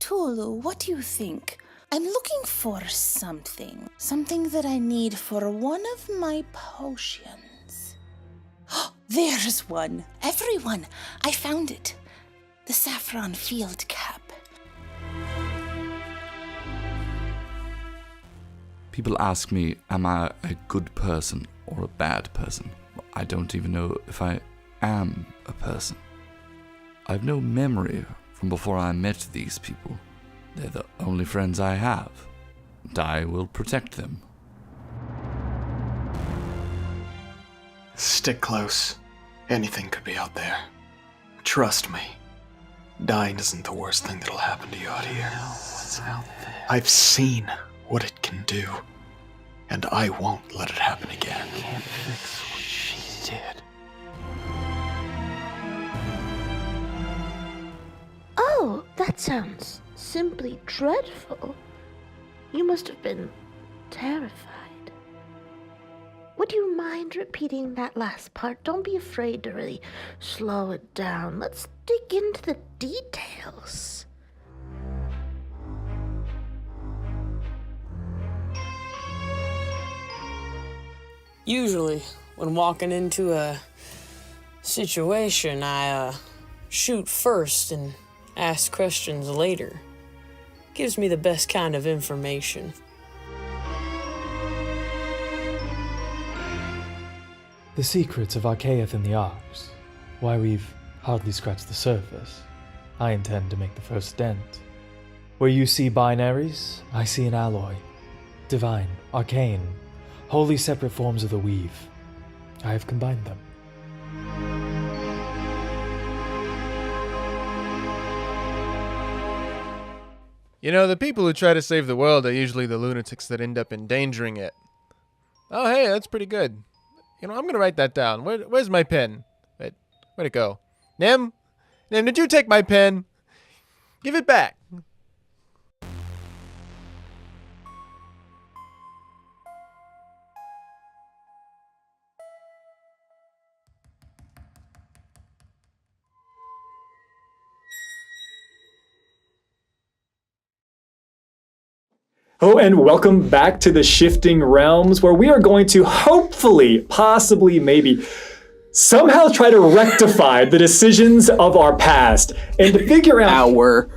Cthulhu, what do you think? I'm looking for something. Something that I need for one of my potions. There's one. Everyone, I found it. The saffron field cap. People ask me, am I a good person or a bad person? I don't even know if I am a person. I've no memory from before I met these people. They're the only friends I have, and I will protect them. Stick close. Anything could be out there. Trust me. Dying isn't the worst thing that'll happen to you out here. What's out there? I've seen what it can do, and I won't let it happen again. You can't fix what she did. Oh, that sounds simply dreadful. You must have been terrified. Would you mind repeating that last part? Don't be afraid to really slow it down. Let's dig into the details. Usually, when walking into a situation, I shoot first and ask questions later. Gives me the best kind of information. The secrets of Archaeath and the Arks. Why we've hardly scratched the surface. I intend to make the first dent. Where you see binaries, I see an alloy. Divine, arcane, wholly separate forms of the weave. I have combined them. You know, the people who try to save the world are usually the lunatics that end up endangering it. Oh, hey, that's pretty good. You know, I'm gonna write that down. Where's my pen? Where'd it go? Nim? Nim, did you take my pen? Give it back. Oh, and welcome back to the Shifting Realms, where we are going to hopefully, possibly, maybe, somehow try to rectify the decisions of our past and to figure out our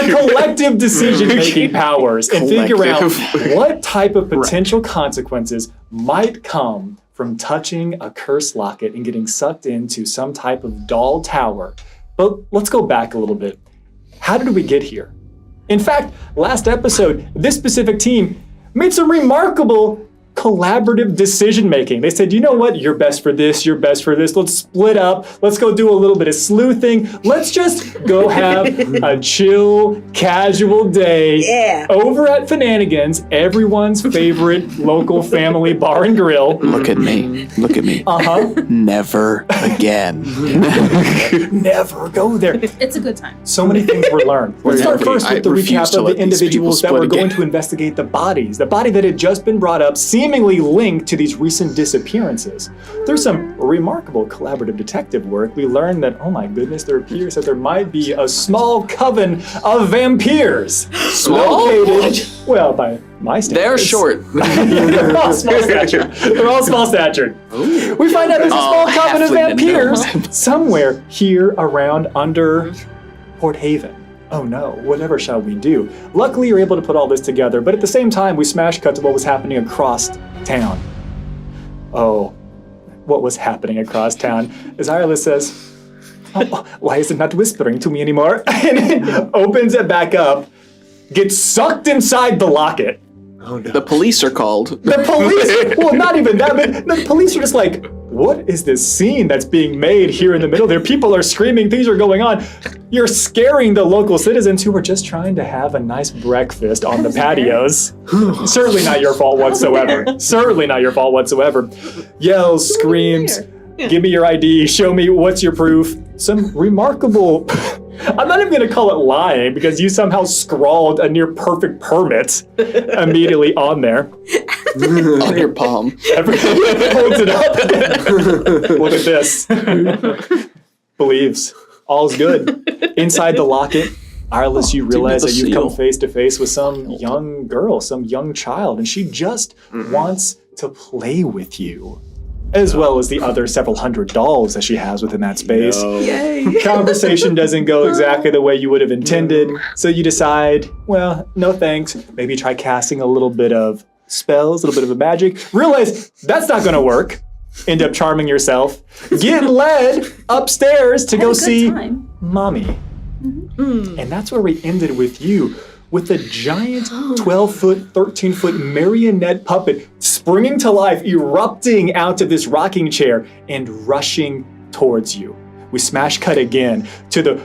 collective decision-making powers and figure out what type of potential consequences might come from touching a cursed locket and getting sucked into some type of doll tower. But let's go back a little bit. How did we get here? In fact, last episode, this specific team made some remarkable collaborative decision-making. They said, you know what, you're best for this, you're best for this, let's split up, let's go do a little bit of sleuthing, let's just go have a chill, casual day over at Finanigans, everyone's favorite local family bar and grill. Look at me. Uh-huh. Never again. Never go there. It's a good time. So many things were learned. Let's start first with the recap of the individuals that were going to investigate the bodies. The body that had just been brought up, seemingly linked to these recent disappearances. Through some remarkable collaborative detective work, we learned that, oh my goodness, there appears that there might be a small coven of vampires. Located, well, by my standards. They're short. They're all small statured. They're all small statured. Ooh. We find out there's a small coven of vampires somewhere here around under Port Haven. Oh no, whatever shall we do? Luckily, you're able to put all this together, but at the same time, we smash cut to what was happening across town. Oh, what was happening across town? As Ireland says, oh, why is it not whispering to me anymore? And it opens it back up, gets sucked inside the locket. Oh, no. The police are called. The police? Well, not even that, but the police are just like, what is this scene that's being made here in the middle there? People are screaming, things are going on. You're scaring the local citizens who are just trying to have a nice breakfast on the patios. Certainly not your fault whatsoever. Certainly not your fault whatsoever. Yells, screams, give me your ID, show me what's your proof. Some remarkable, I'm not even gonna call it lying because you somehow scrawled a near perfect permit immediately on there. On your palm. Everybody holds it up. Look at this. Believes. All's good. Inside the locket, Irelis, you realize the that you've come seal. face to face with some young girl, some young child, and she just wants to play with you, as well as the other several hundred dolls that she has within that space. Yay. Conversation doesn't go exactly the way you would have intended, so you decide, well, no thanks. Maybe try casting a little bit of spells, a little bit of a magic. Realize that's not going to work. End up charming yourself. Get led upstairs to go see Mommy. And that's where we ended with you, with a giant 12-foot, 13-foot marionette puppet springing to life, erupting out of this rocking chair and rushing towards you. We smash cut again to the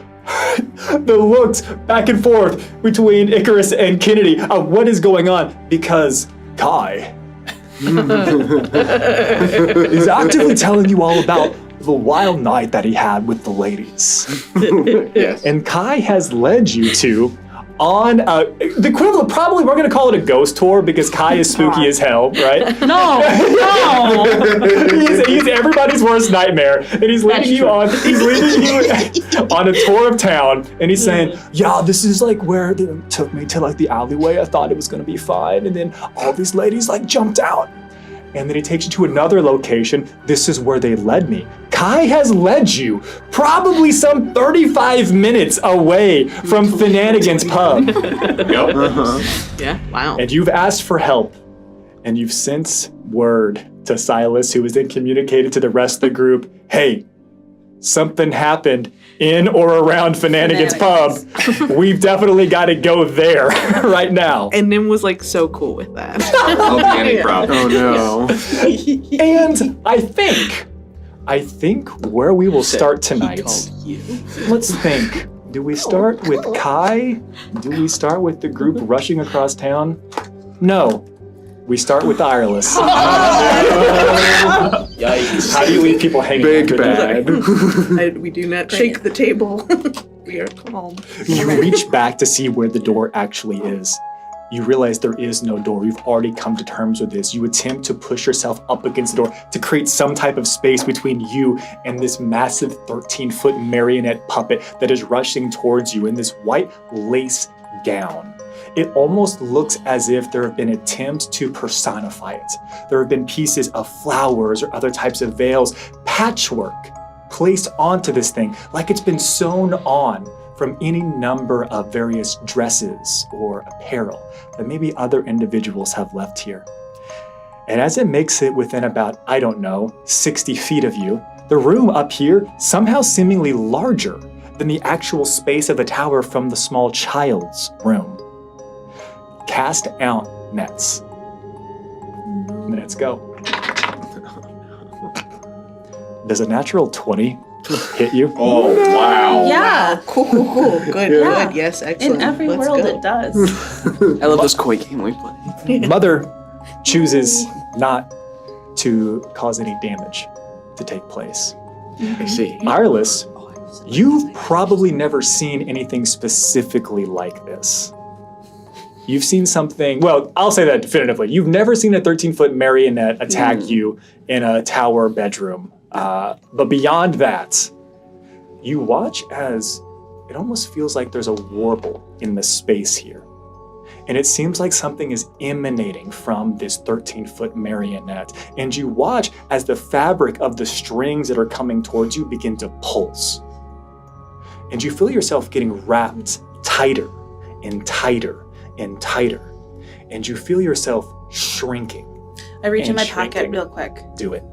looks back and forth between Icarus and Kennedy of what is going on, because Kai is actively telling you all about the wild night that he had with the ladies. Yes. And Kai has led you to on the equivalent, probably we're gonna call it a ghost tour because Kai is spooky as hell, right? No. he's everybody's worst nightmare, and he's leading you on a tour of town, and he's saying, yeah, this is like where they took me to like the alleyway. I thought it was gonna be fine, and then all these ladies like jumped out. And then he takes you to another location. This is where they led me. Kai has led you probably some 35 minutes away from Finanigan's Pub. Yeah, wow. And you've asked for help. And you've sent word to Silas, who has then communicated to the rest of the group, hey, something happened in or around Finanigan's Pub. We've definitely got to go there right now. And Nim was like so cool with that. I'll be any problem. Oh no. And I think where we will start tonight, let's think. Do we start with Kai? Do we start with the group rushing across town? No. We start with Irelis. Yikes. How do you leave people hanging? Big bad. We do not shake the table. We are calm. You reach back to see where the door actually is. You realize there is no door. You've already come to terms with this. You attempt to push yourself up against the door to create some type of space between you and this massive 13-foot marionette puppet that is rushing towards you in this white lace gown. It almost looks as if there have been attempts to personify it. There have been pieces of flowers or other types of veils, patchwork, placed onto this thing like it's been sewn on from any number of various dresses or apparel that maybe other individuals have left here. And as it makes it within about, 60 feet of you, the room up here somehow seemingly larger than the actual space of the tower from the small child's room. Cast out nets. Minutes go. Does a natural 20 hit you? Oh, wow. Yeah. Cool. Good. Yes, excellent. In every Let's world go. it does. I love this koi game we play. Mother chooses not to cause any damage to take place. I see. Irelis, you've probably never seen anything specifically like this. You've seen something, well, I'll say that definitively. You've never seen a 13-foot marionette attack you in a tower bedroom. But beyond that, you watch as it almost feels like there's a warble in the space here. And it seems like something is emanating from this 13-foot marionette. And you watch as the fabric of the strings that are coming towards you begin to pulse. And you feel yourself getting wrapped tighter and tighter and tighter. And you feel yourself shrinking. I reach in And my pocket shrinking. real quick Do it.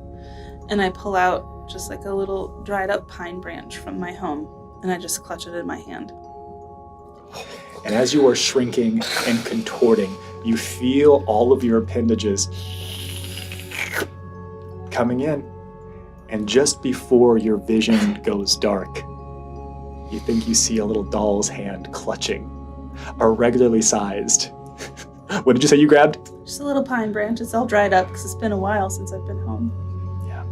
and I pull out just like a little dried up pine branch from my home and I just clutch it in my hand. And as you are shrinking and contorting, you feel all of your appendages coming in. And just before your vision goes dark, you think you see a little doll's hand clutching a regularly sized. What did you say you grabbed? Just a little pine branch. It's all dried up because it's been a while since I've been home. Yeah.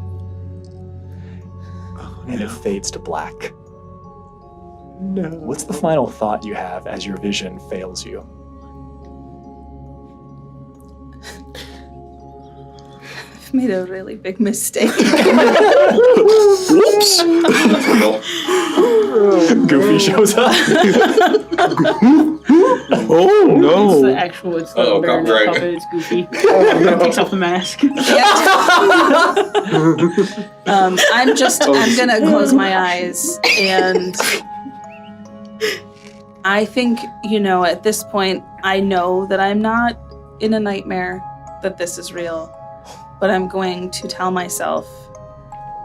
And it fades to black. No. What's the final thought you have as your vision fails you? I've made a really big mistake. Whoops. Goofy shows up. Oh It's the no! actual, it's the Oh, baronet copyright. puppet, it's Goofy. Takes off the mask. I'm gonna close my eyes, and I think, at this point, I know that I'm not in a nightmare, that this is real, but I'm going to tell myself,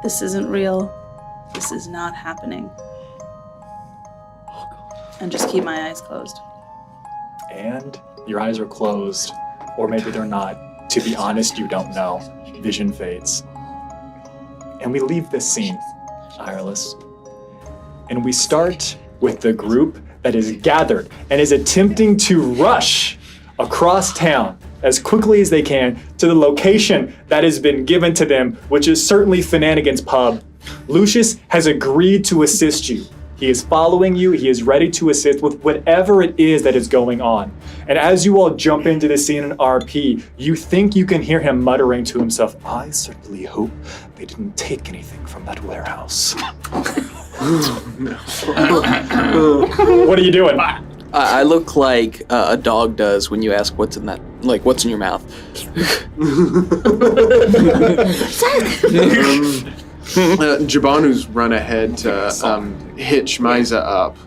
this isn't real, this is not happening, and just keep my eyes closed. And your eyes are closed, or maybe they're not. To be honest, you don't know. Vision fades. And we leave this scene, Ireless. And we start with the group that is gathered and is attempting to rush across town as quickly as they can to the location that has been given to them, which is certainly Finanigan's Pub. Lucius has agreed to assist you. He is following you. He is ready to assist with whatever it is that is going on. And as you all jump into the scene in RP, you think you can hear him muttering to himself, I certainly hope they didn't take anything from that warehouse. What are you doing? I look like a dog does when you ask what's in that, like what's in your mouth. Jabanu's run ahead to hitch Miza up.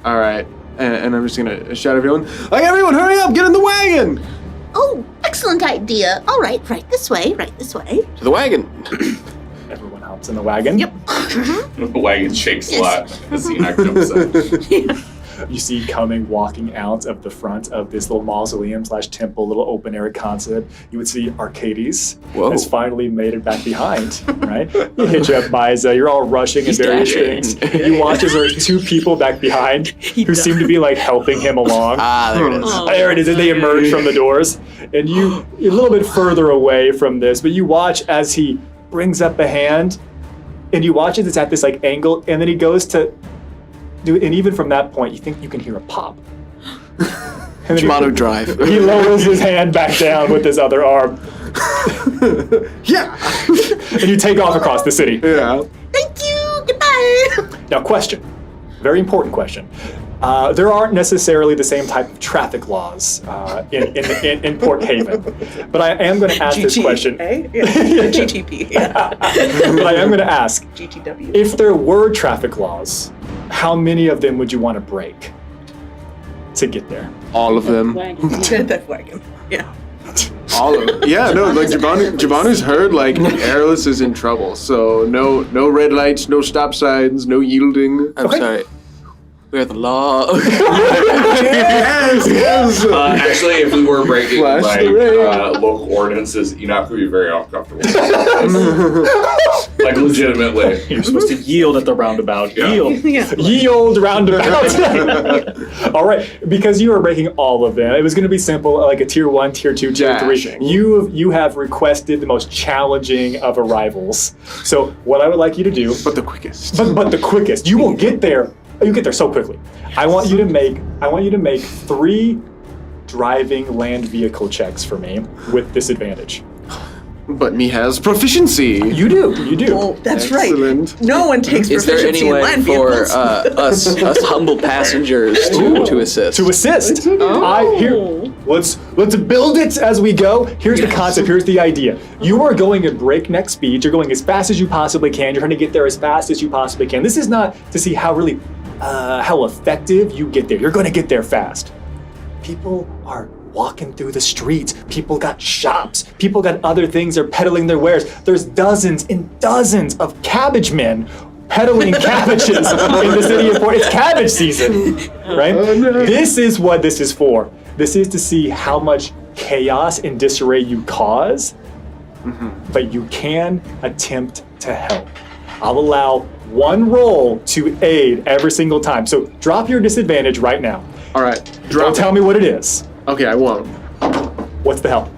All right, and I'm just gonna shout at everyone, like, everyone hurry up, get in the wagon! Oh, excellent idea. All right, right this way. To the wagon. Everyone hops in the wagon. Yep. The wagon shakes a lot as Enoch jumps up. You see coming, walking out of the front of this little mausoleum / temple, little open air concept, you would see Arcades has finally made it back behind, right? You hitch up Miza, you're all rushing in various things. You watch as there's two people back behind who seem to be like helping him along. There it is. There it is, and they emerge from the doors. And you're a little bit further away from this, but you watch as he brings up a hand, and you watch as it's at this like angle, and then he goes to do it, and even from that point, you think you can hear a pop. Shimano drive. He lowers his hand back down with his other arm. Yeah! And you take off across the city. Yeah. Thank you. Goodbye. Now, question. Very important question. There aren't necessarily the same type of traffic laws in Port Haven, but I am going to ask this question. GTP. But I am going to ask, GTW. if there were traffic laws, how many of them would you want to break to get there? All of them. That wagon. Yeah. All of them. Yeah, no, like Jabanu's heard like Airless is in trouble, so no red lights, no stop signs, no yielding. I'm sorry. We're the law. Yes. Actually, if we were breaking Flash like the rain. local ordinances, Enoch would be very uncomfortable. Like legitimately. You're supposed to yield at the roundabout. Yeah. Yield. Yeah. Yield roundabout. All right, because you are breaking all of them. It was going to be simple, like a tier 1, tier 2, tier 3. Dashing. You have requested the most challenging of arrivals. So what I would like you to do, But the quickest. but the quickest, you will get there. You get there so quickly. I want you to make 3 driving land vehicle checks for me with disadvantage. But me has proficiency. You do. Well, that's Excellent. right. No one takes Is there proficiency any in way land for vehicles. us humble passengers to assist? To assist. Let's build it as we go. Here's the concept. Here's the idea. You are going at breakneck speed. You're going as fast as you possibly can. You're trying to get there as fast as you possibly can. This is not to see how effective you get there. You're going to get there fast. People are walking through the streets. People got shops. People got other things. They're peddling their wares. There's dozens and dozens of cabbage men peddling cabbages in the city of Port. It's cabbage season, right? Oh, no. This is what this is for. This is to see how much chaos and disarray you cause, but you can attempt to help. I'll allow 1 roll to aid every single time. So drop your disadvantage right now. All right. Don't tell me what it is. Okay, I won't. What's the help?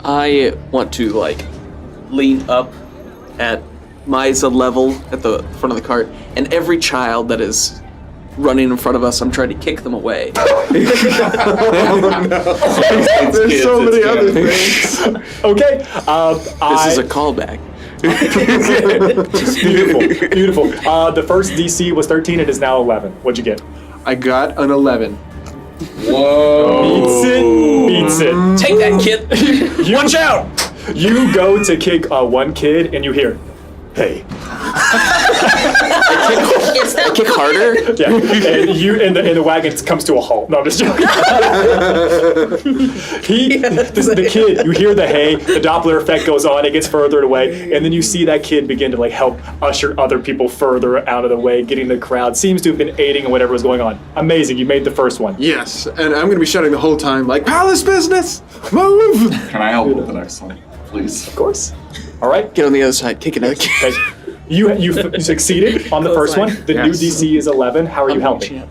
I want to like lean up at Miza level at the front of the cart, and every child that is running in front of us, I'm trying to kick them away. There's so many other things. Okay. This is a callback. Beautiful. The first DC was 13. It is now 11. What'd you get? I got an 11. Whoa. Beats it. Take that, kid. Watch out! You go to kick one kid, and you hear, "Hey." I kick harder. Yeah, and you and the wagon comes to a halt. No, I'm just joking. The kid, you hear the hay, the Doppler effect goes on, it gets further away, and then you see that kid begin to like help usher other people further out of the way, getting the crowd. Seems to have been aiding in whatever was going on. Amazing, you made the first one. Yes, and I'm gonna be shouting the whole time like, "Palace business, move!" Can I help with the next one, please? Of course. All right. Get on the other side, kick another kid. Okay. You succeeded on the first one. The new DC is 11. How are you helping?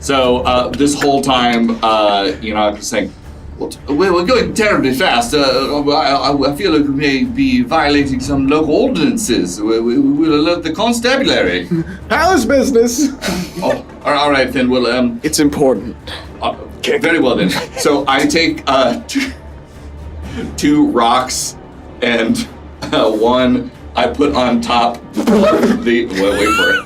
So this whole time, I'm just saying, we're going terribly fast. I feel like we may be violating some local ordinances. We'll alert the constabulary. Palace business. Oh, all right then. Well, it's important. Very well then. So I take 2 rocks and one. I put on top wait for it.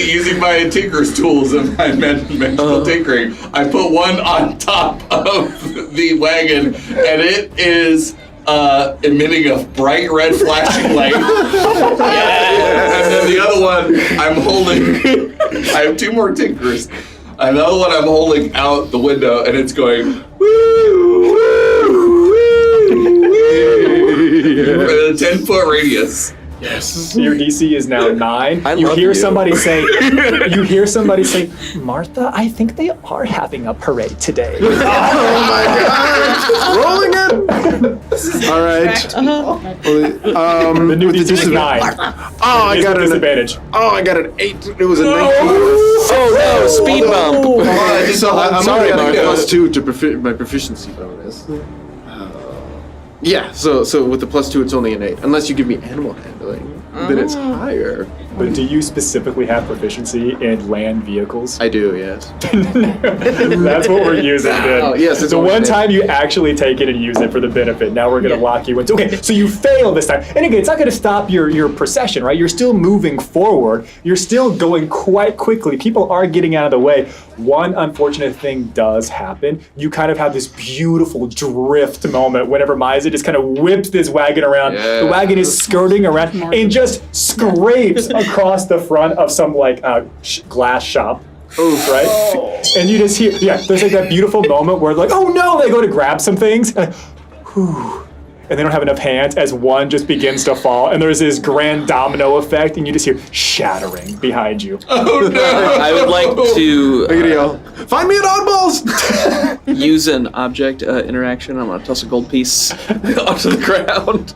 Using my tinker's tools and my mental tinkering, I put one on top of the wagon, and it is emitting a bright red flashing light. And then the other one, I'm holding. I have 2 more tinkers. Another one I'm holding out the window, and it's going. Woo, woo, for a 10-foot radius. Yes. Your DC is now 9. You hear somebody say, "Martha, I think they are having a parade today." Oh my God! Rolling it. All right. The new DC is 9. Oh, I got an disadvantage. Oh, I got an 8. It was a 19. Oh no! Speed bump. I'm sorry, getting Martha. +2 to my proficiency bonus. Yeah, so with the +2, it's only an 8. Unless you give me animal handling, then it's higher. But do you specifically have proficiency in land vehicles? I do, yes. That's what we're using, dude. Oh, yes, it's the only one an 8. time you actually take it and use it for the benefit. Now we're going to lock you into. Okay, so you fail this time. And again, it's not going to stop your procession, right? You're still moving forward. You're still going quite quickly. People are getting out of the way. One unfortunate thing does happen. You kind of have this beautiful drift moment whenever Maiza just kind of whips this wagon around. Yeah. The wagon is skirting around and just scrapes across the front of some like glass shop. Oof, right? And you just hear, there's like that beautiful moment where like, oh no, they go to grab some things. And, and they don't have enough hands as one just begins to fall. And there's this grand domino effect and you just hear shattering behind you. Oh no! I would like to find me at Oddballs! use an object interaction. I'm going to toss a gold piece onto the ground.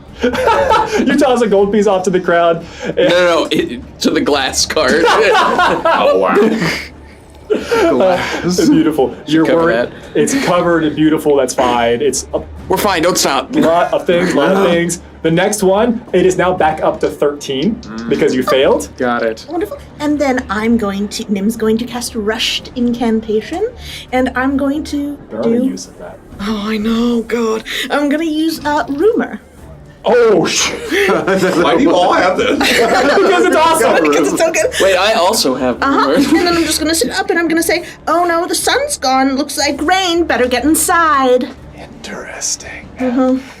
You toss a gold piece off to the crowd. No, to the glass cart. Oh wow. It's beautiful. You're worried. It's covered and beautiful. That's fine. We're fine. Don't stop. Lot of things. The next one, it is now back up to 13 because you failed. Got it. Wonderful. And then Nim's going to cast Rushed Incantation, and I'm going to There are no use of that. Oh, I know, God. I'm going to use Rumor. Oh, shit. Why do you all have this? Because it's awesome. Because it's so good. Wait, I also have rumor. And then I'm just going to sit up and I'm going to say, "Oh no, the sun's gone. Looks like rain. Better get inside." Interesting.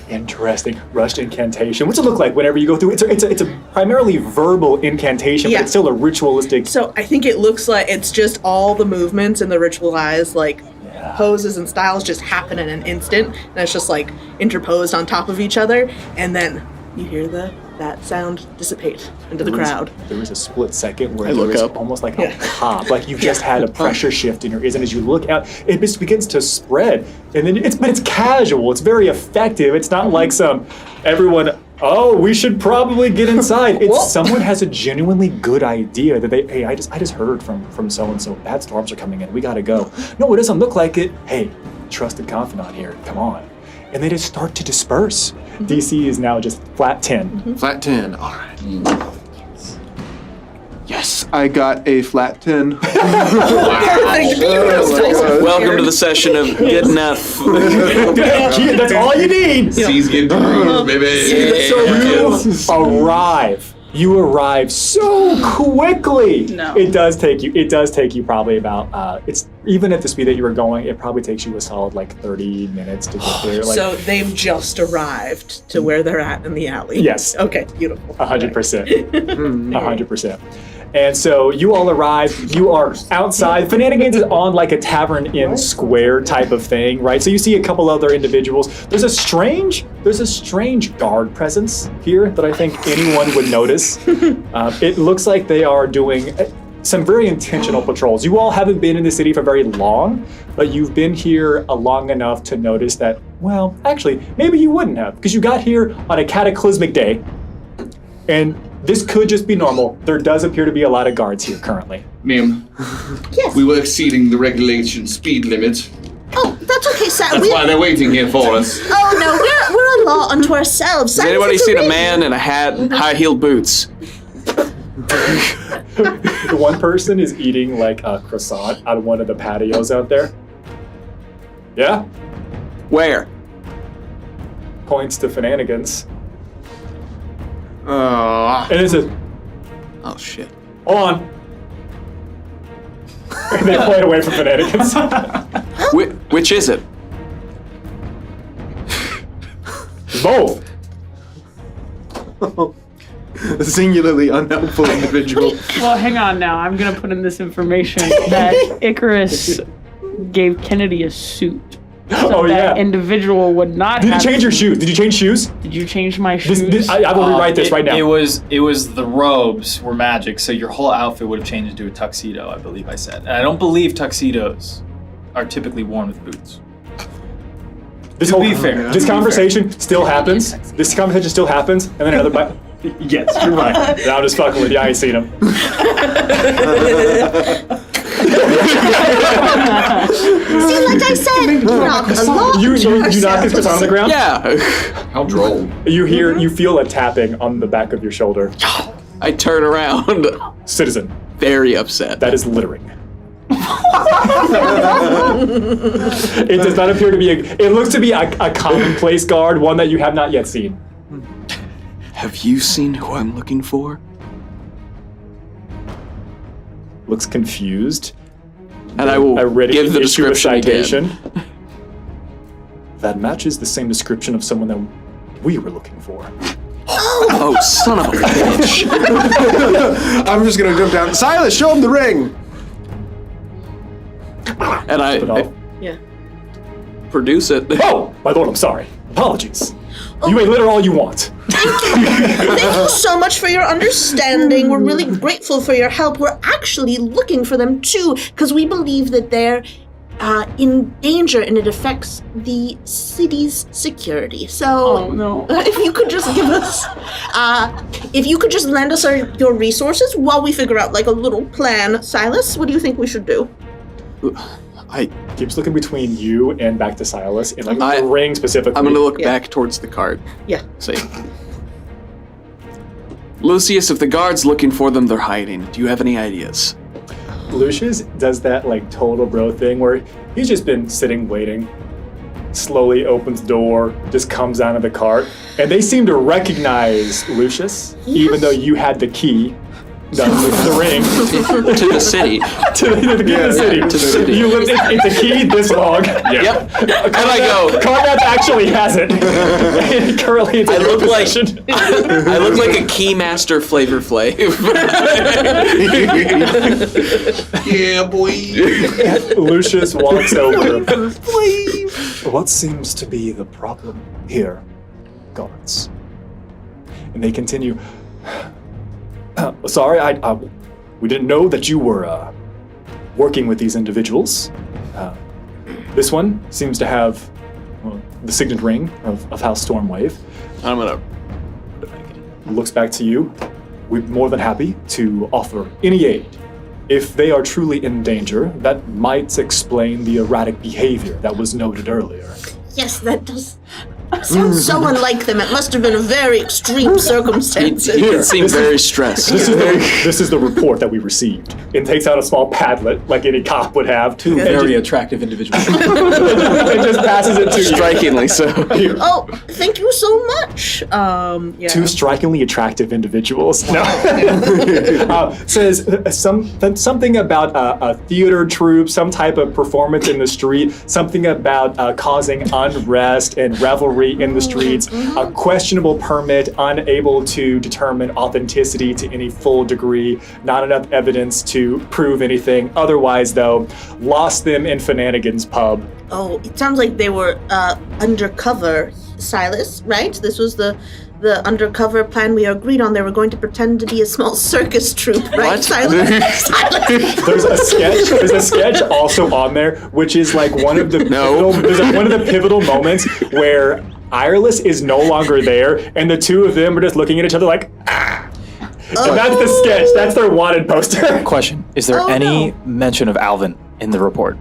Interesting. Rushed Incantation. What's it look like whenever you go through? It's a primarily verbal incantation, but it's still a ritualistic. So I think it looks like it's just all the movements and the ritualized poses and styles just happen in an instant, and it's just like interposed on top of each other, and then you hear that sound dissipate into the crowd. There was a split second where I there look was up. almost like a pop, like you've just had a pressure shift in your ears, and as you look out, it just begins to spread. And then it's casual, it's very effective. It's not like some everyone, "Oh, we should probably get inside." It's someone has a genuinely good idea that hey, I just heard from so-and-so, bad storms are coming in, we gotta go. No, it doesn't look like it. Hey, trusted confidant here, come on. And they just start to disperse. DC is now just flat 10. Flat 10, all right. Yes, I got a flat 10. Welcome to the session of good enough. That's all you need. C's getting degrees, baby. So you arrive. You arrive so quickly. No. It does take you probably about it's even at the speed that you were going, it probably takes you a solid like 30 minutes to get there. Like, So they've just arrived to where they're at in the alley. Yes. Okay, beautiful. 100%. 100%. And so you all arrive, you are outside. Finanigans is on like a tavern in square type of thing, right? So you see a couple other individuals. There's a strange guard presence here that I think anyone would notice. It looks like they are doing some very intentional patrols. You all haven't been in the city for very long, but you've been here long enough to notice that, well, actually, maybe you wouldn't have, because you got here on a cataclysmic day, and this could just be normal. There does appear to be a lot of guards here currently. Ma'am, Yes. we were exceeding the regulation speed limit. Oh, that's okay, sir. That's why they're waiting here for us. Oh no, we're a law unto ourselves. Has anybody seen a man in a hat and high-heeled boots? One person is eating like a croissant out of one of the patios out there. Yeah? Where? Points to Finanigans. Oh. And it says, Oh, shit. on. And they play away from Finanigans. Which is it? Both. A singularly unhelpful individual. Well, hang on now. I'm going to put in this information that Icarus gave Kennedy a suit. So that individual would not Did you change your shoes? Did you change shoes? Did you change my shoes? I will rewrite this right now. It was the robes were magic, so your whole outfit would have changed into a tuxedo, I believe I said. And I don't believe tuxedos are typically worn with boots. To be fair, this conversation still happens. This conversation still happens, and then another. Yes, you're right. No, I'm just fucking with you. I ain't seen him. See, like I said, you knock a lot. You knock his baton on the ground? Yeah. How droll. You feel a tapping on the back of your shoulder. I turn around. Citizen. Very upset. That is littering. It does not appear to be it looks to be a commonplace guard, one that you have not yet seen. Have you seen who I'm looking for? Looks confused. And I will give the issue a description citation. again. That matches the same description of someone that we were looking for. Oh, son of a bitch. I'm just gonna jump down. Silas, show him the ring! And I produce it. Oh, my lord, I'm sorry. Apologies. You may litter all you want. Thank you so much for your understanding. We're really grateful for your help. We're actually looking for them too, because we believe that they're in danger and it affects the city's security. So, if you could just give us, lend us your resources while we figure out like a little plan. Silas, what do you think we should do? I keeps looking between you and back to Silas and like the ring specifically. I'm gonna look back towards the cart. Yeah. Say, Lucius, if the guard's looking for them, they're hiding. Do you have any ideas? Lucius does that like total bro thing where he's just been sitting waiting, slowly opens the door, just comes out of the cart, and they seem to recognize Lucius, even though you had the key. The ring to the city. To the city. To the city. It's a key this long. Yep. And I go. Carmath actually has it. Currently, it's in your possession. I look like a Keymaster Flavor Flav. Yeah, boy. Lucius walks over. What seems to be the problem here, guards? And they continue. Sorry, we didn't know that you were working with these individuals. This one seems to have the signet ring of House Stormwave. I'm gonna looks back to you. We're more than happy to offer any aid. If they are truly in danger, that might explain the erratic behavior that was noted earlier. Yes, that does. Sounds so unlike them. It must have been a very extreme circumstances. He seemed very stressed. This is the report that we received. It takes out a small padlet, like any cop would have. Two very attractive individuals. It just passes it to you. Strikingly so. Oh, thank you so much. Yeah. Two strikingly attractive individuals. No. Says something about a theater troupe, some type of performance in the street, something about causing unrest and revelry in the streets, a questionable permit, unable to determine authenticity to any full degree, not enough evidence to prove anything. Otherwise, though, lost them in Fananigan's pub. Oh, it sounds like they were undercover, Silas, right? This was the undercover plan we agreed on. They were going to pretend to be a small circus troupe, right, What? Silas? There's a sketch also on there, which is like one of the pivotal moments where Ireless is no longer there, and the two of them are just looking at each other like, ah. And that's the sketch. That's their wanted poster. Question: is there any mention of Alvin in the report?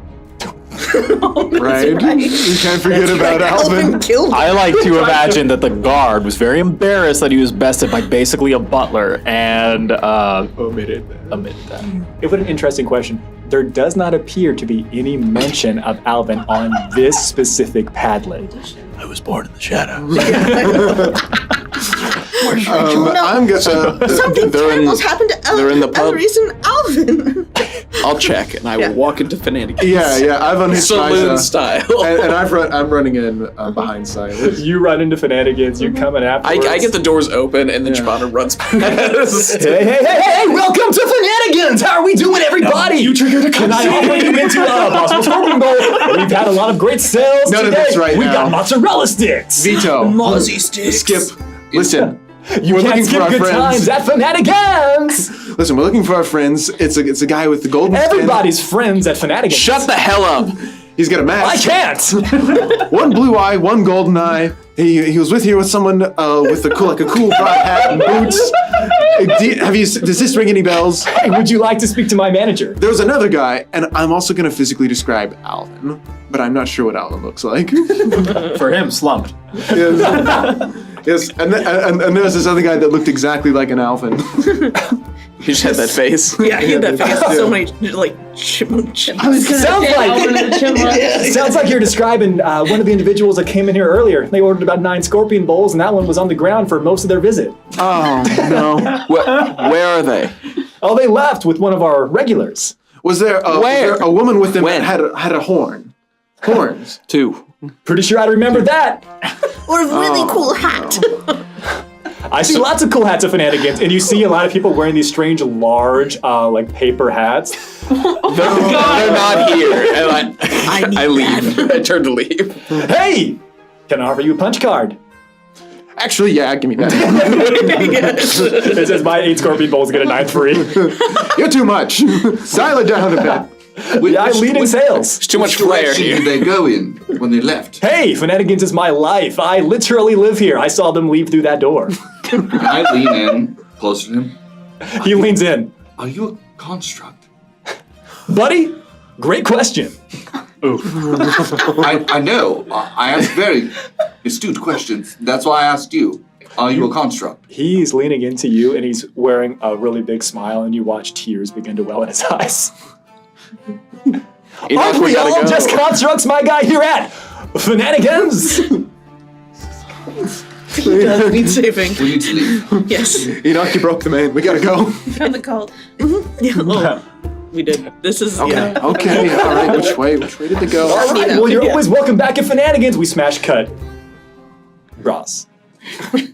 Right? You can't forget about Alvin. I like to imagine that the guard was very embarrassed that he was bested by basically a butler and omitted that. What an interesting question. There does not appear to be any mention of Alvin on this specific Padlet. I was born in the shadows. Something terrible's happened to they're in the pub. Ellery's and Alvin. I'll check, and I will walk into Fananigan's. Yeah, I've unhitched Saloon Miza, style. and I'm running in behind Silas. You run into Fananigan's, you come in afterwards. I get the doors open, and then Chibana runs past. Hey, welcome to Fananigan's! How are we doing, everybody? You triggered a Can I offer you into a possible scorpion bowl? We've had a lot of great sales None today. of this right We've now. got mozzarella sticks. Veto. Mozzie sticks. Skip. Listen. You we're can't looking for skip our good friends. times at Fanatigan's. Listen, we're looking for our friends. It's a guy with the golden skin. Everybody's friends at Fanatigan's. Shut the hell up. He's got a mask. I can't. One blue eye, one golden eye. He was with here with someone with a cool broad hat and boots. Does this ring any bells? Hey, would you like to speak to my manager? There was another guy, and I'm also going to physically describe Alvin, but I'm not sure what Alvin looks like. For him, slumped. Yes, and there's this other guy that looked exactly like an Alvin. He just had that face. Yeah, he had that face. So many like chipmunk. Sounds like you're describing one of the individuals that came in here earlier. They ordered about 9 scorpion bowls, and that one was on the ground for most of their visit. Oh no! Where are they? Oh, they left with one of our regulars. Was there a woman with them that had a horn? Horns. 2. Pretty sure I remember that. Or a really cool hat. I see lots of cool hats at Fanatigan's, and you see a lot of people wearing these strange, large, like paper hats. They're not here, and I leave. I turn to leave. Hey, can I offer you a punch card? Actually, yeah, give me that. It says buy 8 scorpion bowls, get a 9 free. You're too much. Dial it down a bit. I lead in sales. There's too much flair here. Did they go in when they left? Hey, Fanatigan's is my life. I literally live here. I saw them leave through that door. I lean in closer to him. He leans in. Are you a construct? Buddy, great question. I know. I ask very astute questions. That's why I asked you. Are you a construct? He's leaning into you, and he's wearing a really big smile, and you watch tears begin to well in his eyes. Aren't we all just constructs, my guy, here at Fanatigan's? He does need saving. We need to leave. Yes. Enoch, you broke the main. We gotta go. From the cult. Yeah. Oh, we did. This is Okay. Okay. All right. Which way did they go? All right. Well, you're always welcome back at Fanatigan's. We smash cut. Ross.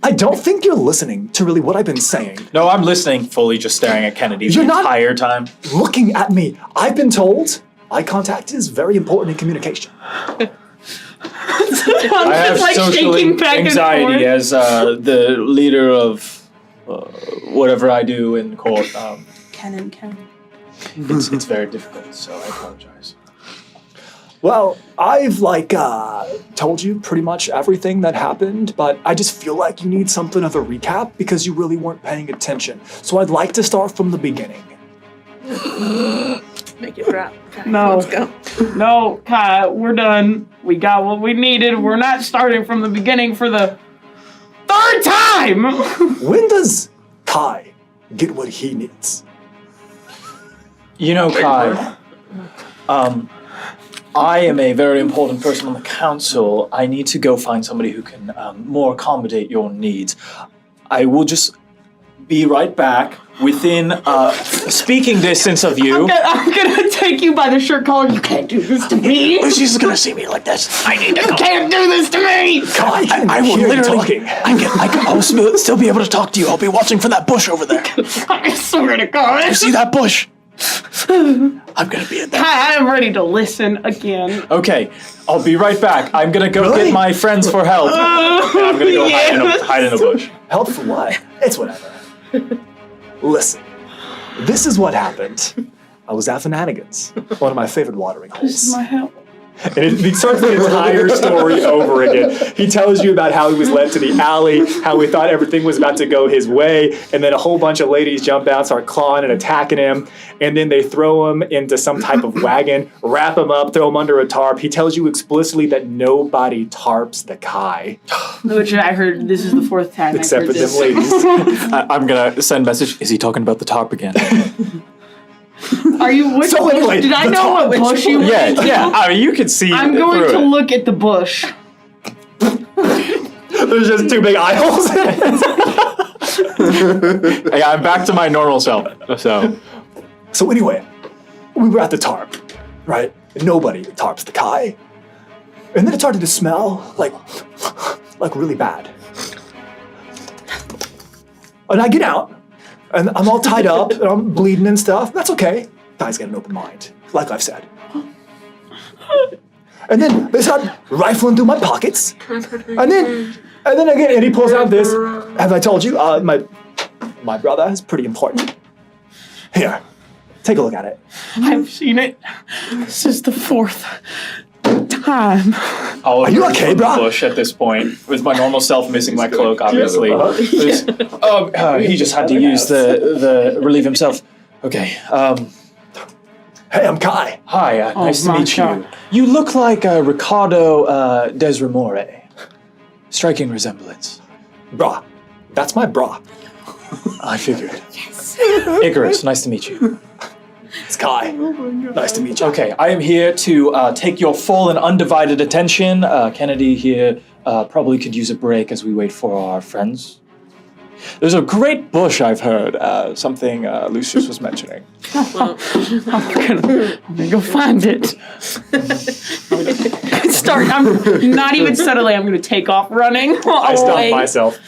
I don't think you're listening to really what I've been saying. No, I'm listening, fully just staring at Kennedy the entire time. Looking at me. I've been told eye contact is very important in communication. I have social anxiety as the leader of whatever I do in court. Ken. It's very difficult, so I apologize. Well, I've told you pretty much everything that happened, but I just feel like you need something of a recap because you really weren't paying attention. So I'd like to start from the beginning. Make it drop. Okay, No. let's go. No, Kai, we're done. We got what we needed. We're not starting from the beginning for the third time! When does Kai get what he needs? You know, Kai, I am a very important person on the council. I need to go find somebody who can more accommodate your needs. I will just be right back within speaking distance of you. I'm gonna take you by the shirt collar. You can't do this to me. She's gonna see me like this. I need to You go. can't do this to me. I will literally. I'll still be able to talk to you. I'll be watching from that bush over there. I swear to God. You see that bush? I'm gonna be in there. Kai, I am ready to listen again. Okay, I'll be right back. I'm gonna go get my friends for help. And I'm gonna go hide in a bush. Help for what? It's whatever. Listen, this is what happened. I was at Fananigans, one of my favorite watering holes. This is my help. And he starts the entire story over again. He tells you about how he was led to the alley, how he thought everything was about to go his way, and then a whole bunch of ladies jump out, start clawing and attacking him, and then they throw him into some type of wagon, wrap him up, throw him under a tarp. He tells you explicitly that nobody tarps the Kai. Which I heard, this is the fourth time Except I've for heard them this. ladies. I'm gonna send message. Is he talking about the tarp again? Are you, which So bush? anyway, Did I the know what bush you were Yeah, into? yeah. I mean, you could see. I'm going through to it. look at the bush. There's just two big eye holes. Hey, I'm back to my normal self. So anyway, we were at the tarp, right? Nobody tarps the Kai. And then it started to smell like really bad. And I get out, and I'm all tied up, and I'm bleeding and stuff. That's okay. Kai's got an open mind, like I've said. And then they start rifling through my pockets. And then again, and he pulls out this. Have I told you? My brother is pretty important. Here, take a look at it. I've seen it. This is the fourth time. Are you okay, bro? Bush at this point, with my normal self missing my cloak, obviously. He just had to use the relieve himself. Okay. Hey, I'm Kai. Hi, nice to meet you. You look like Ricardo Desremore. Striking resemblance. Brah. That's my bra. I figured. Yes. Icarus, nice to meet you. It's Kai. Nice to meet you. Okay, I am here to take your full and undivided attention. Kennedy here probably could use a break as we wait for our friends. There's a great bush I've heard, something Lucius was mentioning. I'm gonna go find it. I'm not even subtly, I'm gonna take off running. I stopped myself.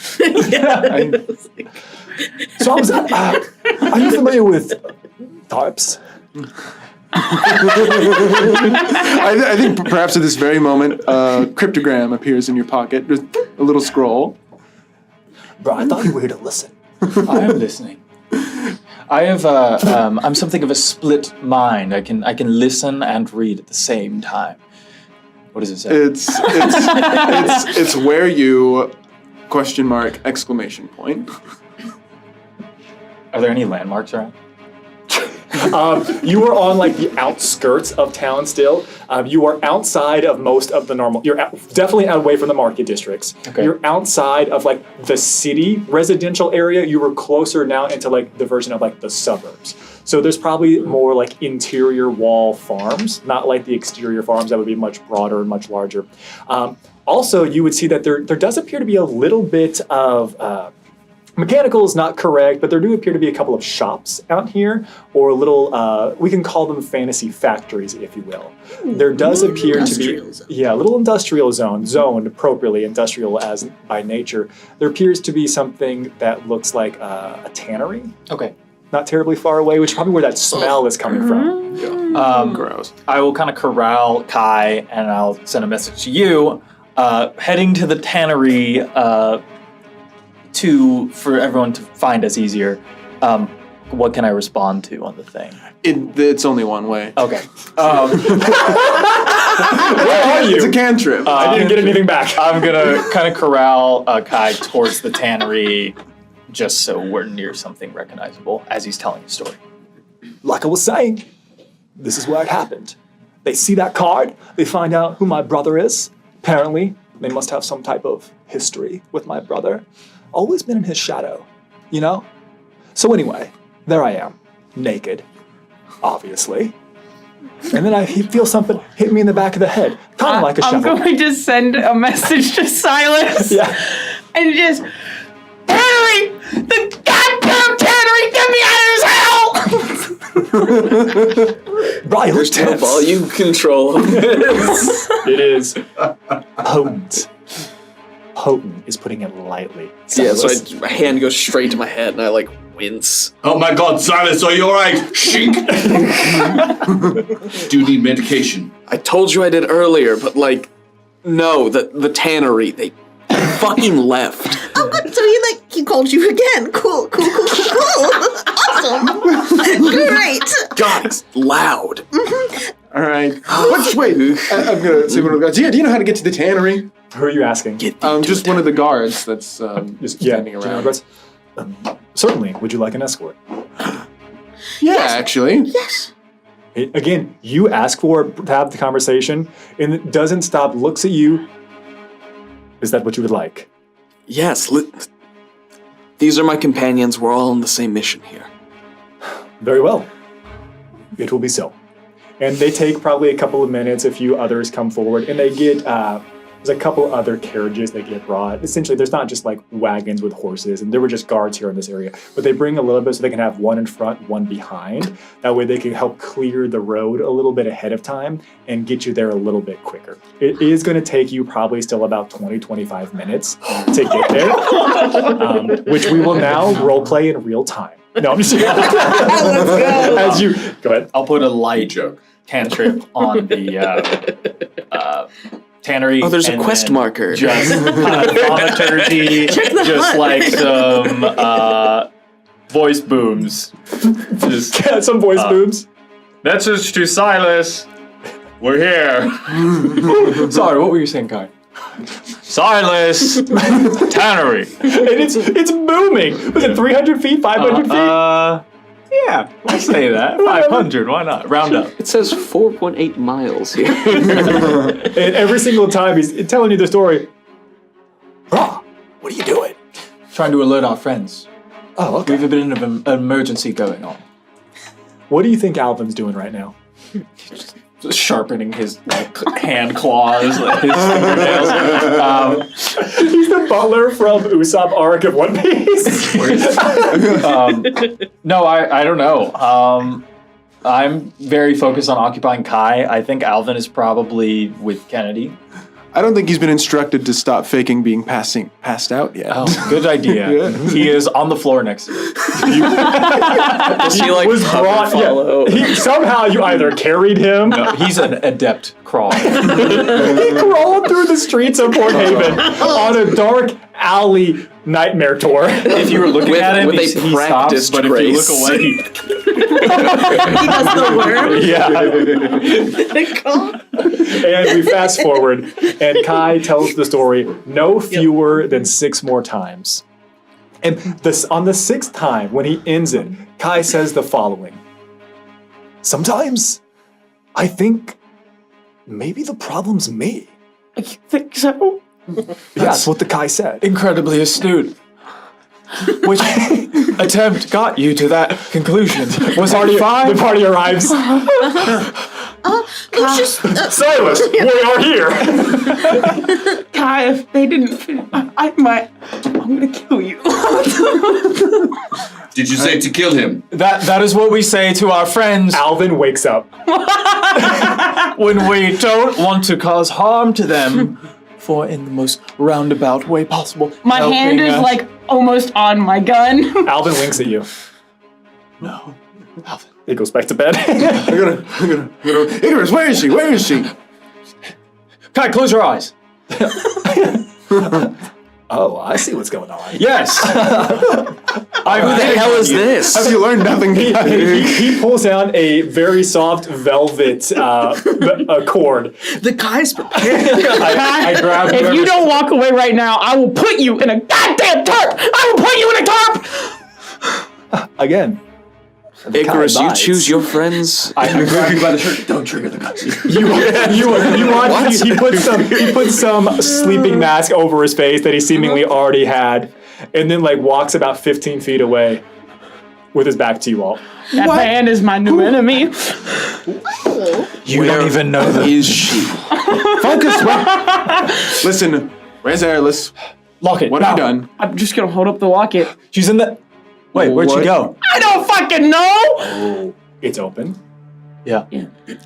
So I was at, are you familiar with tarps? I think perhaps at this very moment, a cryptogram appears in your pocket. Just a little scroll. Bro, I thought you were here to listen. I am listening. I have I'm something of a split mind. I can listen and read at the same time. What does it say? It's where you ? Exclamation point. Are there any landmarks around? You are on like the outskirts of town still. You are outside of most of the normal. You're definitely away from the market districts. Okay. You're outside of like the city residential area. You were closer now into like the version of like the suburbs. So there's probably more like interior wall farms, not like the exterior farms that would be much broader and much larger. Also, you would see that there does appear to be a little bit of mechanical is not correct, but there do appear to be a couple of shops out here, or little, we can call them fantasy factories, if you will. There does appear to be, a little industrial zoned appropriately, industrial as by nature. There appears to be something that looks like a tannery. Okay. Not terribly far away, which is probably where that smell is coming from. Gross. I will kind of corral Kai, and I'll send a message to you, heading to the tannery, for everyone to find us easier. What can I respond to on the thing? It's only one way. Okay. Where are you? It's a cantrip. I didn't get anything back. I'm gonna kind of corral Kai towards the tannery, just so we're near something recognizable as he's telling the story. Like I was saying, this is where it happened. They see that card, they find out who my brother is. Apparently, they must have some type of history with my brother. Always been in his shadow, you know? So anyway, there I am, naked, obviously. And then I feel something hit me in the back of the head, kind of like a shovel. I'm going to send a message to Silas. Yeah. And just, Tannery! The goddamn Tannery! Get me out of this hell! Right, There's no volume control. It is potent. Potent is putting it lightly. Yeah, so my hand goes straight to my head and I like wince. Oh my God, Silas, are you alright? Shink! Do you need medication? I told you I did earlier, but like, no, the tannery, they fucking left. Oh, good. So he called you again. Cool. Awesome. Great. God, it's loud. All right. Wait, I'm gonna see one of the guards. Do you know how to get to the tannery? Who are you asking? Just one of the guards that's just standing do you know around. guards? Certainly. Would you like an escort? Yeah, actually. Yes. Again, you ask for it to have the conversation, and it doesn't stop, looks at you. Is that what you would like? Yes. These are my companions. We're all on the same mission here. Very well. It will be so. And they take probably a couple of minutes, a few others come forward, and they get, there's a couple other carriages that get brought. Essentially, there's not just like wagons with horses, and there were just guards here in this area, but they bring a little bit so they can have one in front, one behind. That way they can help clear the road a little bit ahead of time and get you there a little bit quicker. It is going to take you probably still about 20-25 minutes to get there, which we will now role play in real time. No, I'm just kidding. As you go ahead. I'll put a light cantrip on the tannery. Oh, there's a quest marker. Just thaumaturgy, just like some voice booms. Just some voice booms. Message to Silas. We're here. Sorry, what were you saying, Kai? Silas, tannery. And it's booming. Was it 300 feet, 500 feet? Yeah, we'll say that. 500, why not? Round up. It says 4.8 miles here. And every single time he's telling you the story. What are you doing? Trying to alert our friends. Oh, okay. We have a bit of an emergency going on. What do you think Alvin's doing right now? Just sharpening his hand claws, like his fingernails. He's the butler from Usopp arc of One Piece. No, I don't know. I'm very focused on occupying Kai. I think Alvin is probably with Kennedy. I don't think he's been instructed to stop faking being passed out yet. Oh, good idea. Yeah. He is on the floor next to you. He like was brought. Yeah, somehow you either carried him. No, he's an adept crawler. He crawled through the streets of Port Haven on a dark alley nightmare tour. If you were looking at him, he stops, but if you look away, he does the worm. Yeah. And we fast forward, and Kai tells the story no fewer than 6 more times. And on the 6th time, when he ends it, Kai says the following. Sometimes I think maybe the problem's me. You think so? Yeah, that's what the Kai said. Incredibly astute. Which attempt got you to that conclusion? Was it 5? The party arrives. Silas, we are here. Kai, if they didn't, I'm gonna kill you. Did you say to kill him? That is what we say to our friends. Alvin wakes up. When we don't want to cause harm to them, for in the most roundabout way possible. My hand is like almost on my gun. Alvin winks at you. No, Alvin. He goes back to bed. I'm gonna. Icarus, where is she? Where is she? Kai, close your eyes. Oh, I see what's going on. Yes. Who the hell is this? Have you learned nothing? He pulls down a very soft velvet cord. The guy's prepared. I grab If you don't walk away right now, I will put you in a goddamn tarp. I will put you in a tarp. Again, Icarus, you choose your friends. I grab you by the shirt. Don't trigger the cutscene. You watch. He puts some sleeping mask over his face that he seemingly already had, and then like walks about 15 feet away, with his back to you all. That man is my new enemy. You don't even know that. Is she? Focus. Listen, where's Airless? Lock it. What have you done? I'm just gonna hold up the locket. She's in the. Wait, where'd she go? I don't fucking know. Oh, it's open. Yeah.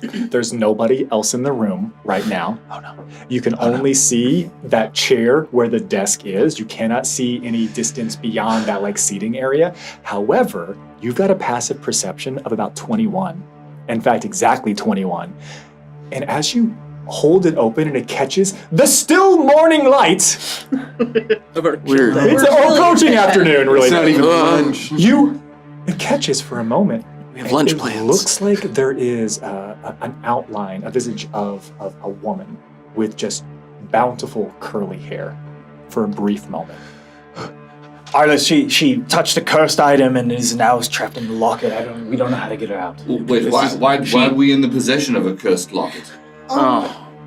There's nobody else in the room right now. Oh no. You can only see that chair where the desk is. You cannot see any distance beyond that like seating area. However, you've got a passive perception of about 21. In fact, exactly 21. And as you hold it open and it catches the still morning light. Weird. It's approaching afternoon, really. It's not even lunch. It catches for a moment. We have lunch it plans. Looks like there is an outline, a visage of a woman with just bountiful curly hair for a brief moment. Arla, she touched a cursed item and is now trapped in the locket. We don't know how to get her out. Wait, why are we in the possession of a cursed locket?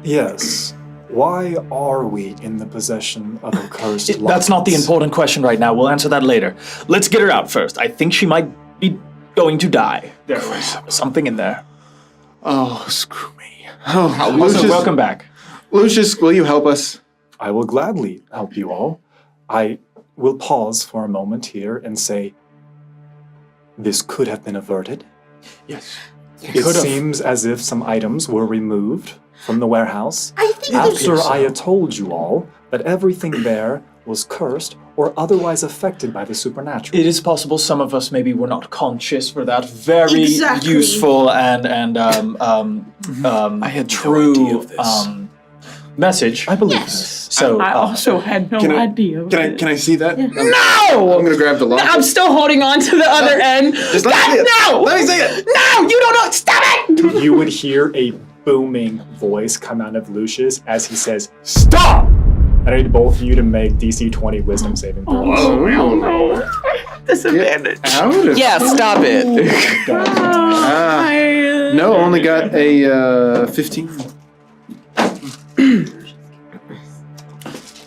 Yes. Why are we in the possession of a cursed locket? That's not the important question right now. We'll answer that later. Let's get her out first. I think she might be going to die. There's something in there. Oh, screw me. Also, Lucius, welcome back. Lucius, will you help us? I will gladly help you all. I will pause for a moment here and say, this could have been averted. Yes. It seems as if some items were removed from the warehouse I think after I had told you all that everything there was cursed or otherwise affected by the supernatural. It is possible some of us maybe were not conscious for that very Exactly. useful and I had true no idea of this. Message. I believe this. So I also had no idea. of it. Can I see that? No! I'm gonna grab the locket. I'm still holding on to the other end. Just let me see it. No! Let me see it. No! You don't know! Stop it! You would hear a booming voice come out of Lucius as he says, "Stop!" And I need both of you to make DC 20 Wisdom saving throws. No. Disadvantage. Yeah, stop it. No, only got a 15.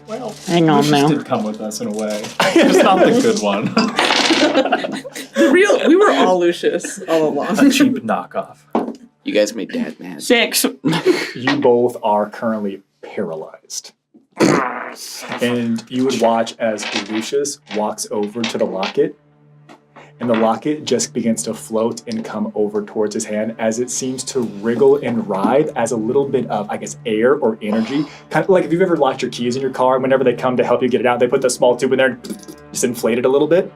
Well, hang on Lucius now. did come with us in a way. It's not the good one. We were all Lucius all along. A cheap knockoff. You guys made Dad mad. 6. You both are currently paralyzed. And you would watch as Lucius walks over to the locket, and the locket just begins to float and come over towards his hand as it seems to wriggle and writhe as a little bit of, I guess, air or energy. Kind of like if you've ever locked your keys in your car, and whenever they come to help you get it out, they put the small tube in there and just inflate it a little bit.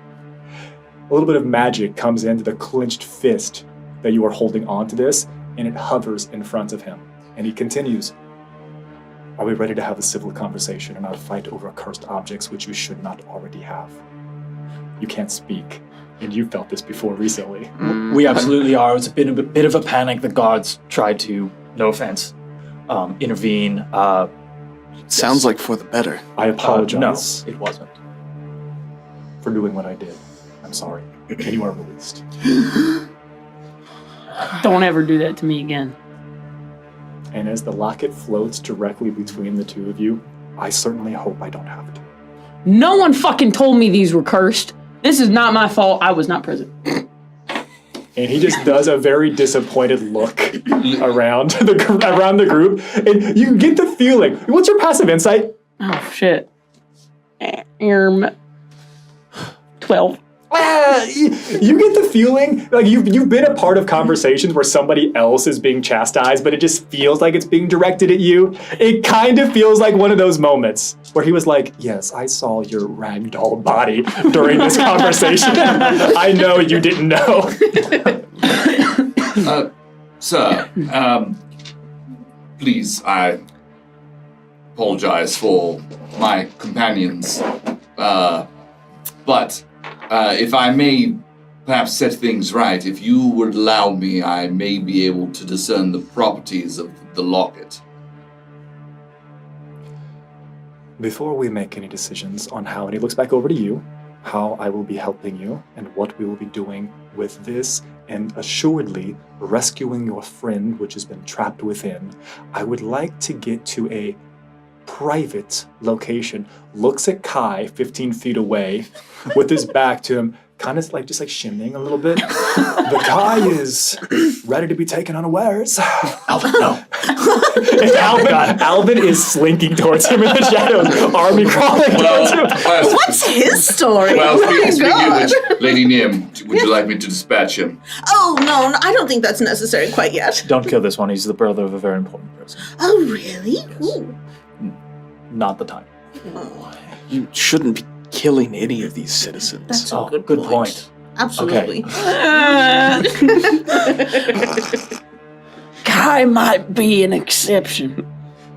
A little bit of magic comes into the clenched fist that you are holding onto this, and it hovers in front of him. And he continues, "Are we ready to have a civil conversation and not fight over cursed objects which you should not already have?" You can't speak, and you felt this before recently. We absolutely are. It's a bit of a panic. The guards tried to, no offense, intervene. Sounds like for the better. I apologize No, it wasn't. for doing what I did. I'm sorry. And you are released. Don't ever do that to me again. And as the locket floats directly between the two of you, I certainly hope I don't have to. No one fucking told me these were cursed. This is not my fault. I was not present. And he just does a very disappointed look around the group. And you get the feeling. What's your passive insight? Oh, shit. 12. You get the feeling like you've been a part of conversations where somebody else is being chastised, but it just feels like it's being directed at you. It kind of feels like one of those moments where he was like, "Yes, I saw your ragdoll body during this conversation. I know you didn't know." Sir, please, I apologize for my companions, but if I may perhaps set things right, if you would allow me, I may be able to discern the properties of the locket. Before we make any decisions on how, and he looks back over to you, how I will be helping you and what we will be doing with this and assuredly rescuing your friend, which has been trapped within, I would like to get to a private location. Looks at Kai 15 feet away with his back to him, kind of like just like shimmying a little bit. The Kai is ready to be taken unawares. Alvin, no. And Alvin is slinking towards him in the shadows, army crawling towards him. What's his story? Well, Oh my speaking God. of which, Lady Nim, would you like me to dispatch him? Oh, no, I don't think that's necessary quite yet. Don't kill this one. He's the brother of a very important person. Oh, really? Ooh. Not the time. You shouldn't be killing any of these citizens. That's a good point. Absolutely. Kai might be an exception.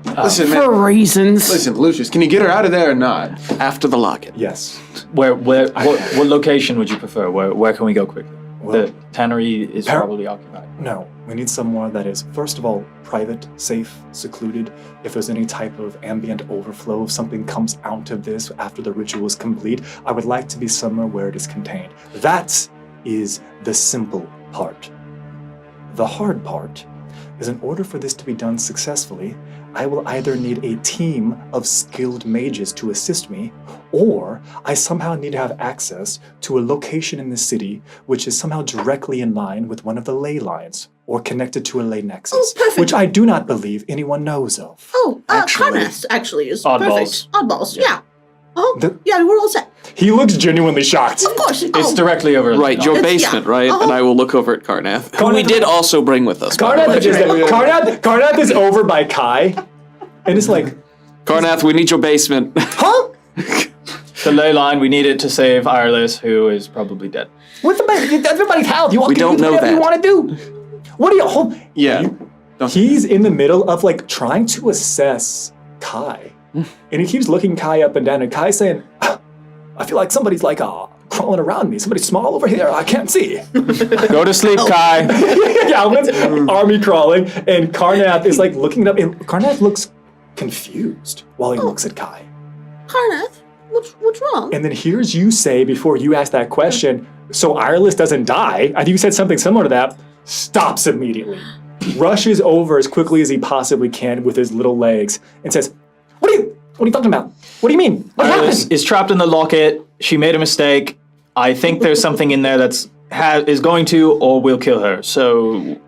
Listen, for man. reasons. Listen, Lucius, can you get her out of there or not? After the locket. Yes. What location would you prefer? Where can we go quickly? The tannery is probably occupied. No, we need somewhere that is, first of all, private, safe, secluded. If there's any type of ambient overflow, if something comes out of this after the ritual is complete, I would like to be somewhere where it is contained. That is the simple part. The hard part is, in order for this to be done successfully, I will either need a team of skilled mages to assist me, or I somehow need to have access to a location in the city which is somehow directly in line with one of the ley lines, or connected to a ley nexus, which I do not believe anyone knows of. Oh, Carneth actually is Oddballs. perfect. Oddballs, yeah. Oh, yeah, we're all set. He looks genuinely shocked. Of course. It's directly over. Right, your basement, right? And I will look over at Karnath, who we did also bring with us. by the way. Karnath is over by Kai, and it's like, Karnath, we need your basement. Huh? The ley line, we need it to save Irelys, who is probably dead. What's everybody's house? You We don't know whatever you that. want to do. What do you? Yeah. He's in the middle of like trying to assess Kai, and he keeps looking Kai up and down, and Kai's saying, "I feel like somebody's like crawling around me. Somebody small over here. I can't see." Go to sleep, Kai. Galvin's army crawling, and Karnath is like looking up, and Karnath looks confused while he looks at Kai. Karnath, what's wrong? And then here's you say, before you ask that question, so Irelys doesn't die. I think you said something similar to that. Stops immediately. Rushes over as quickly as he possibly can with his little legs and says, What are you talking about? What do you mean? What Irelys happened? is trapped in the locket. She made a mistake. I think there's something in there is going to or will kill her. So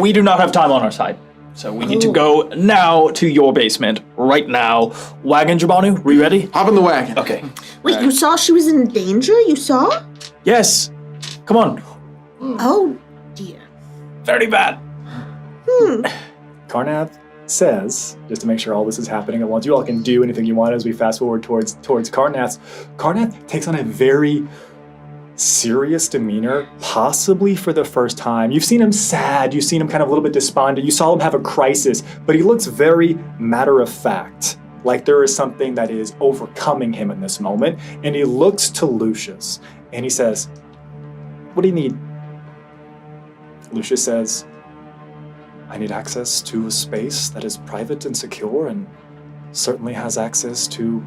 we do not have time on our side. So we need to go now to your basement right now. Wagon, Jabanu, we ready? Hop in the wagon. Okay. Wait, you saw she was in danger? You saw? Yes. Come on. Oh, dear. Very bad. Karnath says, just to make sure all this is happening at once, you all can do anything you want as we fast forward towards Karnath. Karnath takes on a very serious demeanor, possibly for the first time. You've seen him sad, you've seen him kind of a little bit despondent, you saw him have a crisis, but he looks very matter of fact, like there is something that is overcoming him in this moment, and he looks to Lucius, and he says, "What do you need?" Lucius says, "I need access to a space that is private and secure and certainly has access to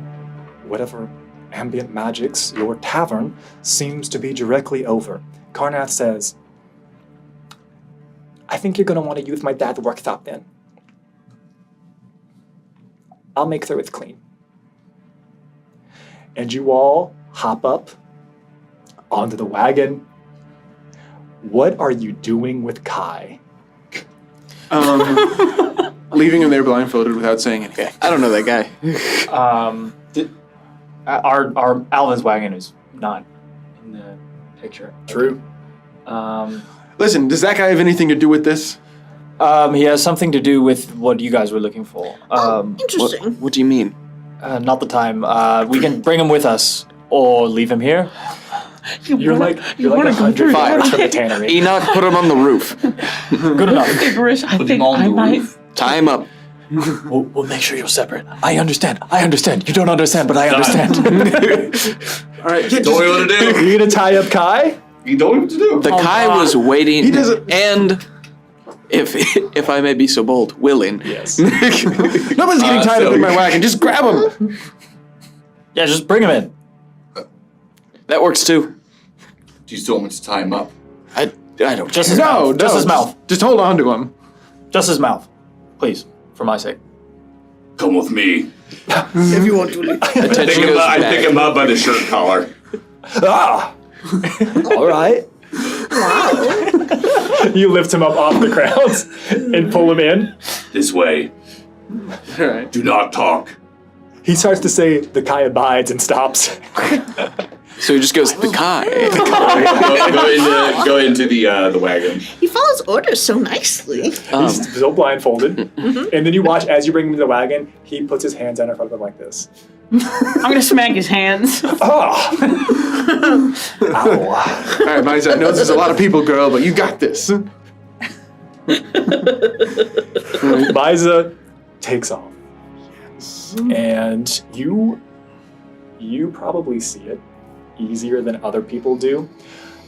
whatever ambient magics your tavern seems to be directly over." Karnath says, "I think you're going to want to use my dad's workshop then. I'll make sure it's clean." And you all hop up onto the wagon. What are you doing with Kai? Leaving him there blindfolded without saying anything. I don't know that guy. Our Alvin's wagon is not in the picture. True. Listen, does that guy have anything to do with this? He has something to do with what you guys were looking for. Interesting. What do you mean? Not the time. We can bring him with us or leave him here. You're like 100 miles from the tannery. Enoch, put him on the roof. Good enough. Icarus, I think I might. Tie him up. We'll make sure you're separate. I understand. You don't understand, but I understand. All right, Don't know what to do. You gonna tie up Kai? You don't know what to do. The Kai was waiting, and if I may be so bold, willing. Yes. Nobody's getting tied up in my wagon. Just grab him. Yeah, just bring him in. That works too. Do you still want me to tie him up? I don't. Just his No, mouth. Just his mouth. Just hold on to him. Just his mouth. Please, for my sake. Come with me. If you want to. I pick him up by the shirt collar. Ah! All right. You lift him up off the ground and pull him in. This way. All right. Do not talk. He starts to say the Kai abides and stops. So he just goes, the Kai. go into the wagon. He follows orders so nicely. He's still blindfolded. And then you watch as you bring him to the wagon, he puts his hands down in front of him like this. I'm gonna smack his hands. Oh. Ow. All right, Maiza, I know there's a lot of people, girl, but you got this. Maiza takes off. And you probably see it easier than other people do.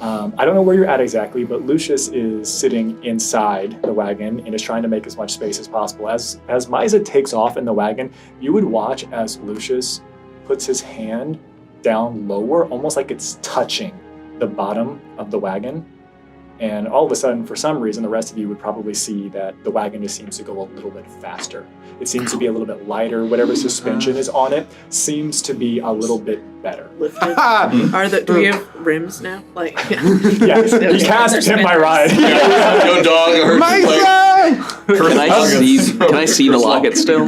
I don't know where you're at exactly, but Lucius is sitting inside the wagon and is trying to make as much space as possible. As Maiza takes off in the wagon, you would watch as Lucius puts his hand down lower, almost like it's touching the bottom of the wagon. And all of a sudden, for some reason, the rest of you would probably see that the wagon just seems to go a little bit faster. It seems to be a little bit lighter. Whatever suspension is on it seems to be a little bit better. Do we have rims now? Like, yeah, he cast Pimp My Ride. Go dog. Can I see the locket still?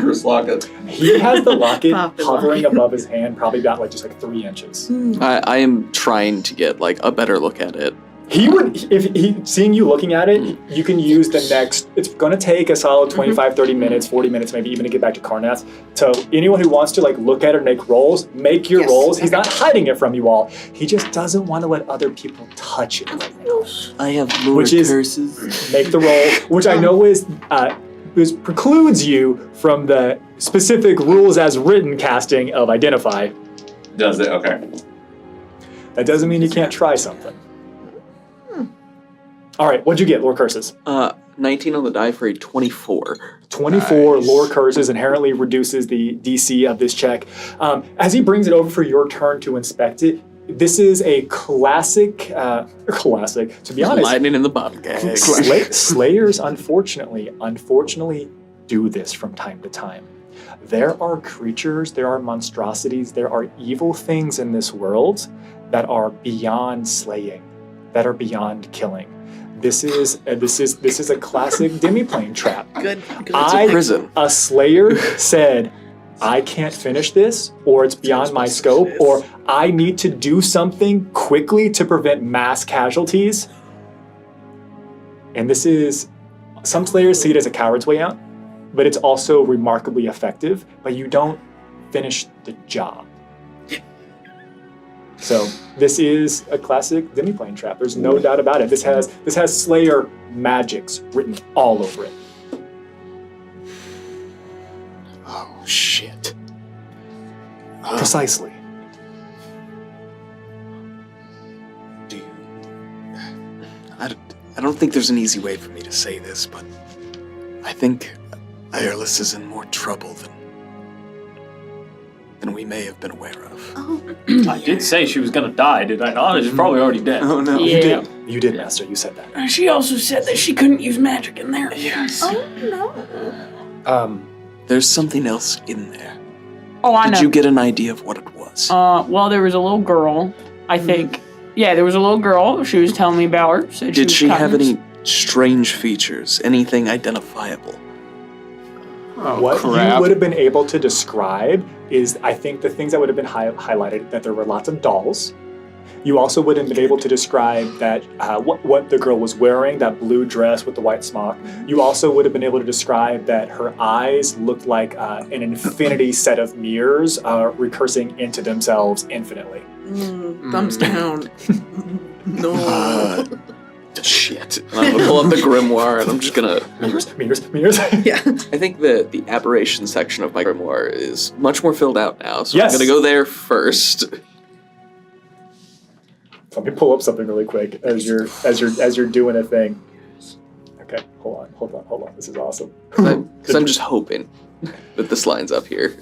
He has the locket hovering above his hand, probably about like 3 inches. I am trying to get like a better look at it. He would, seeing you looking at it, you can use the next, it's going to take a solid 25, 30 minutes, 40 minutes, maybe even to get back to Karnath. So anyone who wants to look at it and make rolls, make your rolls. He's not hiding it from you all. He just doesn't want to let other people touch it right now. I have lore curses. Make the roll, which I know precludes you from the specific rules as written casting of Identify. Does it? Okay. That doesn't mean you can't try something. All right, what'd you get, lore curses? 19 on the die for a 24. 24 lore curses inherently reduces the DC of this check. As he brings it over for your turn to inspect it, this is a classic, to be honest. Lightning in the bottom, guys. Slayers, unfortunately, do this from time to time. There are creatures, there are monstrosities, there are evil things in this world that are beyond slaying, that are beyond killing. This is a classic demiplane trap. Good. Prison. A slayer said, I can't finish this, or it's beyond my scope, or I need to do something quickly to prevent mass casualties. And this is, some slayers see it as a coward's way out, but it's also remarkably effective, but you don't finish the job. So this is a classic demiplane trap. There's no doubt about it. This has Slayer magics written all over it. Oh, shit. Precisely. I don't think there's an easy way for me to say this, but I think Irelis is in more trouble than we may have been aware of. I did say she was gonna die, did I not? She's probably already dead. Oh, no. Yeah. You did, Master. You said that. She also said that she couldn't use magic in there. Yes. Oh, no. There's something else in there. Oh, I know. Did you get an idea of what it was? Well, there was a little girl, I think. Yeah, there was a little girl. She was telling me about her. Said Did she have cunning. any strange features? Anything identifiable? What you would have been able to describe is, I think, the things that would have been highlighted, that there were lots of dolls. You also would have been able to describe that what the girl was wearing, that blue dress with the white smock. You also would have been able to describe that her eyes looked like an infinity set of mirrors recursing into themselves infinitely. Thumbs down. No. Shit. And I'm gonna pull up the grimoire and I'm just gonna... Mirrors. Yeah. I think the aberration section of my grimoire is much more filled out now, so Yes. I'm gonna go there first. Let me pull up something really quick as you're doing a thing. Okay, hold on. This is awesome. Because I'm just hoping that this lines up here.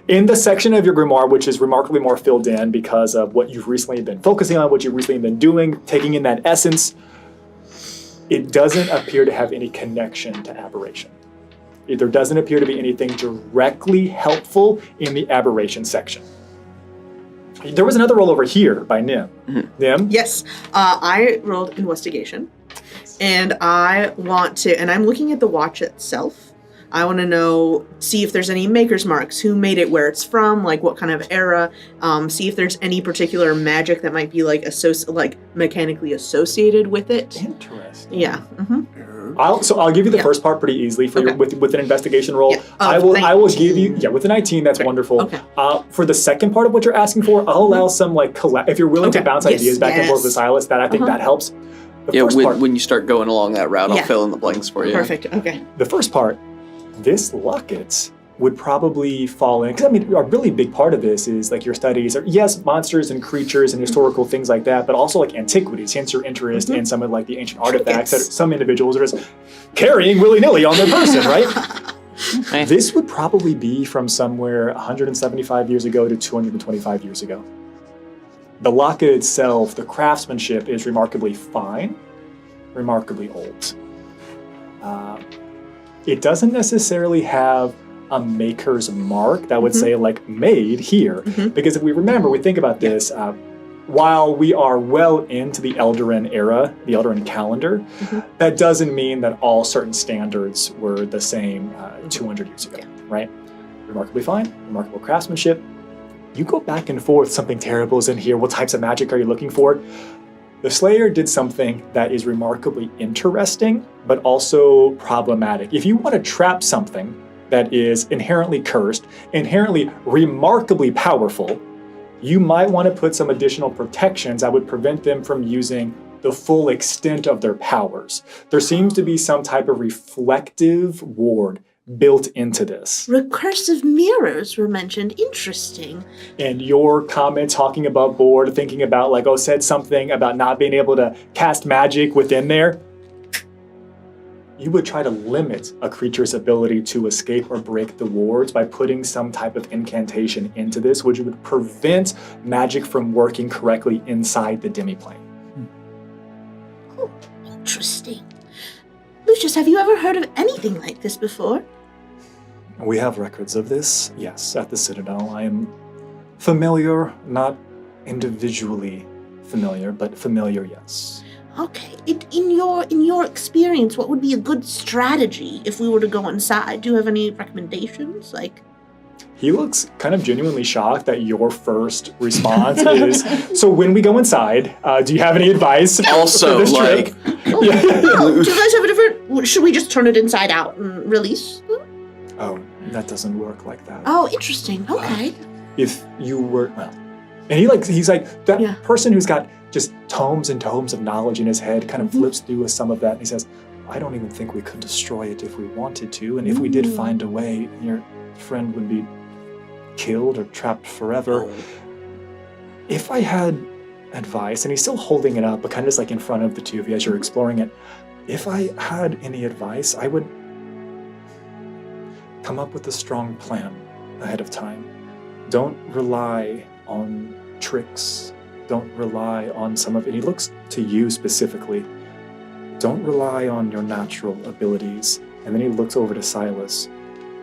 In the section of your grimoire, which is remarkably more filled in because of what you've recently been focusing on, what you've recently been doing, taking in that essence, it doesn't appear to have any connection to aberration. There doesn't appear to be anything directly helpful in the aberration section. There was another roll over here by Nim. Nim? Yes, I rolled investigation, and I want to, and I'm looking at the watch itself. I want to see if there's any maker's marks, who made it, where it's from, like what kind of era, see if there's any particular magic that might be like mechanically associated with it. Interesting. Yeah. I'll give you the first part pretty easily for with an investigation roll. Yeah. I will give you with a 19. That's wonderful. Okay. For the second part of what you're asking for, I'll allow some like if you're willing to bounce ideas back and forth with Silas, that I think that helps. When you start going along that route, I'll fill in the blanks for you. Perfect. Okay. The first part. This locket would probably fall in, because I mean, a really big part of this is like your studies are, yes, monsters and creatures and historical things like that, but also like antiquities, hence your interest in some of like the ancient artifacts that some individuals are just carrying willy-nilly on their person, right? This would probably be from somewhere 175 years ago to 225 years ago. The locket itself, the craftsmanship is remarkably fine, remarkably old. It doesn't necessarily have a maker's mark that would say like made here. Because if we remember, we think about this, while we are well into the Eldarin era, the Eldarin calendar, that doesn't mean that all certain standards were the same 200 years ago, right? Remarkably fine, remarkable craftsmanship. You go back and forth, something terrible is in here, what types of magic are you looking for? The Slayer did something that is remarkably interesting, but also problematic. If you want to trap something that is inherently cursed, inherently remarkably powerful, you might want to put some additional protections that would prevent them from using the full extent of their powers. There seems to be some type of reflective ward built into this. Recursive mirrors were mentioned. Interesting. And your comment talking about board, thinking about like, said something about not being able to cast magic within there. You would try to limit a creature's ability to escape or break the wards by putting some type of incantation into this, which would prevent magic from working correctly inside the demiplane. Oh, interesting. Lucius, have you ever heard of anything like this before? We have records of this, yes, at the Citadel. I am familiar, not individually familiar, but familiar, yes. Okay. In your experience, what would be a good strategy if we were to go inside? Do you have any recommendations? He looks kind of genuinely shocked that your first response is, so when we go inside, do you have any advice also, for this trip? Do you guys have a different... Should we just turn it inside out and release them? Oh, that doesn't work like that. Oh, interesting. Okay. If you were... Well, and he's like, that person who's got just tomes and tomes of knowledge in his head kind of flips through with some of that, and he says, I don't even think we could destroy it if we wanted to, and if we did find a way, your friend would be killed or trapped forever. If I had advice, and he's still holding it up, but kind of just like in front of the two of you as you're exploring it, if I had any advice, I would come up with a strong plan ahead of time. Don't rely on tricks. Don't rely on some of it. He looks to you specifically. Don't rely on your natural abilities. And then he looks over to Silas.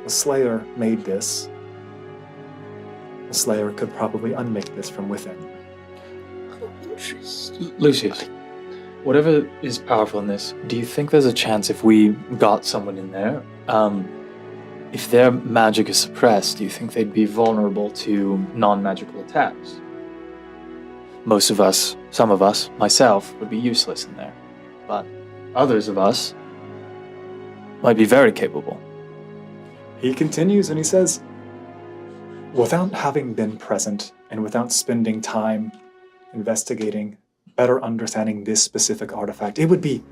The Slayer made this. The Slayer could probably unmake this from within. Oh, interesting. Lucius, whatever is powerful in this, do you think there's a chance if we got someone in there, if their magic is suppressed, do you think they'd be vulnerable to non-magical attacks? Most of us, some of us, myself, would be useless in there. But others of us might be very capable. He continues and he says, without having been present and without spending time investigating, better understanding this specific artifact, it would be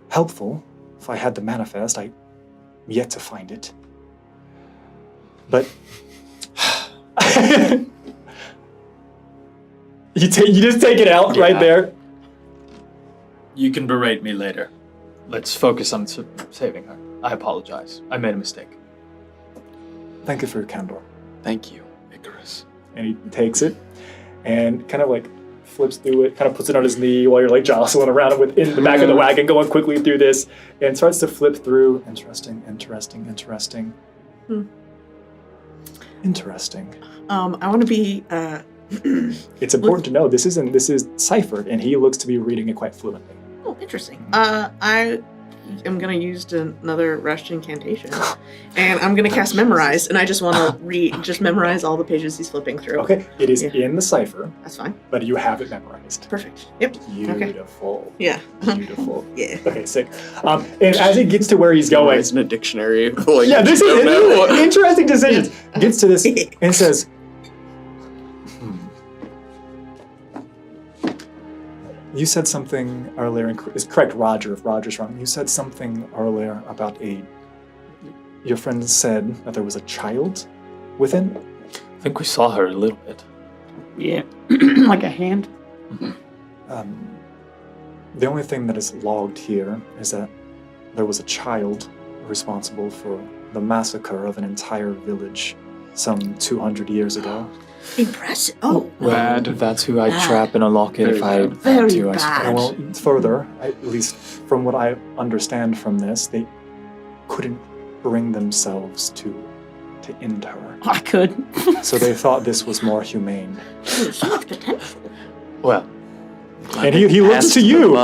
helpful if I had the manifest. I yet to find it. But you just take it out right there. You can berate me later. Let's focus on saving her. I apologize. I made a mistake. Thank you for your candor. Thank you, Icarus. And he takes it and kind of like flips through it, kind of puts it on his knee while you're like jostling around him in the back of the wagon, going quickly through this, and starts to flip through. Interesting. Interesting. I want to be. It's important to know this is ciphered, and he looks to be reading it quite fluently. Oh, interesting. I am gonna use another rushed incantation, and I'm gonna cast Memorize, and I just want to just memorize all the pages he's flipping through. Okay, it is in the cipher. That's fine. But you have it memorized. Perfect. Yep. Beautiful. Okay. Yeah. Beautiful. Yeah. Okay, sick. And as he gets to where he's going, it's in a dictionary. Yeah, this is interesting decisions. Gets to this and says, You said something earlier, and it's correct, Roger, if Roger's wrong. You said something earlier about your friend said that there was a child within? I think we saw her a little bit. Yeah, like a hand. The only thing that is logged here is that there was a child responsible for the massacre of an entire village some 200 years ago. Impressive. Oh, Bad. That's who I'd trap in a locket if I had to, I suppose. Well, further, at least from what I understand from this, they couldn't bring themselves to end her. I could. So they thought this was more humane. There's so much potential. Well, and he looks to you.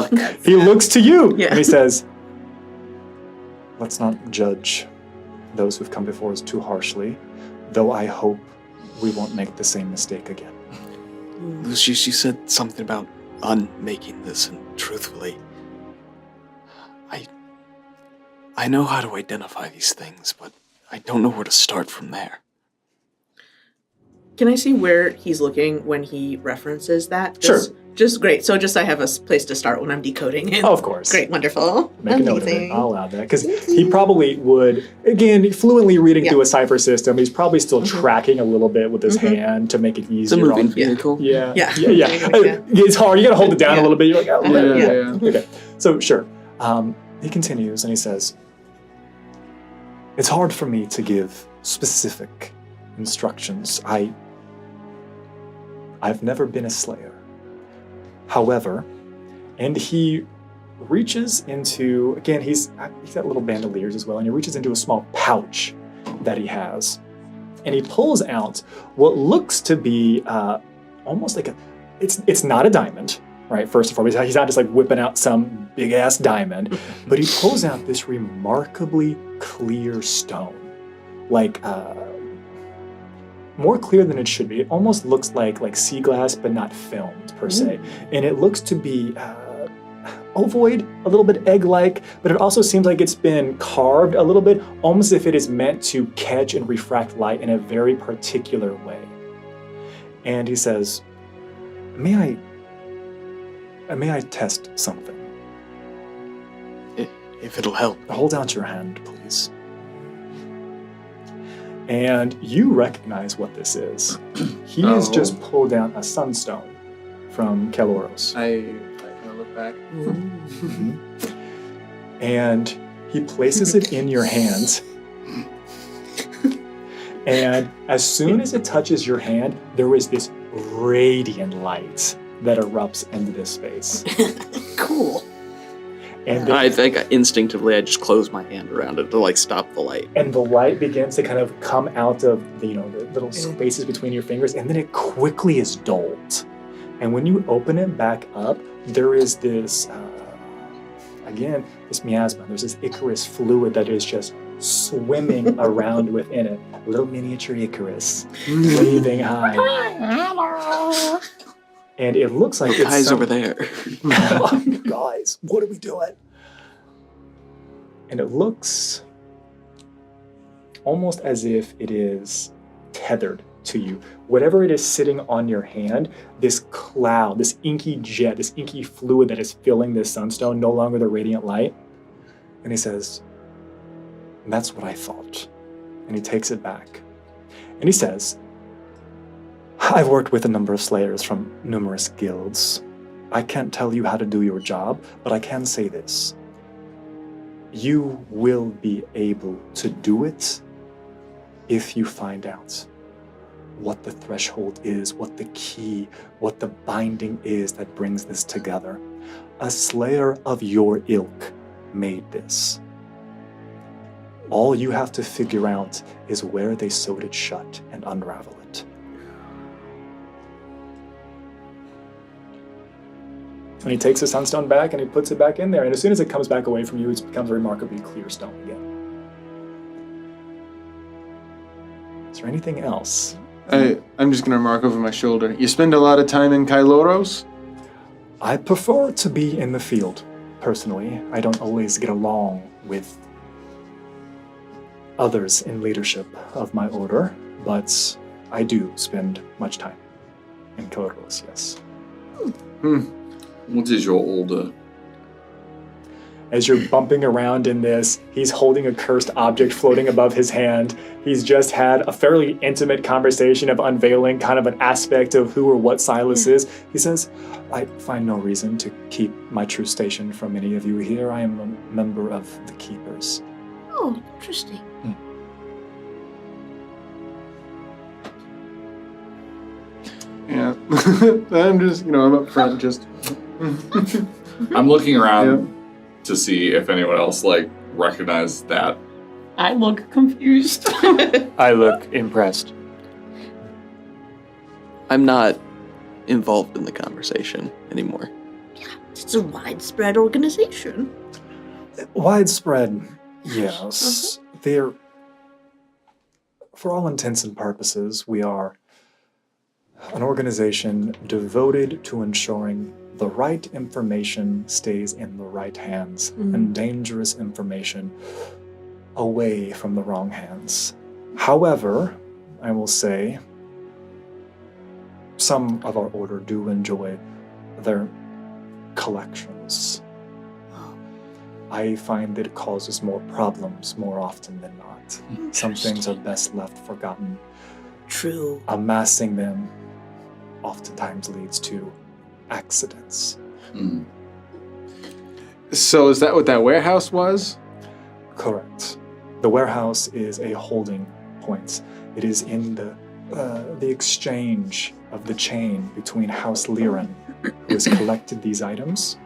He looks to you, Yeah. and he says, "Let's not judge those who've come before us too harshly, though I hope we won't make the same mistake again." Lucius, you said something about unmaking this, and truthfully, I know how to identify these things, but I don't know where to start from there. Can I see where he's looking when he references that? Sure. Just great. So just I have a place to start when I'm decoding it. Oh, of course. Great, wonderful. Make a note of it. I'll add that. Because he probably would, again, fluently reading through a cipher system, he's probably still tracking a little bit with his hand to make it easier. It's a moving vehicle. Yeah. Yeah. It's hard. You got to hold it down a little bit. You're like, oh, Yeah. Okay. So, sure. He continues and he says, "It's hard for me to give specific instructions. I've never been a slayer. However," and he reaches into, again, he's got little bandoliers as well, and he reaches into a small pouch that he has, and he pulls out what looks to be almost like it's not a diamond, right? First and foremost, he's not just like whipping out some big ass diamond, but he pulls out this remarkably clear stone, like more clear than it should be. It almost looks like sea glass, but not filmed per se. And it looks to be ovoid, a little bit egg-like, but it also seems like it's been carved a little bit, almost as if it is meant to catch and refract light in a very particular way. And he says, May I test something? If it'll help. Hold out your hand, please." And you recognize what this is. He has just pulled down a sunstone from Keloros. I look back. And he places it in your hand. And as soon as it touches your hand, there is this radiant light that erupts into this space. Cool. And I think instinctively I just close my hand around it to stop the light. And the light begins to kind of come out of the little spaces between your fingers, and then it quickly is dulled. And when you open it back up, there is this, again, this miasma. There's this Icarus fluid that is just swimming around within it. Little miniature Icarus, waving high. And it looks like it's Guy's over there. Guys, what are we doing? And it looks almost as if it is tethered to you. Whatever it is sitting on your hand, this cloud, this inky jet, this inky fluid that is filling this sunstone, no longer the radiant light. And he says, "That's what I thought." And he takes it back. And he says, "I've worked with a number of slayers from numerous guilds. I can't tell you how to do your job, but I can say this. You will be able to do it if you find out what the threshold is, what the key, what the binding is that brings this together. A slayer of your ilk made this. All you have to figure out is where they sewed it shut and unravel it. And he takes the sunstone back and he puts it back in there, and as soon as it comes back away from you, it becomes remarkably clear stone again. Is there anything else? I'm just going to remark over my shoulder. You spend a lot of time in Kailoros? I prefer to be in the field, personally. I don't always get along with others in leadership of my order, but I do spend much time in Kailoros, yes. What is your order? As you're bumping around in this, he's holding a cursed object floating above his hand. He's just had a fairly intimate conversation of unveiling kind of an aspect of who or what Silas is. He says, I find no reason to keep my true station from any of you here. I am a member of the Keepers. Oh, interesting. Yeah. I'm just, I'm up front just... I'm looking around to see if anyone else, recognizes that. I look confused. I look impressed. I'm not involved in the conversation anymore. It's a widespread organization. Widespread, yes. They're, for all intents and purposes, we are an organization devoted to ensuring the right information stays in the right hands and dangerous information away from the wrong hands. However, I will say, some of our order do enjoy their collections. I find that it causes more problems more often than not. Some things are best left forgotten. True. Amassing them oftentimes leads to accidents. So is that what that warehouse was? Correct. The warehouse is a holding point. It is in the exchange of the chain between House Liren, who has collected these items,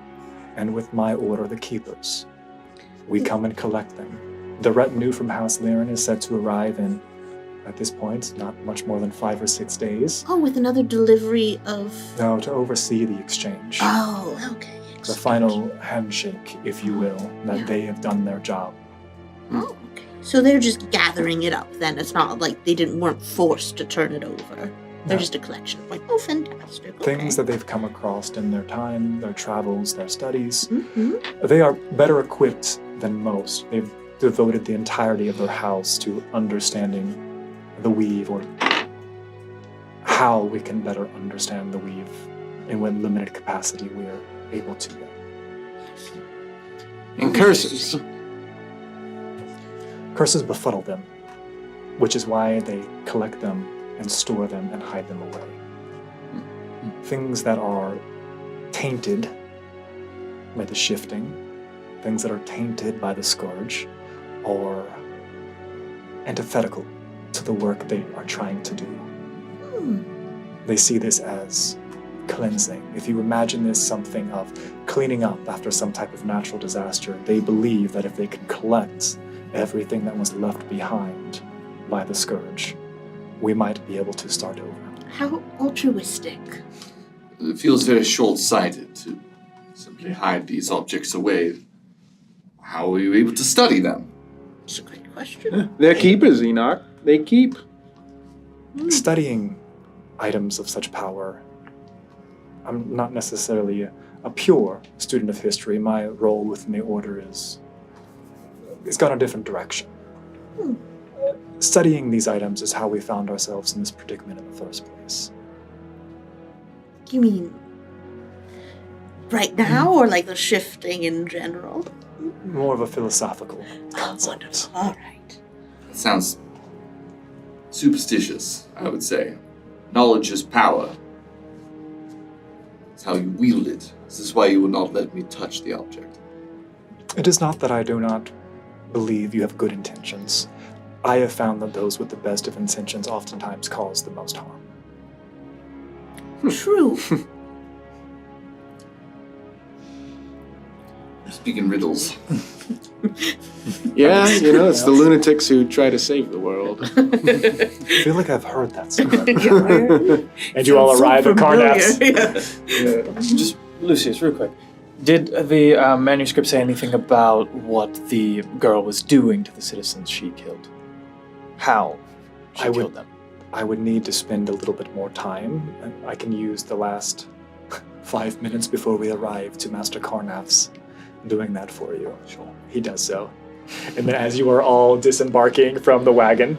and with my order, the Keepers. We come and collect them. The retinue from House Liren is set to arrive in, at this point, not much more than 5 or 6 days. Oh, with another delivery of... No, to oversee the exchange. Oh, okay. The final handshake, if you will, that they have done their job. Oh, okay. So they're just gathering it up then. It's not like they weren't forced to turn it over. They're just a collection. Like, oh, fantastic. Okay. Things that they've come across in their time, their travels, their studies. They are better equipped than most. They've devoted the entirety of their house to understanding the weave, or how we can better understand the weave in what limited capacity we are able to get. And curses. Curses befuddle them, which is why they collect them and store them and hide them away. Things that are tainted by the shifting, things that are tainted by the Scourge, or antithetical to the work they are trying to do. They see this as cleansing. If you imagine this something of cleaning up after some type of natural disaster, they believe that if they can collect everything that was left behind by the Scourge, we might be able to start over. How altruistic. It feels very short-sighted to simply hide these objects away. How are you able to study them? It's a great question. They're keepers, Enoch. They keep. Studying items of such power, I'm not necessarily a pure student of history. My role within the Order it's gone a different direction. Studying these items is how we found ourselves in this predicament in the first place. You mean right now, or like the shifting in general? More of a philosophical concept. Wonderful. All right. That sounds superstitious, I would say. Knowledge is power. It's how you wield it. This is why you will not let me touch the object. It is not that I do not believe you have good intentions. I have found that those with the best of intentions oftentimes cause the most harm. True. Speaking riddles. Yeah, it's the lunatics who try to save the world. I feel like I've heard that somewhere. And you all arrive at Carnath's. Just, Lucius, real quick. Did the manuscript say anything about what the girl was doing to the citizens she killed? How she killed them? I would need to spend a little bit more time. I can use the last 5 minutes before we arrive to Master Carnath's doing that for you. Sure. He does so. And then as you are all disembarking from the wagon,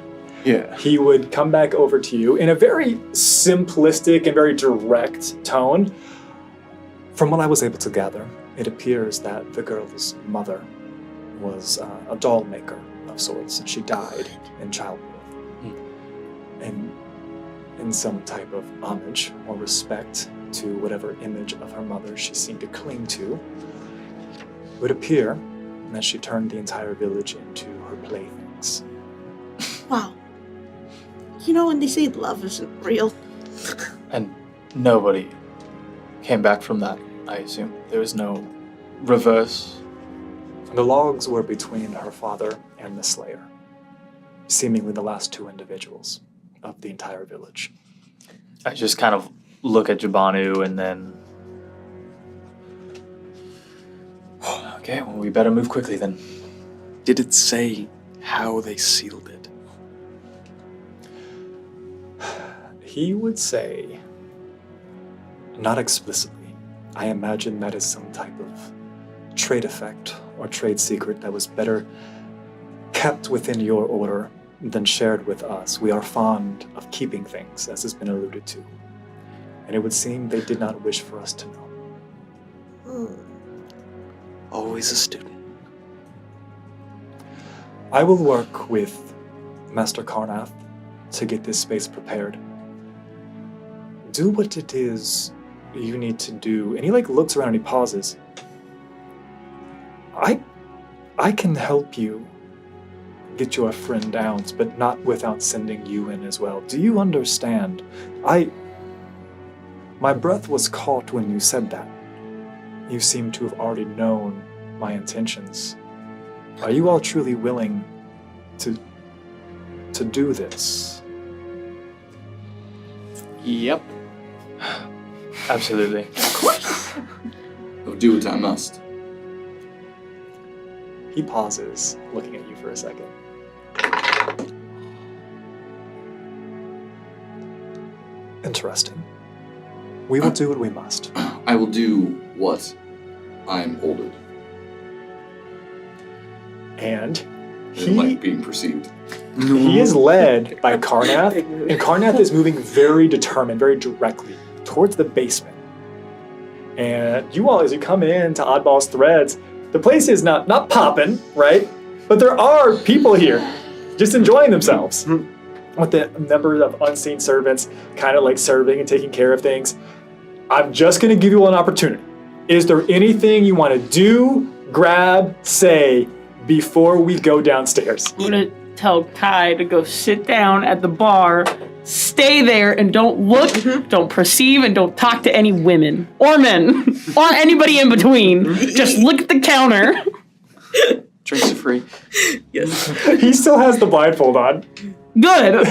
he would come back over to you in a very simplistic and very direct tone. From what I was able to gather, it appears that the girl's mother was a doll maker of sorts, and she died in childbirth. And in some type of homage or respect to whatever image of her mother she seemed to cling to, it would appear that she turned the entire village into her playthings. Wow. When they say love isn't real. And nobody came back from that, I assume. There was no reverse. The logs were between her father and the Slayer, seemingly the last two individuals of the entire village. I just kind of look at Jabanu and then... Okay, well, we better move quickly then. Did it say how they sealed it? He would say, not explicitly. I imagine that is some type of trade effect or trade secret that was better kept within your order than shared with us. We are fond of keeping things, as has been alluded to. And it would seem they did not wish for us to know. Always a student. I will work with Master Carnath to get this space prepared. Do what it is you need to do. And he looks around and he pauses. I can help you get your friend out, but not without sending you in as well. Do you understand? My breath was caught when you said that. You seem to have already known my intentions. Are you all truly willing to do this? Yep. Absolutely. Of course. I'll do what I must. He pauses, looking at you for a second. Interesting. We will do what we must. I will do what I am ordered. And I don't like being perceived. He is led by Carnath, and Carnath is moving very determined, very directly towards the basement. And you all, as you come in to Oddball's Threads, the place is not popping, right? But there are people here just enjoying themselves. With the number of unseen servants kind of serving and taking care of things. I'm just going to give you an opportunity. Is there anything you want to do, grab, say, before we go downstairs? I'm going to tell Kai to go sit down at the bar, stay there, and don't look, don't perceive, and don't talk to any women or men or anybody in between. Just look at the counter. Drinks are free. Yes. He still has the blindfold on. Good.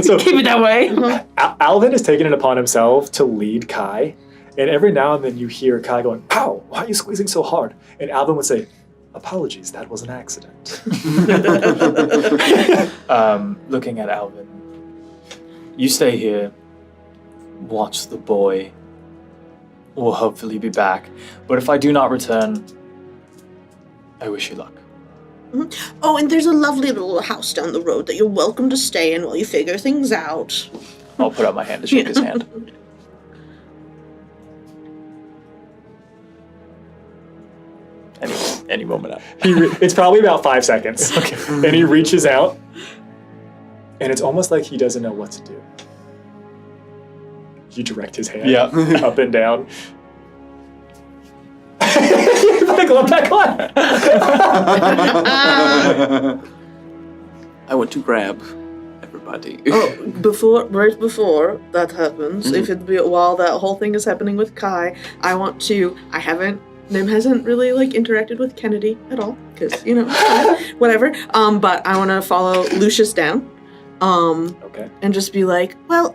So keep it that way. Alvin has taken it upon himself to lead Kai, and every now and then you hear Kai going, "Ow, why are you squeezing so hard?" And Alvin would say, "Apologies, that was an accident." Looking at Alvin, you stay here, watch the boy. We'll hopefully be back. But if I do not return, I wish you luck. Mm-hmm. Oh, and there's a lovely little house down the road that you're welcome to stay in while you figure things out. I'll put out my hand to shake his hand. Any moment out. It's probably about 5 seconds. Okay. And he reaches out, and it's almost like he doesn't know what to do. You direct his hand up and down. You put the glove back on. I want to grab everybody. Right before that happens, if it be while that whole thing is happening with Kai, Nim hasn't really like interacted with Kennedy at all, because whatever. But I want to follow Lucius down, and just be like, well,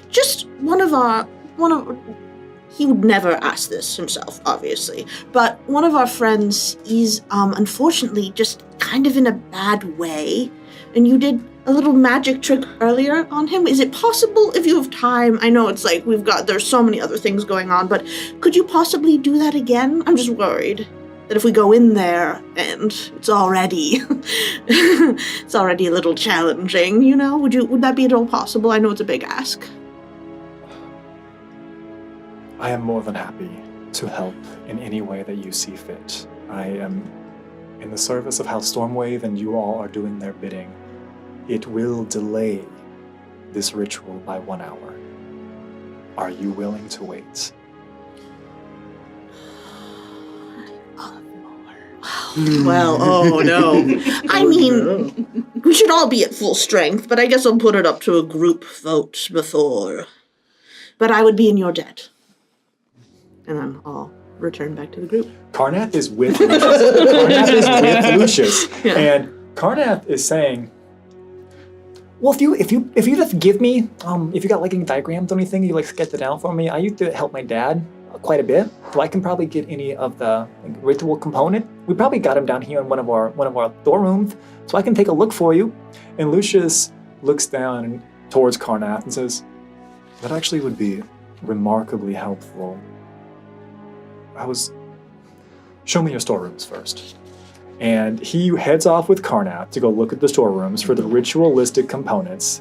just one of he would never ask this himself, obviously, but one of our friends is unfortunately just kind of in a bad way, and you did a little magic trick earlier on him. Is it possible, if you have time, I know it's like there's so many other things going on, but could you possibly do that again? I'm just worried that if we go in there and it's already a little challenging, would that be at all possible? I know it's a big ask. I am more than happy to help in any way that you see fit. I am in the service of how Stormwave and you all are doing their bidding. It will delay this ritual by 1 hour. Are you willing to wait? Well, oh no. I mean, we should all be at full strength, but I guess I'll put it up to a group vote before. But I would be in your debt. And then I'll return back to the group. Karnath is with Lucius. Yeah. And Karnath is saying, well, if you just give me, if you got like any diagrams or anything, you like sketch it out for me. I used to help my dad quite a bit, so I can probably get any of the ritual component. We probably got him down here in one of our storerooms, so I can take a look for you. And Lucius looks down towards Karnath and says, that actually would be remarkably helpful. Show me your storerooms first. And he heads off with Karnath to go look at the storerooms for the ritualistic components.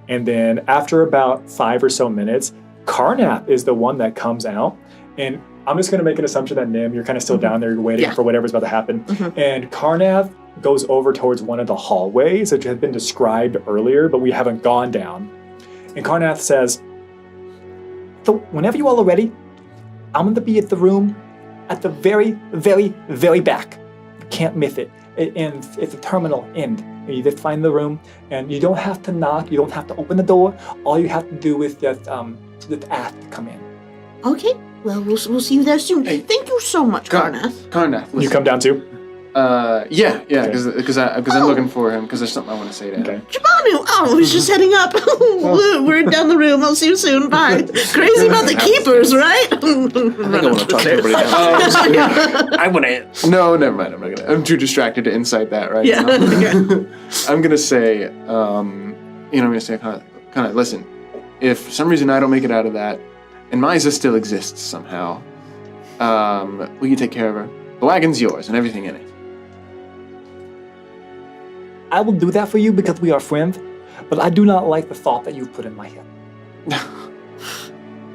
And then after about 5 or so minutes, Karnath is the one that comes out. And I'm just going to make an assumption that Nim, you're kind of still down there, you're waiting for whatever's about to happen. And Karnath goes over towards one of the hallways that had been described earlier, but we haven't gone down. And Karnath says, so whenever you all are ready, I'm going to be at the room at the very, very, very back. Can't miss it. And it's a terminal end. You just find the room, and you don't have to knock. You don't have to open the door. All you have to do is just ask to come in. Okay. Well, we'll see you there soon. Hey, thank you so much, Karnath. Karnath, listen. You come down too? Yeah, because I'm looking for him because there's something I want to say to him. Okay. Jabanu, he's just heading up. We're down the room. I'll see you soon. Bye. Crazy about the keepers, right? I think I want to talk to everybody else. I want to. No, never mind. I'm too distracted to incite that right now. I'm gonna say, kind of. Listen, if for some reason I don't make it out of that, and Myza still exists somehow, will you take care of her? The wagon's yours and everything in it. I will do that for you because we are friends, but I do not like the thought that you've put in my head.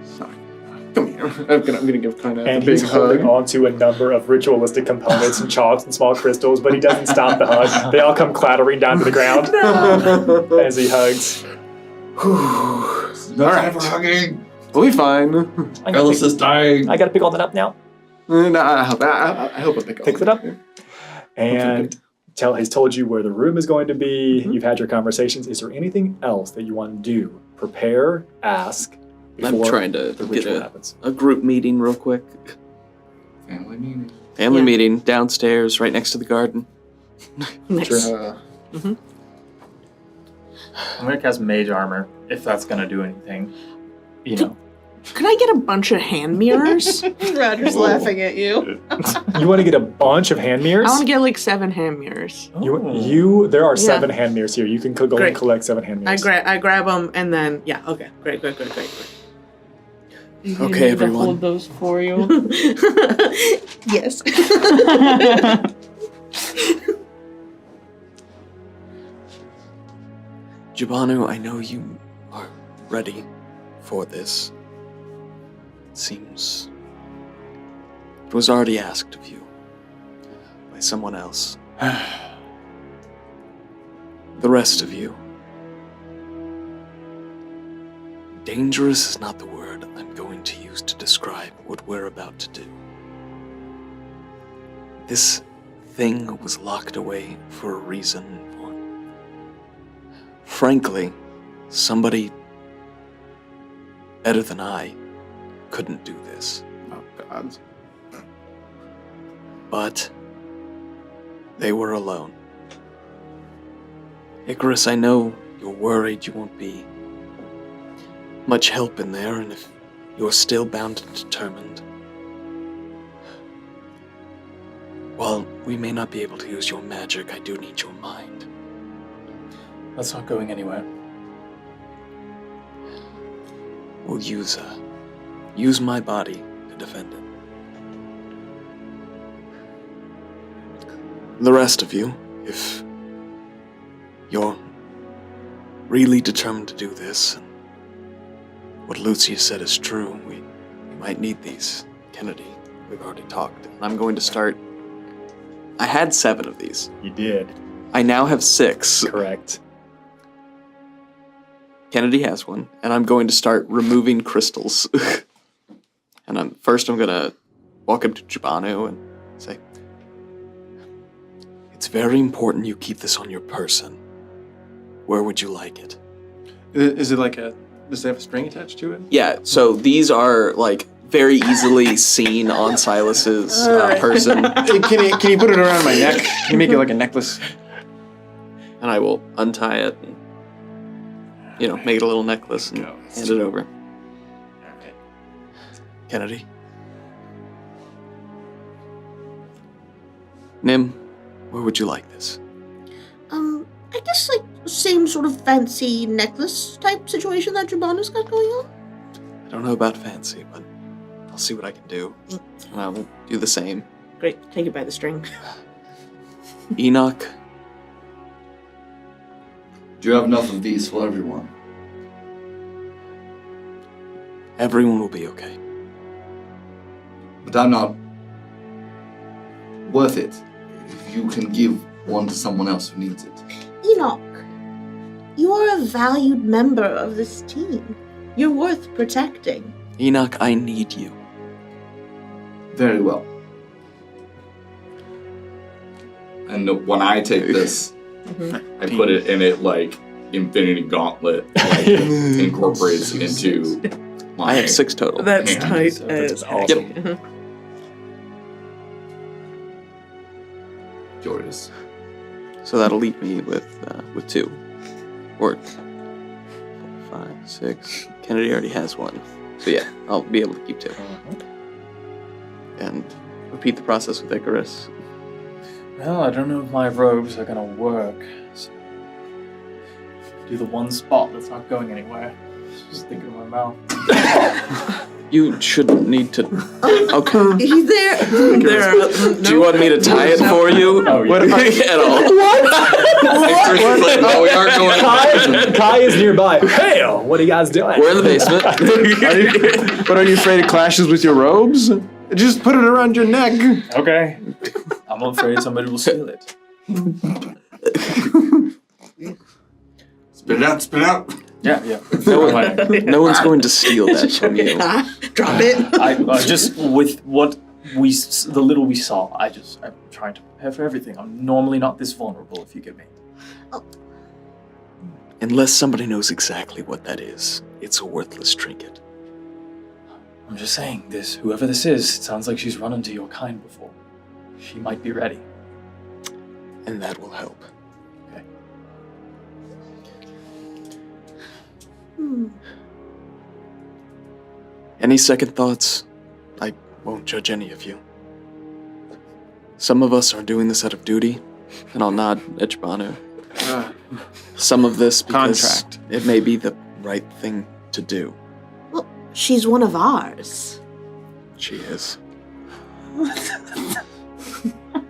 Sorry. Come here. I'm gonna give Karnath a big hug. And he's holding onto a number of ritualistic components and chalks and small crystals, but he doesn't stop the hug. They all come clattering down to the ground as he hugs. All right. Hugging. We'll be fine. Ellis is dying. I gotta pick all that up now. No, I hope I'll pick up. Picks it up. And he's told you where the room is going to be. You've had your conversations. Is there anything else that you want to do? Prepare, ask. I'm trying to get a group meeting real quick. Family meeting. Family meeting downstairs, right next to the garden. Nice. I'm gonna cast Mage Armor if that's gonna do anything. Can I get a bunch of hand mirrors? Roger's laughing at you. You want to get a bunch of hand mirrors? I want to get like 7 hand mirrors. There are 7 hand mirrors here. You can go and collect 7 hand mirrors. I grab them and then okay, great. Okay, everyone. Hold those for you. Yes. Jabanu, I know you are ready for this. It seems it was already asked of you by someone else. The rest of you. Dangerous is not the word I'm going to use to describe what we're about to do. This thing was locked away for a reason, for frankly, somebody better than I couldn't do this. Oh, God. But they were alone. Icarus, I know you're worried you won't be much help in there, and if you're still bound and determined, while we may not be able to use your magic, I do need your mind. That's not going anywhere. We'll use my body to defend it. The rest of you, if you're really determined to do this, and what Lucia said is true, we might need these. Kennedy, we've already talked. I'm going to start. I had 7 of these. You did. I now have 6. Correct. Kennedy has one, and I'm going to start removing crystals. And I'm going to walk up to Jabanu and say, "It's very important you keep this on your person. Where would you like it?" Is it like does it have a string attached to it? Yeah, so these are like very easily seen on Silas's person. Can you put it around my neck? Can you make it like a necklace? And I will untie it and, make it a little necklace and hand it over. Kennedy. Nim, where would you like this? I guess like same sort of fancy necklace type situation that Jabanu's got going on. I don't know about fancy, but I'll see what I can do. And I will do the same. Great, take it by the string. Enoch. Do you have enough of these for everyone? Everyone will be okay. But I'm not worth it if you can give one to someone else who needs it. Enoch, you are a valued member of this team. You're worth protecting. Enoch, I need you. Very well. And when I take this, I put it in it like Infinity Gauntlet, like, incorporates into my I have 6 total. That's hand. tight So as awesome. heck. Joyous. So that'll leave me with 2. Or 4, 5, 6. Kennedy already has 1. So yeah, I'll be able to keep 2. And repeat the process with Icarus. Well, I don't know if my robes are gonna work. So do the one spot that's not going anywhere. Just thinking in my mouth. You shouldn't need to. Okay. He's there. Do you want me to tie it for you? Oh, yeah. At all? What? No, we aren't going. Kai is nearby. Hey, what are you guys doing? We're in the basement. But are you afraid it clashes with your robes? Just put it around your neck. Okay. I'm afraid somebody will steal it. Spit it out, spit it out. Yeah. No one's going to steal that from you. Drop it. I just with what the little we saw, I'm trying to prepare for everything. I'm normally not this vulnerable, if you get me. Unless somebody knows exactly what that is, it's a worthless trinket. I'm just saying, whoever this is, it sounds like she's run into your kind before. She might be ready. And that will help. Okay. Any second thoughts? I won't judge any of you. Some of us are doing this out of duty, and I'll nod at Jabanu. Some of this because Contract. it may be the right thing to do. Well, she's one of ours. She is.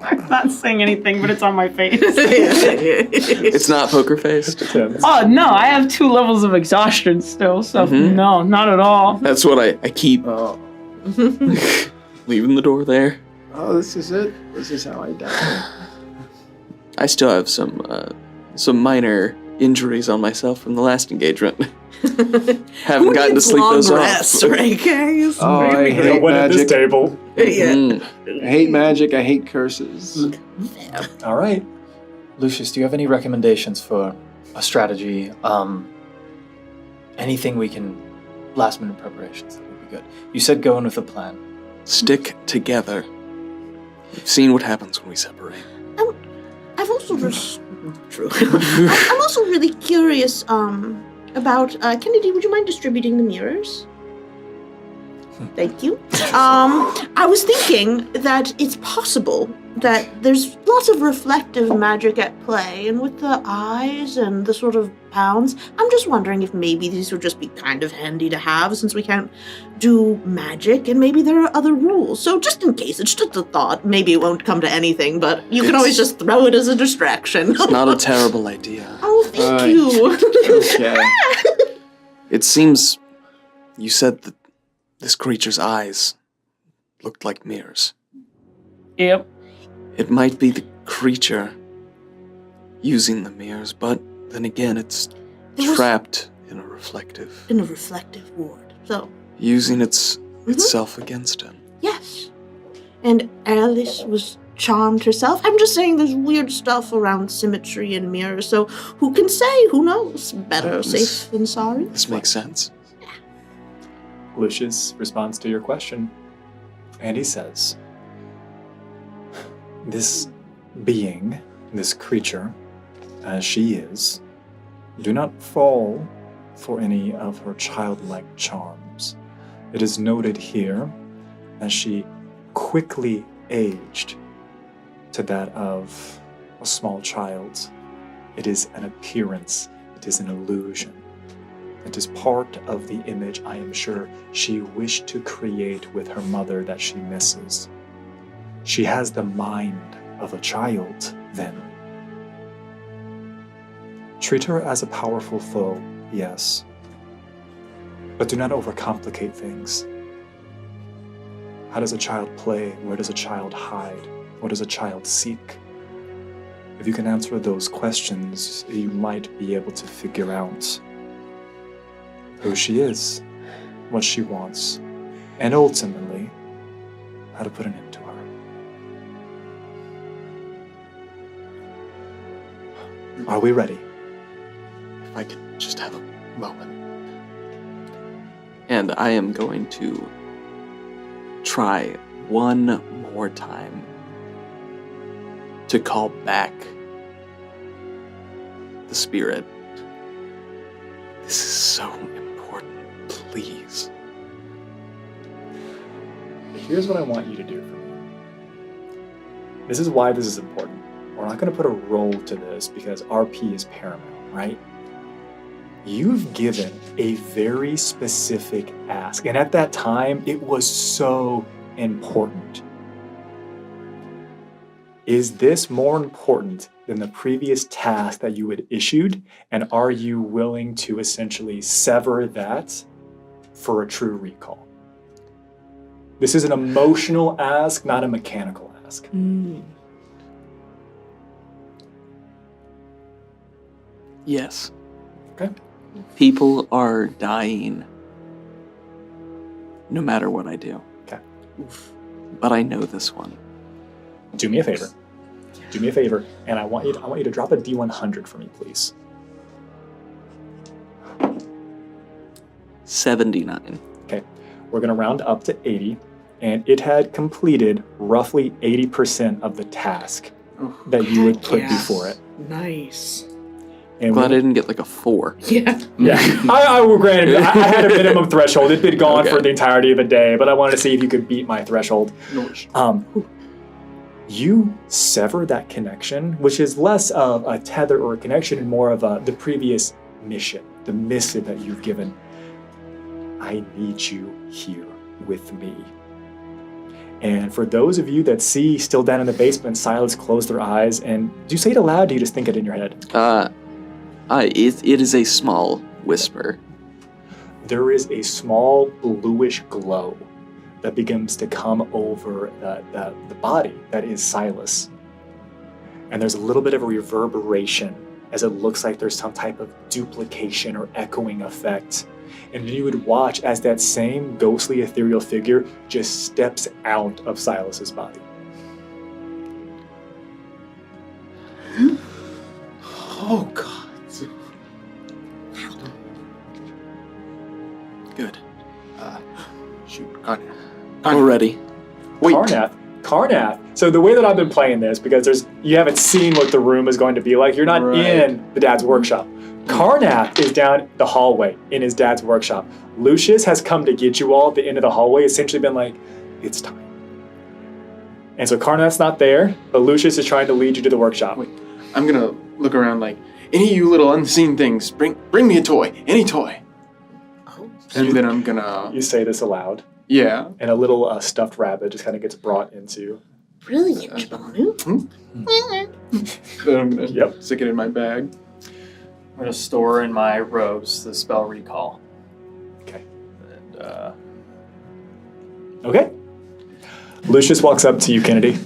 I'm not saying anything, but it's on my face. It's not poker faced. Oh no, I have 2 levels of exhaustion still, so no, not at all. That's what I keep leaving the door there. Oh, this is it. This is how I die. I still have some minor injuries on myself from the last engagement. Haven't gotten to sleep those rest, off. right, guys? Oh, I hate At this magic. table. Yeah. I hate magic. I hate curses. All right. Lucius, do you have any recommendations for a strategy, anything we can, last minute preparations, that would be good. You said go in with a plan. Stick together. You've seen what happens when we separate. I've also true. I'm also really curious about Kennedy. Would you mind distributing the mirrors? Thank you. I was thinking that it's possible that there's lots of reflective magic at play, and with the eyes and the sort of pounds, I'm just wondering if maybe these would just be kind of handy to have since we can't do magic, and maybe there are other rules. So just in case, it's just a thought. Maybe it won't come to anything, but you can always just throw it as a distraction. It's not a terrible idea. Oh, thank you. Okay. It seems you said that this creature's eyes looked like mirrors. Yep. It might be the creature using the mirrors, but then again, it's trapped in a reflective ward. So using itself against him. yes, and Alice was charmed herself. I'm just saying there's weird stuff around symmetry and mirrors. So who can say? Who knows? Better safe than sorry. This makes sense. Lucius responds to your question, and he says, this being, this creature, as she is, do not fall for any of her childlike charms. It is noted here as she quickly aged to that of a small child. It is an appearance, it is an illusion. It is part of the image I am sure she wished to create with her mother that she misses. She has the mind of a child, then. Treat her as a powerful foe, yes, but do not overcomplicate things. How does a child play? Where does a child hide? What does a child seek? If you can answer those questions, you might be able to figure out who she is, what she wants, and ultimately, how to put an end to her. Are we ready? If I could just have a moment. And I am going to try one more time to call back the spirit. This is so important, please. Here's what I want you to do for me. This is why this is important. We're not going to put a roll to this because RP is paramount, right? You've given a very specific ask, and at that time, it was so important. Is this more important than the previous task that you had issued, and are you willing to essentially sever that for a true recall? This is an emotional ask, not a mechanical ask. Yes. Okay. People are dying no matter what I do. Okay. But I know this one. Do me a favor. Do me a favor, and I want you to drop a D100 for me, please. 79. Okay. We're going to round up to 80, and it had completed roughly 80% of the task that you would put before it. Nice. And Glad I didn't get like a 4. Yeah. Yeah. I will grant it. I had a minimum threshold. It'd been gone for the entirety of a day, but I wanted to see if you could beat my threshold. You sever that connection, which is less of a tether or a connection and more of the previous mission, the missive that you've given. I need you here with me. And for those of you that see still down in the basement, Silas close their eyes, and do you say it aloud or do you just think it in your head? It is a small whisper. There is a small bluish glow that begins to come over the body that is Silas. And there's a little bit of a reverberation as it looks like there's some type of duplication or echoing effect. And you would watch as that same ghostly ethereal figure just steps out of Silas's body. Oh, God. Good. Shoot, We're ready. Wait. Karnath. So the way that I've been playing this, because you haven't seen what the room is going to be like, you're not in the dad's workshop. Karnath is down the hallway in his dad's workshop. Lucius has come to get you all at the end of the hallway, essentially been like, it's time. And so Karnath's not there, but Lucius is trying to lead you to the workshop. Wait, I'm gonna look around like, any of you little unseen things, bring me a toy, any toy. And then I'm gonna... You say this aloud. Yeah. And a little stuffed rabbit just kind of gets brought into... Brilliant, Bonu. Then I'm gonna stick it in my bag. I'm going to store in my robes the spell recall. Okay. And, Okay. Lucius walks up to you, Kennedy.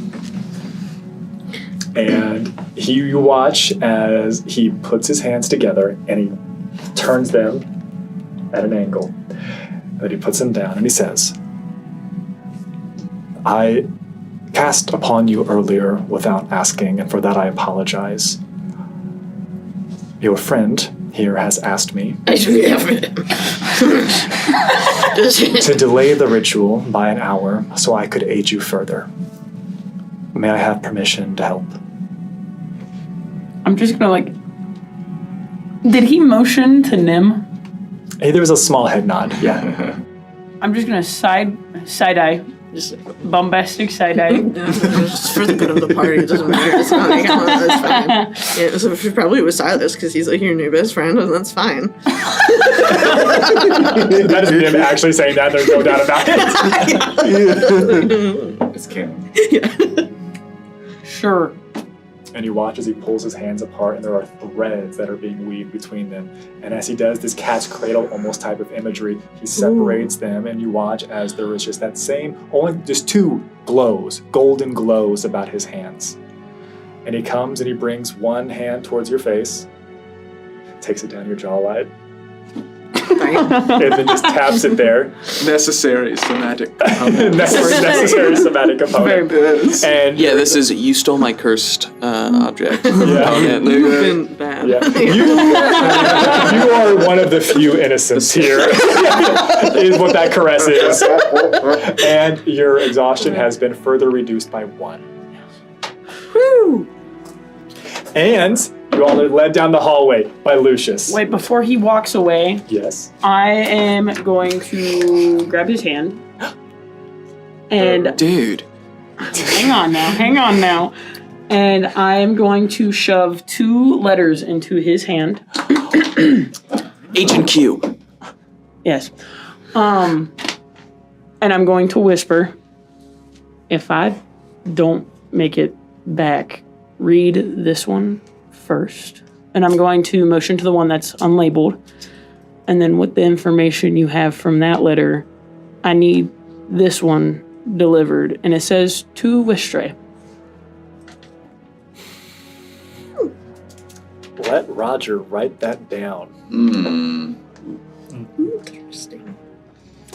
And you watch as he puts his hands together and he turns them at an angle. And then he puts them down and he says, I cast upon you earlier without asking, and for that I apologize. Your friend here has asked me to delay the ritual by an hour so I could aid you further. May I have permission to help? I'm just gonna did he motion to Nim? Hey, there was a small head nod, yeah. I'm just gonna side eye, just bombastic side eye. Just for the good of the party, it doesn't matter. It's fine. That's fine. Yeah, so probably with Silas because he's like your new best friend, and that's fine. That is him actually saying that. There's no doubt about it. It's canon. Sure. And you watch as he pulls his hands apart, and there are threads that are being weaved between them. And as he does this cat's cradle almost type of imagery, he separates them, and you watch as there is just that same, only just two glows, golden glows about his hands. And he comes and he brings one hand towards your face, takes it down your jawline, and then just taps it there. Necessary somatic component. necessary somatic component. And yeah, this is you stole my cursed object. Yeah. You've been bad. Yeah. You are one of the few innocents here, is what that caress is. And your exhaustion has been further reduced by 1. Woo! And you all are led down the hallway by Lucius. Wait, before he walks away, Yes. I am going to grab his hand. And dude, hang on now. And I am going to shove 2 letters into his hand. H and Q. Yes. And I'm going to whisper, if I don't make it back, read this one first. And I'm going to motion to the one that's unlabeled. And then with the information you have from that letter, I need this one delivered. And it says to Wistre. Let Roger write that down. Interesting.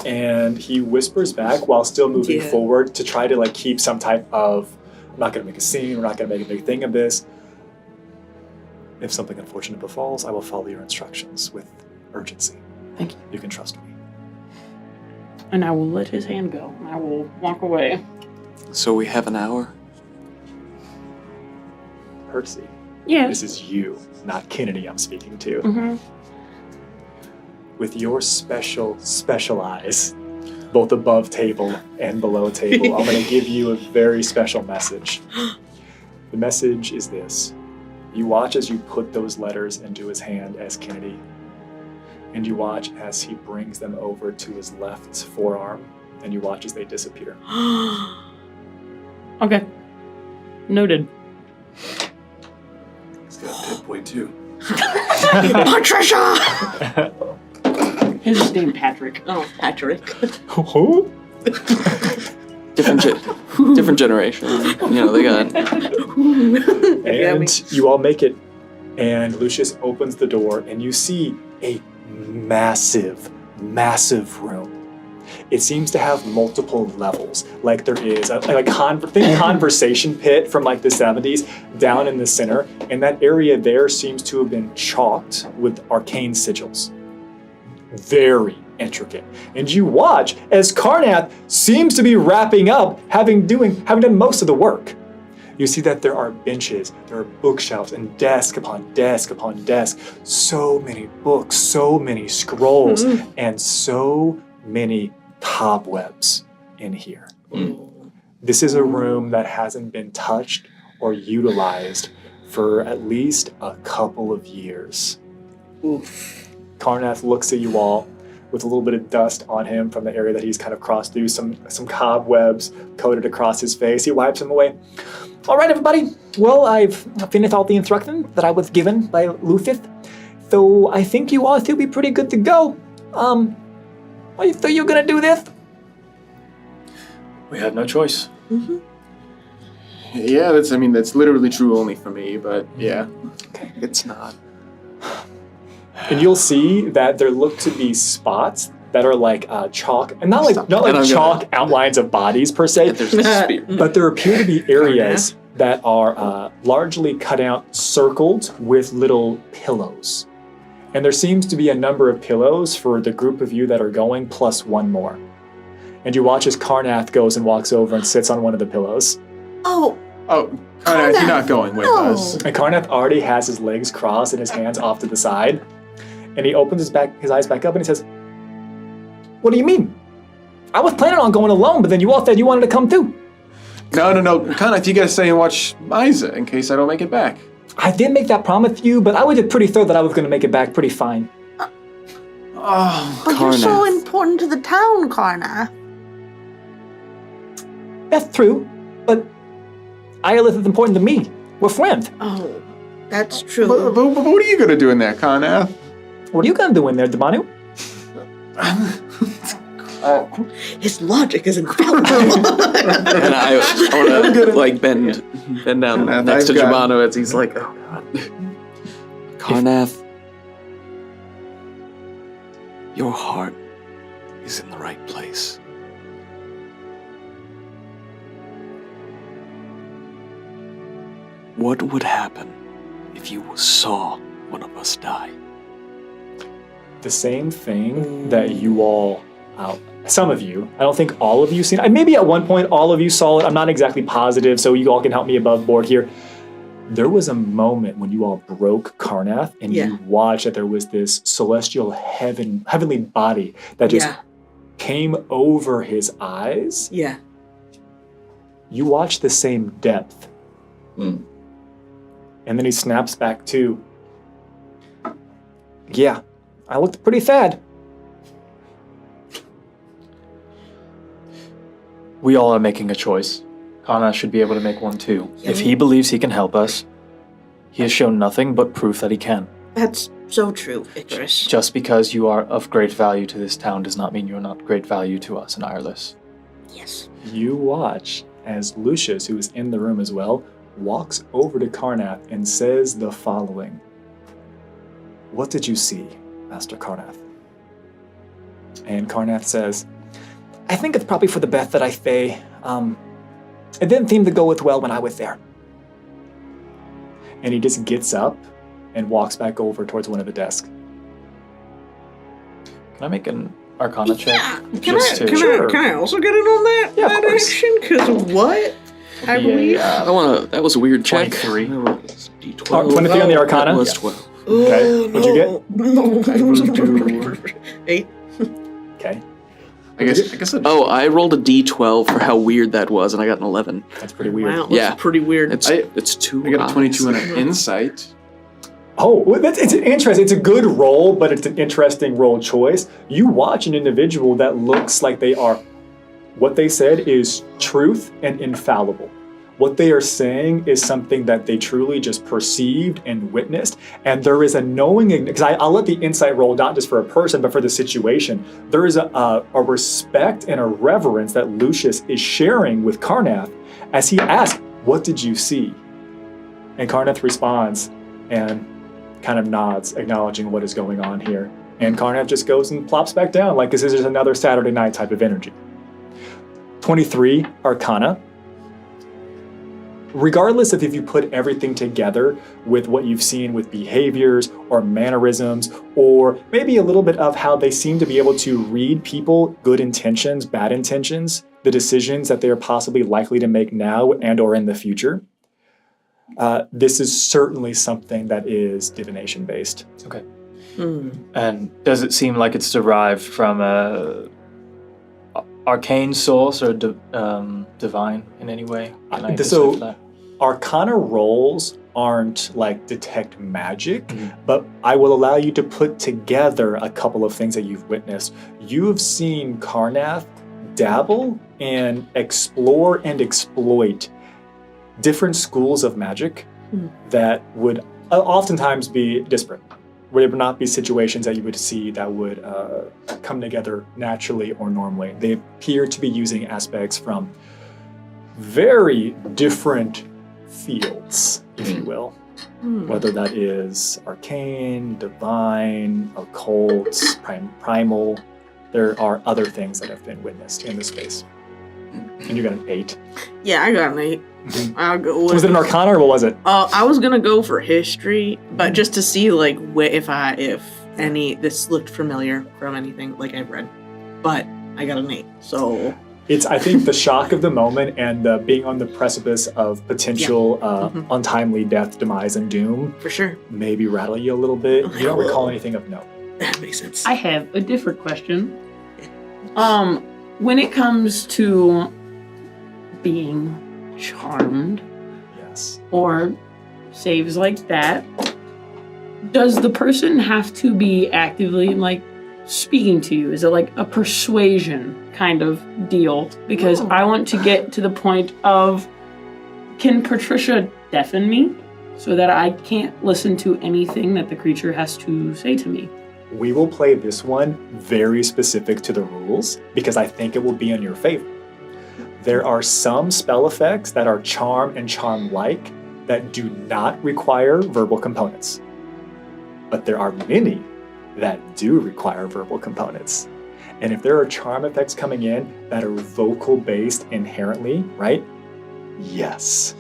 And he whispers back while still moving forward to try to keep some type of, I'm not going to make a scene, we're not going to make a big thing of this. If something unfortunate befalls, I will follow your instructions with urgency. Thank you. You can trust me. And I will let his hand go. I will walk away. So we have an hour? Percy. Yeah. This is you, not Kennedy I'm speaking to. Mm-hmm. With your special eyes, both above table and below table, I'm going to give you a very special message. The message is this. You watch as you put those letters into his hand as Kennedy, and you watch as he brings them over to his left forearm, and you watch as they disappear. Okay. Noted. He's got a pip boy too. Patricia! His name Patrick. Oh, Patrick. Who? Different generation. They got. And you all make it, and Lucius opens the door, and you see a massive room. It seems to have multiple levels, like there is a conversation pit from the 70s down in the center, and that area there seems to have been chalked with arcane sigils. very intricate. And you watch as Karnath seems to be wrapping up, having done most of the work. You see that there are benches, there are bookshelves, and desk upon desk upon desk. So many books, so many scrolls, and so many cobwebs in here. This is a room that hasn't been touched or utilized for at least a couple of years. Karnath looks at you all with a little bit of dust on him from the area that he's kind of crossed through, some cobwebs coated across his face. He wipes them away. All right, everybody. Well, I've finished all the instruction that I was given by Luthith, so I think you all should be pretty good to go. Are you sure you're gonna do this? We have no choice. Yeah, that's literally true only for me, but yeah. It's not. And you'll see that there look to be spots that are like chalk, and not like chalk outlines of bodies per se, but there appear to be areas that are largely cut out, circled with little pillows. And there seems to be a number of pillows for the group of you that are going, plus one more. And you watch as Karnath goes and walks over and sits on one of the pillows. Oh, Karnath, you're not going with us. And Karnath already has his legs crossed and his hands off to the side. And he opens his eyes back up and he says, "What do you mean? I was planning on going alone, but then you all said you wanted to come too." No. Karnath, you gotta stay and watch Isa in case I don't make it back. I did make that promise to you, but I was just pretty sure that I was going to make it back pretty fine. But you're so important to the town, Karnath. That's true, but Iolith is important to me. We're friends. Oh, that's true. But what are you gonna do in there, Karnath? What are you gonna do in there, Damanu? His logic is infallible. And I want to like bend down next to Jabano as he's like, "Oh God, Karnath, your heart is in the right place. What would happen if you saw one of us die?" The same thing that you all, some of you, I don't think all of you seen it. Maybe at one point all of you saw it. I'm not exactly positive, so you all can help me above board here. There was a moment when you all broke Karnath and you watched that there was this celestial heavenly body that just came over his eyes. Yeah. You watch the same depth. And then he snaps back to, "Yeah, I looked pretty sad." We all are making a choice. Kana should be able to make one too. If he believes he can help us, he has shown nothing but proof that he can. That's so true, Icarus. Just because you are of great value to this town does not mean you are not great value to us in Irelis. Yes. You watch as Lucius, who is in the room as well, walks over to Karnath and says the following. "What did you see, Master Karnath?" And Karnath says, "I think it's probably for the best that I stay. It didn't seem to go with well when I was there." And he just gets up and walks back over towards one of the desks. Can I make an Arcana check? Can I also get in on that action? Because what? I believe. That was a weird check. 23. D12. 23 on the Arcana? That was 12. Okay, what'd you get? No. 8. Okay. I guess. Oh, I rolled a D12 for how weird that was, and I got an 11. That's pretty weird. Wow, that's pretty weird. It's 2. I got a 22 and an insight. Oh, it's an interesting. It's a good roll, but it's an interesting roll choice. You watch an individual that looks like they are. What they said is truth and infallible. What they are saying is something that they truly just perceived and witnessed. And there is a knowing, because I'll let the insight roll not just for a person, but for the situation. There is a respect and a reverence that Lucius is sharing with Karnath as he asks, "What did you see?" And Karnath responds and kind of nods, acknowledging what is going on here. And Karnath just goes and plops back down like this is just another Saturday night type of energy. 23 Arcana. regardless of if you put everything together with what you've seen with behaviors or mannerisms, or maybe a little bit of how they seem to be able to read people, good intentions, bad intentions, the decisions that they are possibly likely to make now and or in the future, this is certainly something that is divination based. Okay. And does it seem like it's derived from a arcane source or divine in any way? Can I decipher that? Arcana rolls aren't like detect magic, but I will allow you to put together a couple of things that you've witnessed. You have seen Karnath dabble and explore and exploit different schools of magic that would oftentimes be disparate. Where there would not be situations that you would see that would come together naturally or normally. They appear to be using aspects from very different fields, if you will. Whether that is arcane, divine, occult, primal. There are other things that have been witnessed in this space. And you got an 8. Yeah, I got an 8. I'll go with. Was it an arcana or what was it? I was gonna go for history, but just to see like if any this looked familiar from anything like I've read, but I got an 8. So it's I think the shock of the moment and the being on the precipice of potential untimely death, demise, and doom for sure maybe rattle you a little bit. You don't recall anything of note. That makes sense. I have a different question. When it comes to being charmed, yes, or saves like that, does the person have to be actively like speaking to you? Is it like a persuasion kind of deal? Because I want to get to the point of, can Patricia deafen me so that I can't listen to anything that the creature has to say to me? We will play this one very specific to the rules because I think it will be in your favor. There are some spell effects that are charm and charm-like that do not require verbal components. But there are many that do require verbal components. And if there are charm effects coming in that are vocal-based inherently, right? Yes.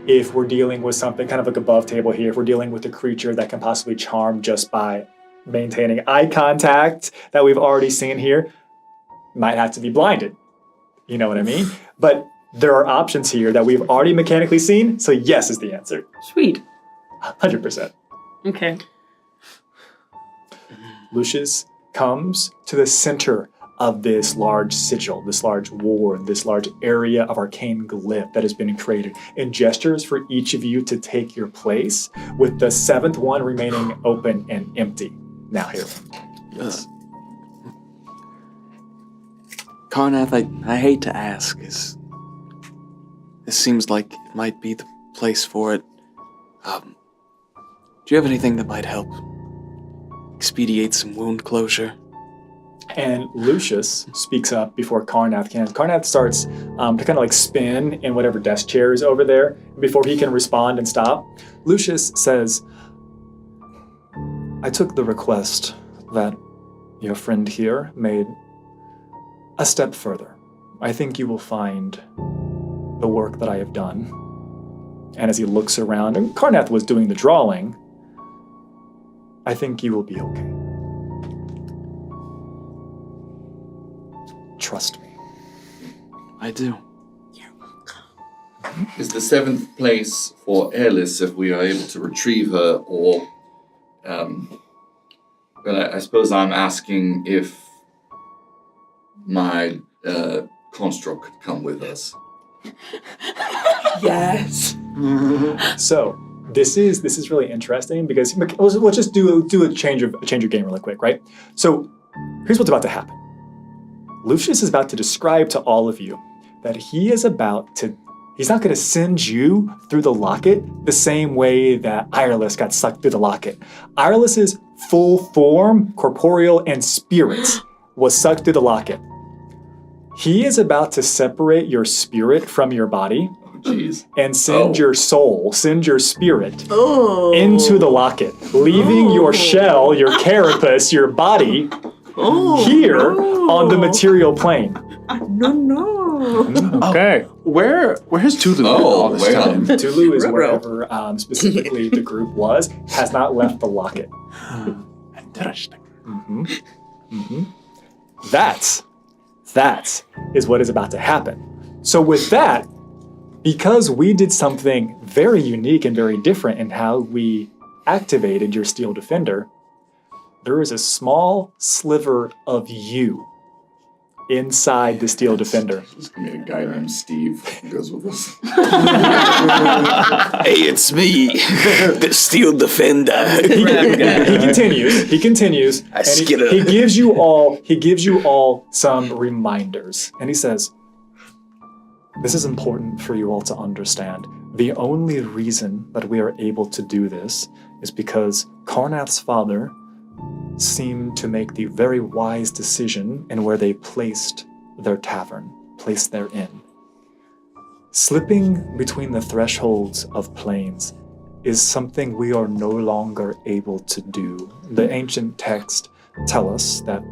If we're dealing with something kind of like above table here, if we're dealing with a creature that can possibly charm just by maintaining eye contact that we've already seen here, might have to be blinded. You know what I mean? But there are options here that we've already mechanically seen, so yes is the answer. Sweet. 100%. Okay. Lucius comes to the center of this large sigil, this large ward, this large area of arcane glyph that has been created, and gestures for each of you to take your place, with the 7th one remaining open and empty. Now here. Yes. Karnath, I hate to ask, this seems like it might be the place for it. Do you have anything that might help expedite some wound closure? And Lucius speaks up before Karnath can. Karnath starts to kind of like spin in whatever desk chair is over there. Before he can respond and stop, Lucius says, I took the request that your friend here made a step further. I think you will find the work that I have done. And as he looks around, and Karnath was doing the drawing, I think you will be okay. Trust me. I do. Is the 7th place for airless if we are able to retrieve her, or well, I suppose I'm asking if my construct could come with us. Yes. So this is really interesting because let's just do a change of game really quick, right? So here's what's about to happen. Lucius is about to describe to all of you that he's not going to send you through the locket the same way that Ireless got sucked through the locket. Ireless's full form, corporeal, and spirit was sucked through the locket. He is about to separate your spirit from your body and send your soul, send your spirit into the locket, leaving your shell, your carapace, your body here on the material plane. No. Okay. Where's Tulu been all this time? Tulu is wherever specifically the group was, has not left the locket. Interesting. That is what is about to happen. So with that, because we did something very unique and very different in how we activated your Steel Defender, there is a small sliver of you inside the Steel Defender. There's gonna be a guy named Steve who goes with us. Hey, it's me, the Steel Defender. He continues. And he gives you all some reminders. And he says, this is important for you all to understand. The only reason that we are able to do this is because Karnath's father seemed to make the very wise decision in where they placed their tavern, placed their inn. Slipping between the thresholds of planes is something we are no longer able to do. The ancient texts tell us that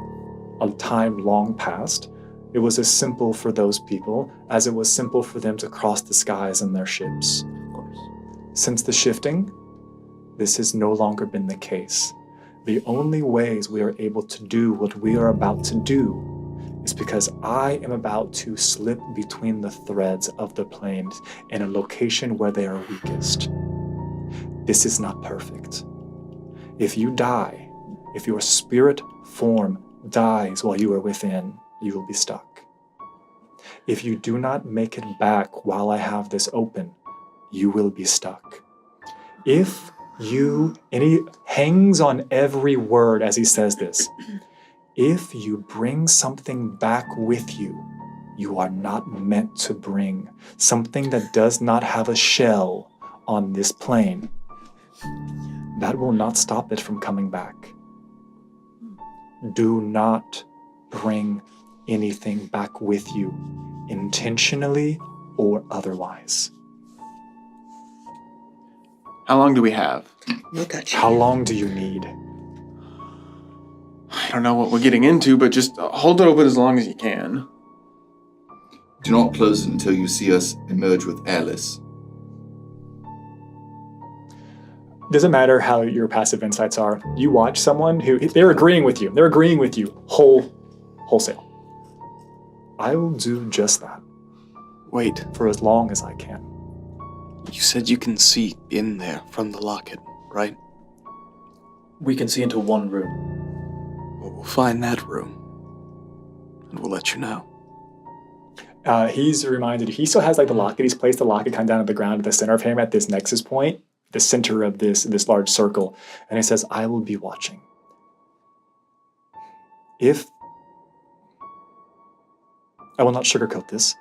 a time long past, it was as simple for those people as it was simple for them to cross the skies in their ships. Of course. Since the shifting, this has no longer been the case. The only ways we are able to do what we are about to do is because I am about to slip between the threads of the planes in a location where they are weakest. This is not perfect. If you die, if your spirit form dies while you are within, you will be stuck. If you do not make it back while I have this open, you will be stuck. And he hangs on every word as he says this. If you bring something back with you, you are not meant to bring something that does not have a shell on this plane. That will not stop it from coming back. Do not bring anything back with you, intentionally or otherwise. How long do we have? How long do you need? I don't know what we're getting into, but just hold it open as long as you can. Do not close it until you see us emerge with airless. Doesn't matter how your passive insights are. You watch someone who, they're agreeing with you. They're agreeing with you wholesale. I will do just that. Wait. For as long as I can. You said you can see in there from the locket, right? We can see into one room. Well, we'll find that room, and we'll let you know. He's reminded, he still has like the locket. He's placed the locket kind of down at the ground at the center of him at this nexus point, the center of this large circle. And he says, I will be watching. I will not sugarcoat this.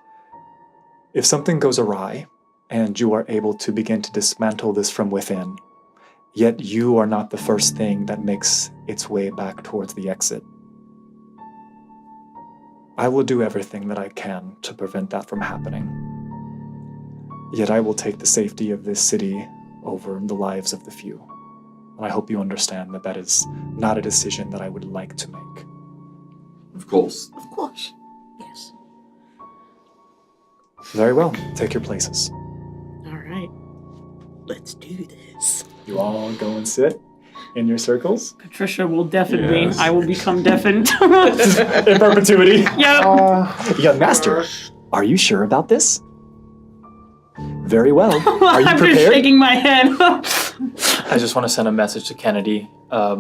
If something goes awry, and you are able to begin to dismantle this from within, yet you are not the first thing that makes its way back towards the exit, I will do everything that I can to prevent that from happening. Yet I will take the safety of this city over the lives of the few. And I hope you understand that that is not a decision that I would like to make. Of course. Of course. Yes. Very well. Take your places. All right. Let's do this. You all go and sit in your circles. Patricia will deafen me. I will become deafened. In perpetuity. Yep. Young master, are you sure about this? Very well. Are you I'm prepared? just shaking my head. I just want to send a message to Kennedy. I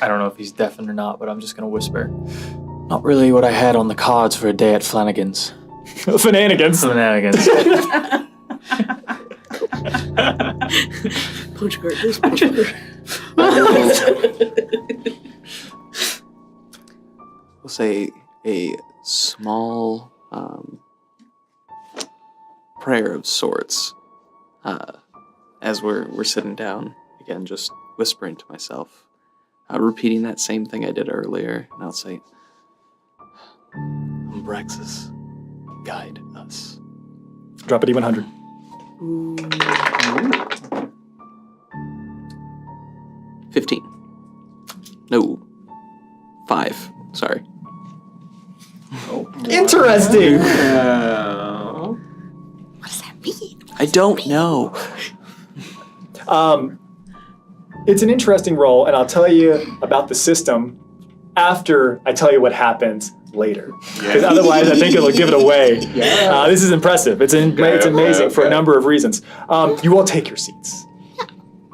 don't know if he's deafened or not, but I'm just going to whisper. Not really what I had on the cards for a day at Flanagan's. Shenanigans. Punch card this, punch card. We'll say a small prayer of sorts as we're sitting down. Again, just whispering to myself, repeating that same thing I did earlier, and I'll say, Umbraxis, guide us. Drop a D100. 15. No. 5. Sorry. Interesting. What does that mean? I don't know. It's an interesting role, and I'll tell you about the system after I tell you what happens later. Because otherwise, I think it'll give it away. This is impressive. It's amazing for a number of reasons. You all take your seats.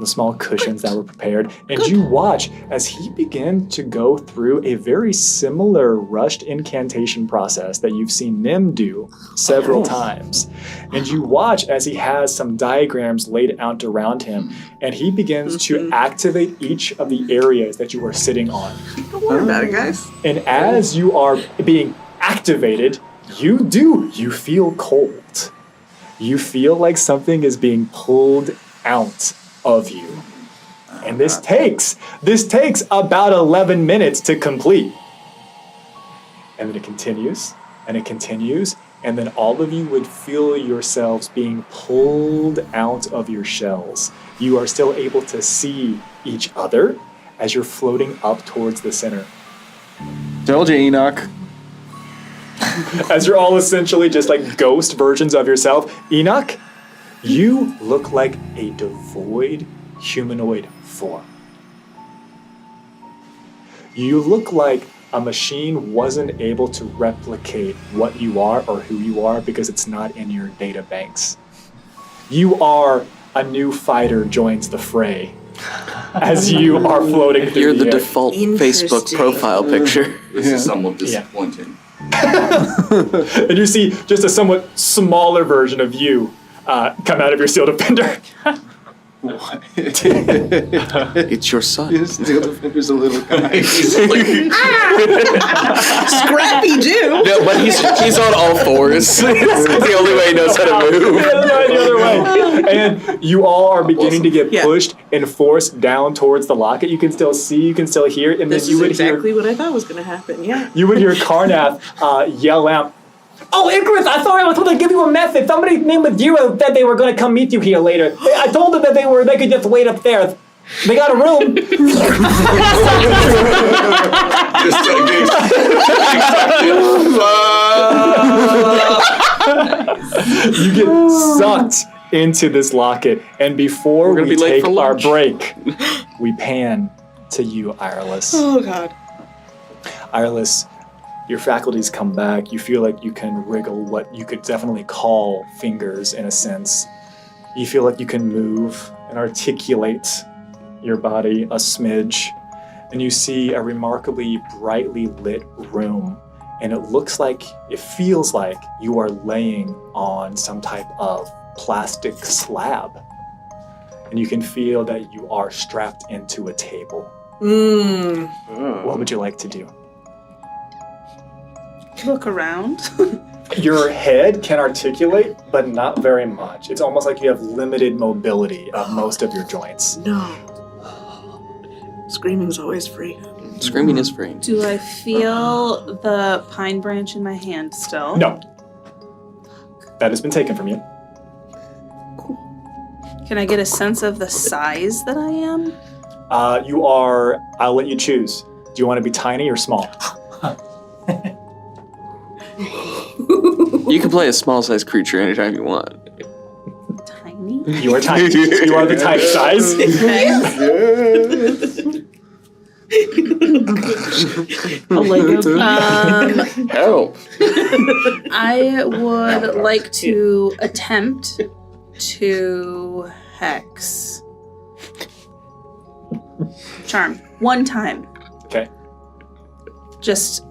The small cushions that were prepared, and you watch as he began to go through a very similar rushed incantation process that you've seen Nim do several times. And you watch as he has some diagrams laid out around him, and he begins to activate each of the areas that you are sitting on. Don't worry about it, guys. And as you are being activated, you feel cold. You feel like something is being pulled out of you. And this takes about 11 minutes to complete. And then it continues, and it continues, and then all of you would feel yourselves being pulled out of your shells. You are still able to see each other as you're floating up towards the center. Told you, Enoch. As you're all essentially just like ghost versions of yourself. Enoch, you look like a devoid humanoid form. You look like a machine wasn't able to replicate what you are or who you are because it's not in your data banks. You are a new fighter joins the fray as you are floating through You're the air. default Facebook profile picture. This is somewhat disappointing. And you see just a somewhat smaller version of you come out of your Steel Defender. What? It's your son. His Steel Defender's a little guy. Scrappy Jew. No, but he's on all fours. It's the only way he knows how to move. The other way. And you all are beginning to get pushed and forced down towards the locket. You can still see, you can still hear, and This then you is would exactly what I thought was going to happen. Yeah. you would hear Karnath yell out, "Oh, Icarus, I thought I was going to give you a message. Somebody named Adira said they were going to come meet you here later. I told them that they could just wait upstairs. They got a room." You get sucked into this locket, and before we take our break, we pan to you, Ireless. Oh, God. Ireless, your faculties come back. You feel like you can wriggle what you could definitely call fingers in a sense. You feel like you can move and articulate your body a smidge. And you see a remarkably brightly lit room. And it feels like you are laying on some type of plastic slab. And you can feel that you are strapped into a table. What would you like to do? Look around. Your head can articulate, but not very much. It's almost like you have limited mobility of most of your joints. No. Screaming's always free. Screaming is free. Do I feel the pine branch in my hand still? No. That has been taken from you. Can I get a sense of the size that I am? I'll let you choose. Do you want to be tiny or small? You can play a small-sized creature anytime you want. Tiny? You are tiny. You are the tiny size. Help. I would like to attempt to hex. Charm. One time. Okay. Just,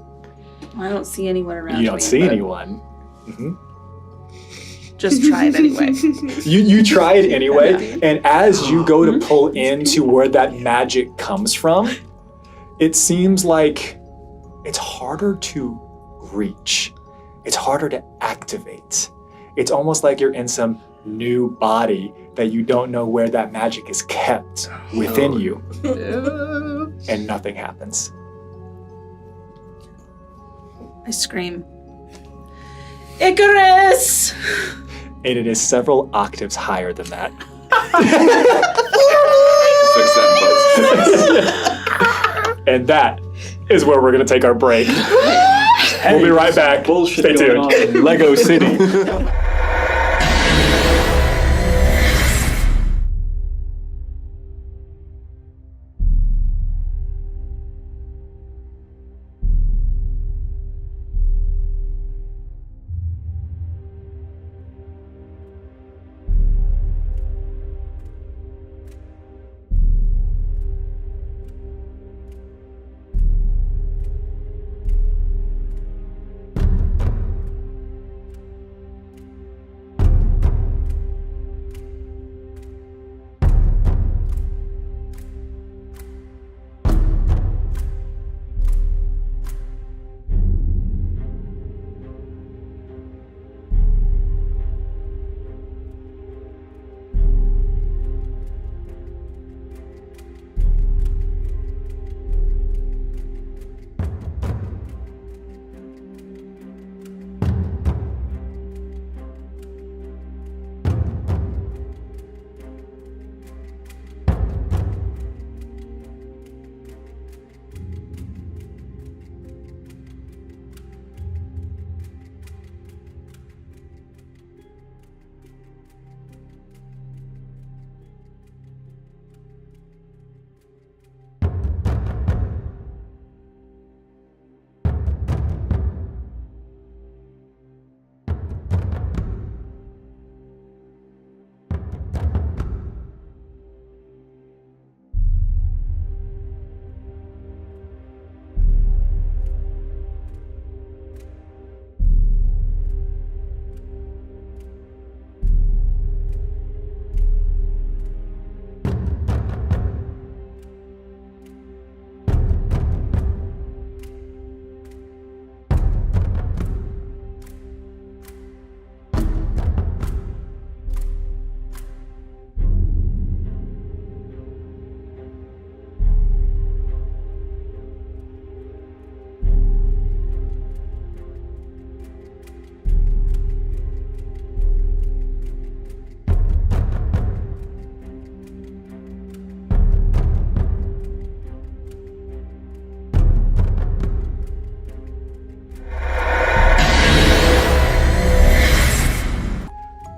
I don't see anyone around me. You don't see but anyone. Mm-hmm. Just try it anyway. You try it anyway, and as you go to pull into where that magic comes from, it seems like it's harder to reach. It's harder to activate. It's almost like you're in some new body that you don't know where that magic is kept within you. And nothing happens. I scream, Icarus! And it is several octaves higher than that. And that is where we're going to take our break. We'll be right back. Stay tuned. Lego City.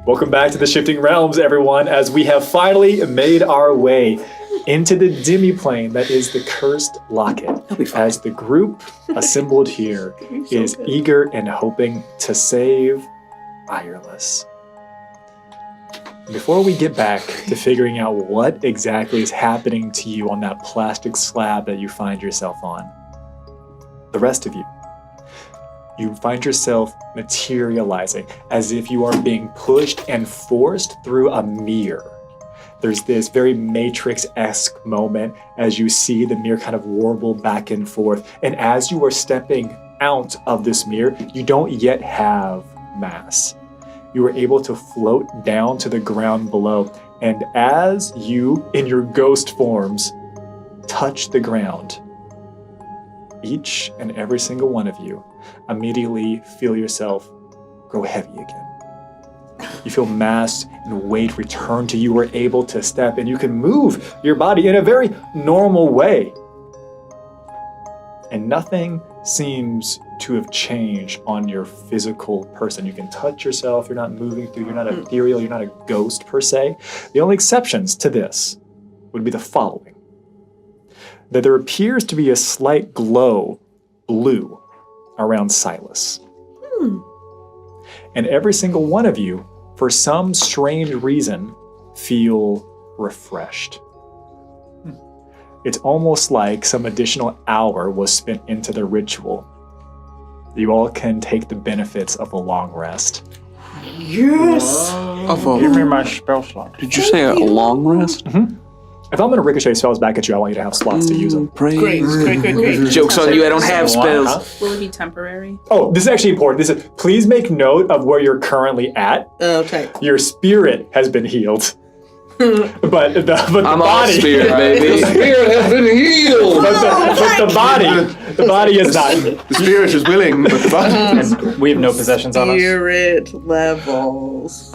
Welcome back to the Shifting Realms, everyone, as we have finally made our way into the demi-plane that is the Cursed Locket. As the group assembled here is eager and hoping to save Ireless. Before we get back to figuring out what exactly is happening to you on that plastic slab that you find yourself on, the rest of you find yourself materializing as if you are being pushed and forced through a mirror. There's this very Matrix-esque moment as you see the mirror kind of warble back and forth. And as you are stepping out of this mirror, you don't yet have mass. You are able to float down to the ground below. And as you, in your ghost forms, touch the ground, each and every single one of you immediately feel yourself grow heavy again. You feel mass and weight return to you. You are able to step and you can move your body in a very normal way. And nothing seems to have changed on your physical person. You can touch yourself, you're not moving through, you're not ethereal, you're not a ghost per se. The only exceptions to this would be the following. That there appears to be a slight glow blue around Silas. And every single one of you, for some strange reason, feel refreshed. It's almost like some additional hour was spent into the ritual. You all can take the benefits of a long rest. Yes! Give me my spell slot. Did you say a long rest? Mm-hmm. If I'm going to ricochet spells back at you, I want you to have slots to use them. Great. Joke's on you, I don't have spells. Will it be temporary? Oh, this is actually important. This is, please make note of where you're currently at. Okay. Your spirit has been healed. but the I'm body, all spirit, baby. The spirit has been healed. but the body is not. The spirit is willing, but the body is... We have no possessions on us. Spirit levels.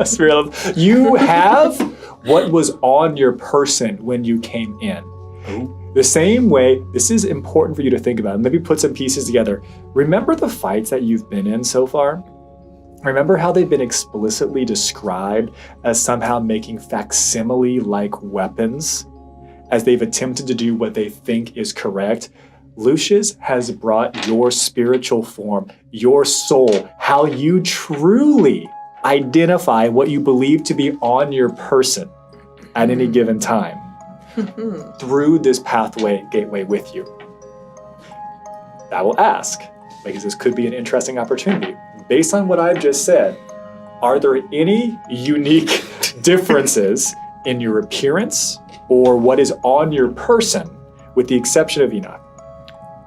Spirit. You have what was on your person when you came in. The same way, this is important for you to think about. Maybe put some pieces together. Remember the fights that you've been in so far? Remember how they've been explicitly described as somehow making facsimile-like weapons as they've attempted to do what they think is correct? Lucius has brought your spiritual form, your soul, how you truly identify what you believe to be on your person at any given time through this pathway gateway with you. I will ask, because this could be an interesting opportunity. Based on what I've just said, are there any unique differences in your appearance or what is on your person, with the exception of Enoch?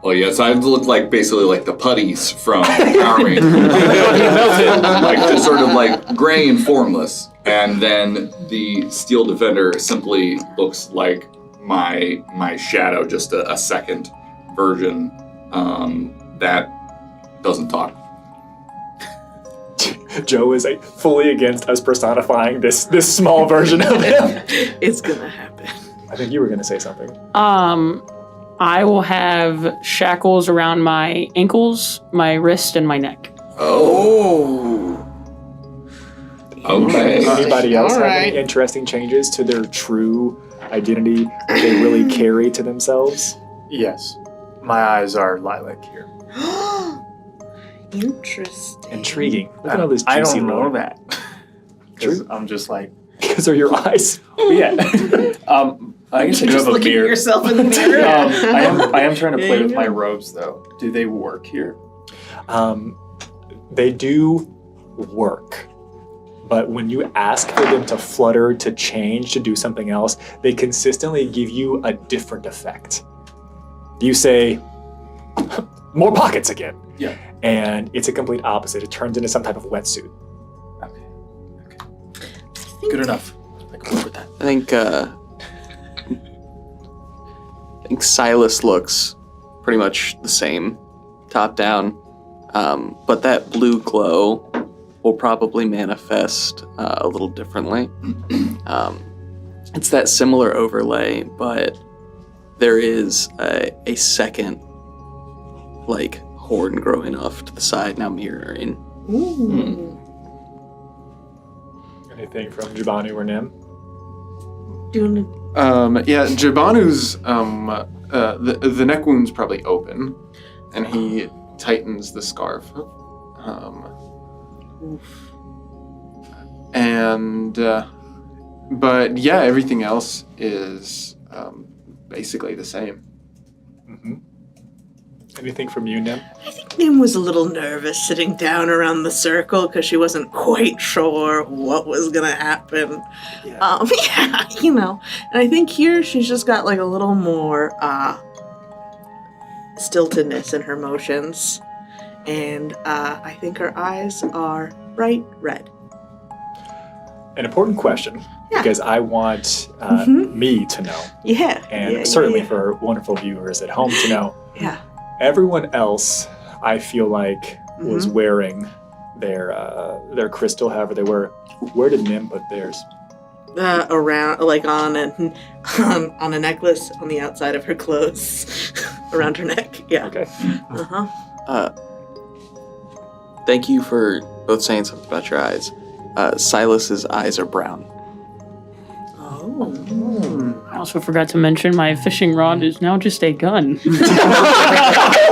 Well, yes, I look like basically like the putties from Power Rangers. Like just sort of like gray and formless. And then the Steel Defender simply looks like my shadow, just a second version that doesn't talk. Joe is fully against us personifying this small version of him. It's gonna happen. I think you were gonna say something. I will have shackles around my ankles, my wrist, and my neck. Oh. Okay. Anybody else have Alright. any interesting changes to their true identity that they really carry to themselves? Yes. My eyes are lilac here. Interesting. Intriguing. Look at all this I juicy don't know lore. that. True. I'm just like, Because of your eyes. yeah. I guess I do Just have a looking at beard. yourself in the mirror. I am trying to Yeah, play you with my know. robes though. Do they work here? They do work. But when you ask for them to flutter, to change, to do something else, they consistently give you a different effect. You say, more pockets again. Yeah. And it's a complete opposite. It turns into some type of wetsuit. Good enough. I can work with that. I think Silas looks pretty much the same, top down, but that blue glow will probably manifest a little differently. It's that similar overlay, but there is a second, like, horn growing off to the side, now mirroring. Ooh. Anything from Jabanu or Nim? Doing Yeah, Jabanu's the neck wound's probably open, and he tightens the scarf. But yeah, everything else is basically the same. Mm-hmm. Anything from you, Nim? Nim was a little nervous sitting down around the circle because she wasn't quite sure what was gonna happen. Yeah, you know. And I think here she's just got like a little more stiltedness in her motions. And I think her eyes are bright red. An important question, because I want me to know. Yeah. And certainly for wonderful viewers at home to know. Yeah. Everyone else, I feel like, was wearing their crystal, however they were. Where did Nim put theirs? Around, like on a necklace on the outside of her clothes, around her neck. Yeah. Okay. Thank you for both saying something about your eyes. Silas's eyes are brown. I also forgot to mention my fishing rod is now just a gun.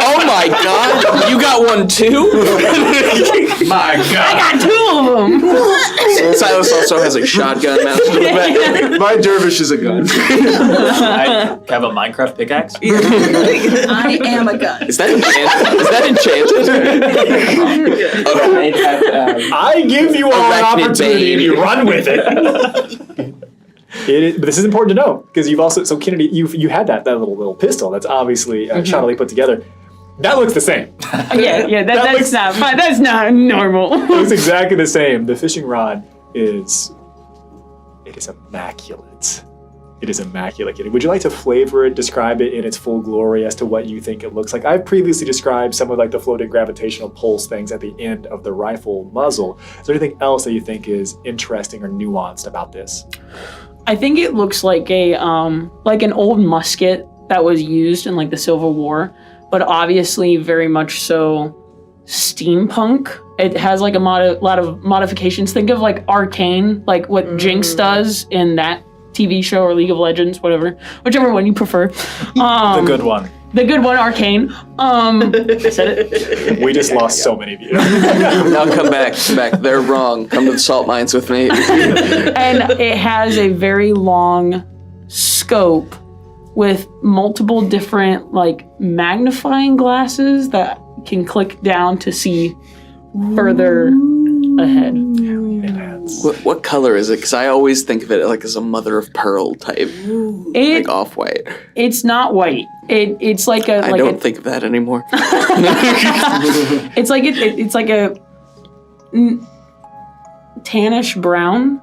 Oh my god! You got one too? My god! I got two of them! Silas also has a shotgun mounted to the back. My dervish is a gun. I have a Minecraft pickaxe. I am a gun. Is that enchanted? I give you all an opportunity and you run with it. But this is important to know because you've also Kennedy, you had that little pistol that's obviously shoddily put together. That looks the same. That's not normal. It looks exactly the same. The fishing rod is immaculate. It is immaculate. Kennedy. Would you like to flavor it, describe it in its full glory as to what you think it looks like? I've previously described some of like the floating gravitational pulse things at the end of the rifle muzzle. Is there anything else that you think is interesting or nuanced about this? I think it looks like an old musket that was used in like the Civil War, but obviously very much so steampunk. It has like a lot of modifications. Think of like Arcane, like what Jinx does in that TV show or League of Legends, whichever one you prefer. The good one. The good one, Arcane. I said it. We just lost so many of you. Now come back. They're wrong. Come to the salt mines with me. And it has a very long scope with multiple different like magnifying glasses that can click down to see further ahead. What color is it? Because I always think of it like as a mother of pearl type, like off-white. It's not white. It's like a. I don't think of that anymore. It's like a tannish brown.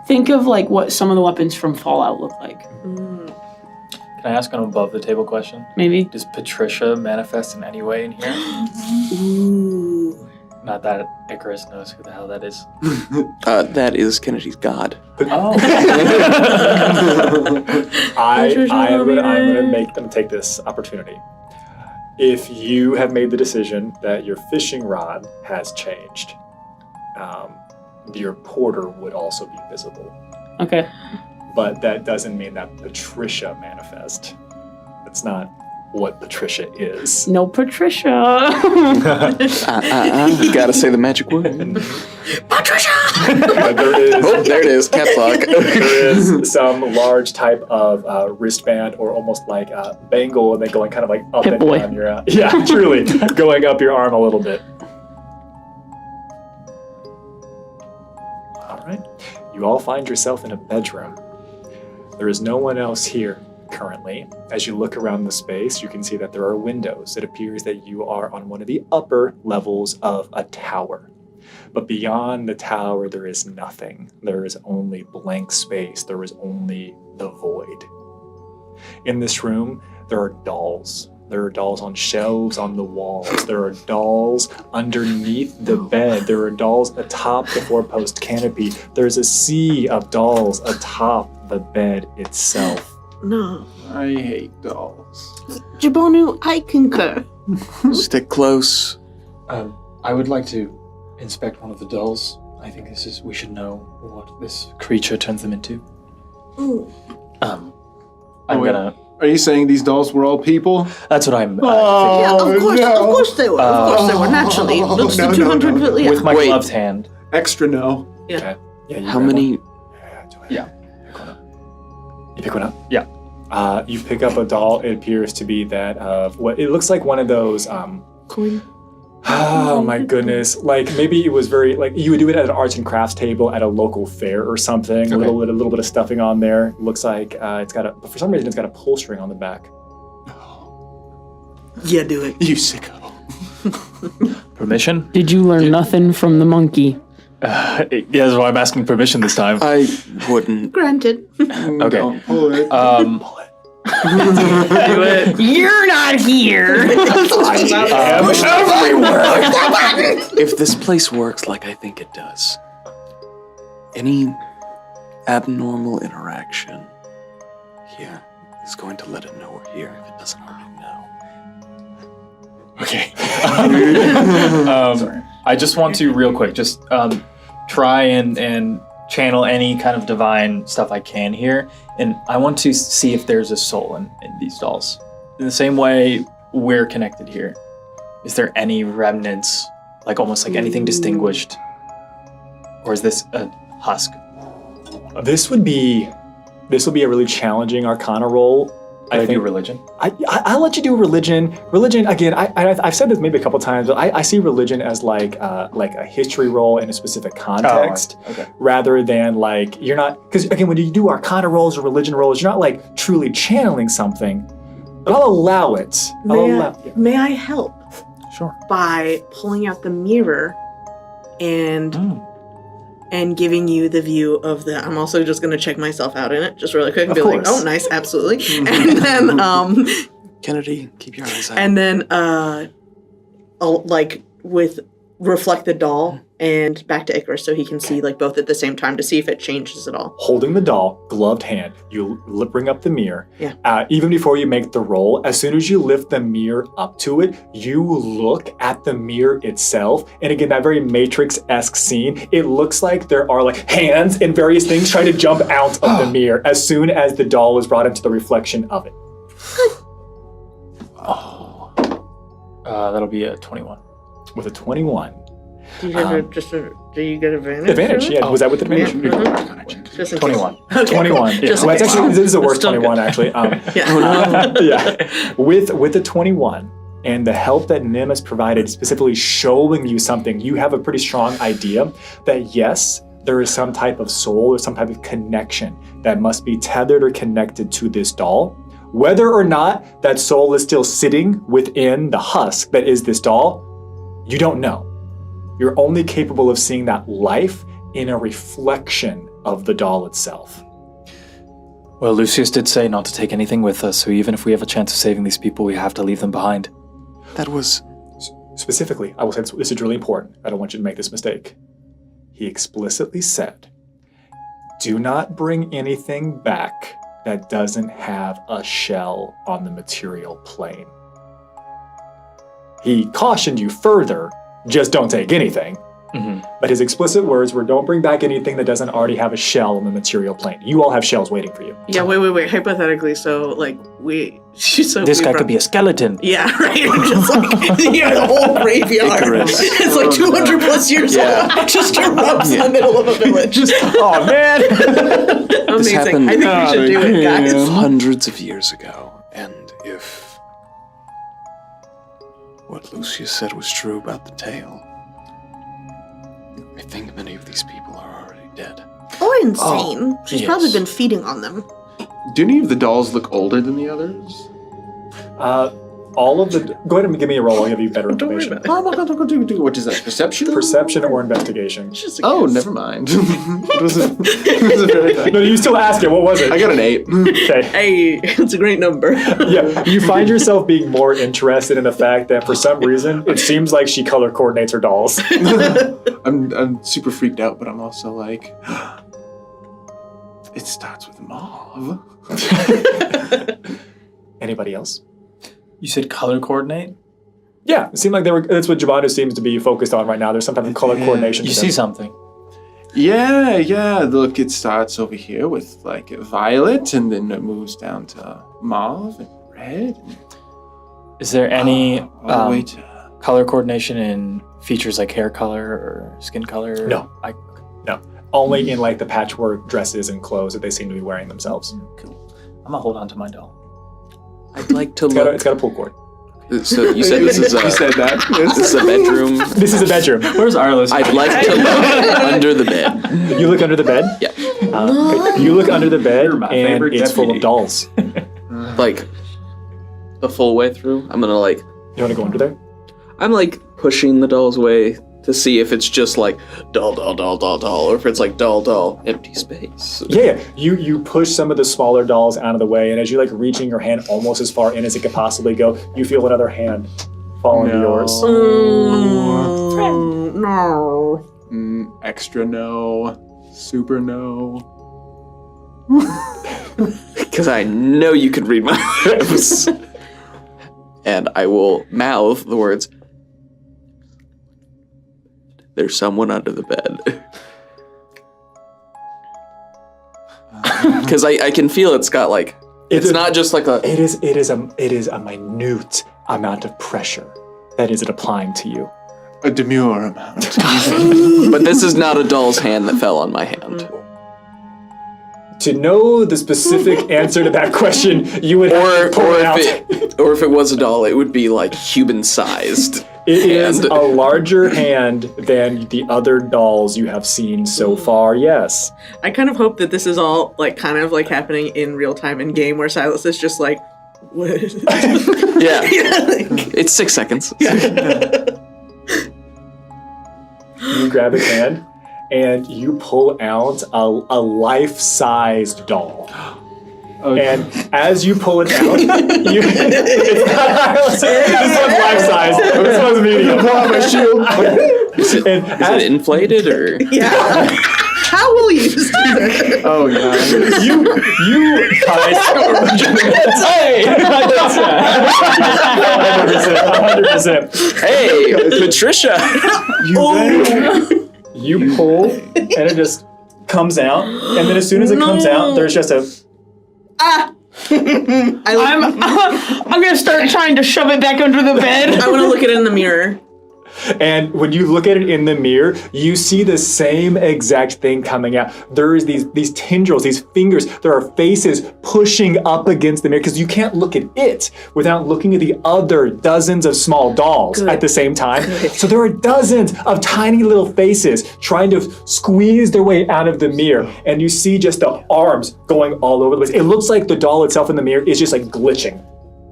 Think of like what some of the weapons from Fallout look like. Can I ask an above the table question? Maybe. Does Patricia manifest in any way in here? Ooh. Not that Icarus knows who the hell that is. That is Kennedy's god. Oh. I'm gonna make them take this opportunity. If you have made the decision that your fishing rod has changed, your porter would also be visible. Okay. But that doesn't mean that Patricia manifest. That's not what Patricia is. No Patricia. You gotta say the magic word. Patricia! There it is, caps lock. There is some large type of wristband or almost like a bangle, and then going kind of like up and down your yeah, truly going up your arm a little bit. All right, you all find yourself in a bedroom. There is no one else here currently. As you look around the space, you can see that there are windows. It appears that you are on one of the upper levels of a tower. But beyond the tower, there is nothing. There is only blank space. There is only the void. In this room, there are dolls. There are dolls on shelves on the walls. There are dolls underneath the bed. There are dolls atop the four-post canopy. There's a sea of dolls atop the bed itself. No. I hate dolls. Jabonu, I concur. Stick close. I would like to inspect one of the dolls. I think we should know what this creature turns them into. Ooh. Are you saying these dolls were all people? That's what I'm. Yeah, of course they were. Of course they were. Naturally, looks the 200. No. Yeah. With my gloved hand. Extra no. Yeah. Okay. Yeah. How many? Yeah. You pick one up? Yeah. You pick up a doll. It appears to be that of what it looks like one of those. Coin. Oh my goodness! Like maybe it was very like you would do it at an arts and crafts table at a local fair or something. Okay. A little bit of stuffing on there. It looks like it's got but for some reason it's got a pull string on the back. Yeah, do it. You sicko. Permission? Did you learn nothing from the monkey? Yeah, that's why I'm asking permission this time. I wouldn't. Granted. Okay. Don't pull it. Do it. You're not here. Push everywhere. If this place works like I think it does, any abnormal interaction here is going to let it know we're here if it doesn't already know. Okay. I just want to real quick just try and channel any kind of divine stuff I can here, and I want to see if there's a soul in these dolls. In the same way we're connected here, is there any remnants, like almost like anything distinguished, or is this a husk? This will be a really challenging Arcana roll. I think do religion. I'll let you do religion. Religion again. I've said this maybe a couple times, but I see religion as like a history roll in a specific context, rather than like you're not because again when you do Arcana rolls or religion rolls, you're not like truly channeling something. But I'll allow it. May I help? Sure. By pulling out the mirror and giving you the view of the. I'm also just going to check myself out in it, just really quick, and be like, "Oh, nice, absolutely." And then, Kennedy, keep your eyes out. And then, I'll, like with reflect the doll and back to Icarus so he can see like both at the same time to see if it changes at all. Holding the doll, gloved hand, you bring up the mirror. Yeah. Even before you make the roll, as soon as you lift the mirror up to it, you look at the mirror itself. And again, that very Matrix-esque scene, it looks like there are like hands and various things trying to jump out of the mirror as soon as the doll is brought into the reflection of it. That'll be a 21. With a 21. Do you get do you get advantage? Advantage, yeah. Was that with advantage? Yeah. Mhm. Just in 21. case. Okay, 21. cool. Just Well, in it's case. actually, this is a worse Still 21, good. actually. Yeah. Yeah. With the 21 and the help that Nim has provided, specifically showing you something, you have a pretty strong idea that yes, there is some type of soul or some type of connection that must be tethered or connected to this doll. Whether or not that soul is still sitting within the husk that is this doll, you don't know. You're only capable of seeing that life in a reflection of the doll itself. Well, Lucius did say not to take anything with us, so even if we have a chance of saving these people, we have to leave them behind. That was... Specifically, I will say this is really important. I don't want you to make this mistake. He explicitly said, do not bring anything back that doesn't have a shell on the material plane. He cautioned you further, just don't take anything. Mm-hmm. But his explicit words were, don't bring back anything that doesn't already have a shell on the material plane. You all have shells waiting for you. Yeah, wait. Hypothetically, so like this guy could be a skeleton. Yeah, right. Just like the whole graveyard. Icarus. It's like 200 plus years old. Just erupts in the middle of a village. Oh man! Amazing. happened I think we should do it, guys. hundreds of years ago, and if what Lucius said was true about the tale, I think many of these people are already dead. Or insane. She's probably been feeding on them. Do any of the dolls look older than the others? All of the... Go ahead and give me a roll. I'll give you better information. What is that? Perception? Perception or investigation. Oh, never mind. it was a very good. No, you still ask it. What was it? I got an 8. Okay. Hey, it's a great number. Yeah, you find yourself being more interested in the fact that for some reason, it seems like she color coordinates her dolls. I'm super freaked out, but I'm also like, it starts with mauve. Anybody else? You said color coordinate? Yeah, it seemed like that's what Jabanu seems to be focused on right now. There's some type of color coordination. You to see them. something? Yeah. Look, it starts over here with like violet, and then it moves down to mauve and red. Is there any all the way to... color coordination in features like hair color or skin color? No. No. Only in like the patchwork dresses and clothes that they seem to be wearing themselves. Cool. I'm gonna hold on to my doll. I'd like to It's got a pull cord. So you said this is a... You said that. This is a bedroom. This is a bedroom. Where's Arlo's? I'd like to look under the bed. You look under the bed? Yeah. Okay. You look under the bed, and favorite it's full deputy. of dolls. Like, the full way through. I'm gonna like... You want to go under there? I'm like pushing the dolls away to see if it's just like doll, or if it's like doll, empty space. Yeah. You push some of the smaller dolls out of the way, and as you're like reaching your hand almost as far in as it could possibly go, you feel another hand fall into yours. No. Extra no. Super no. Because I know you could read my lips. And I will mouth the words, there's someone under the bed. Because I can feel it's got like, it's not just like a... It is a minute amount of pressure that is it applying to you. A demure amount. But this is not a doll's hand that fell on my hand. To know the specific answer to that question, you would have to pull it out. Or if it was a doll, it would be like human-sized. It is a larger hand than the other dolls you have seen so far, yes. I kind of hope that this is all like kind of like happening in real time in game where Silas is just like, what is it? Yeah. It's 6 seconds. You grab his hand and you pull out a life-sized doll. And as you pull it out, it's not this one's life-size. This one's medium. Is it inflated or? Yeah. How will you use it? Oh yeah. You guys. Hey, 100%. Hey, Patricia. You pull, and it just comes out, and then as soon as it comes out, there's just a. I'm gonna start trying to shove it back under the bed. I want to look at it in the mirror. And when you look at it in the mirror, you see the same exact thing coming out. There is these tendrils, these fingers. There are faces pushing up against the mirror because you can't look at it without looking at the other dozens of small dolls at the same time. So there are dozens of tiny little faces trying to squeeze their way out of the mirror. And you see just the arms going all over the place. It looks like the doll itself in the mirror is just like glitching.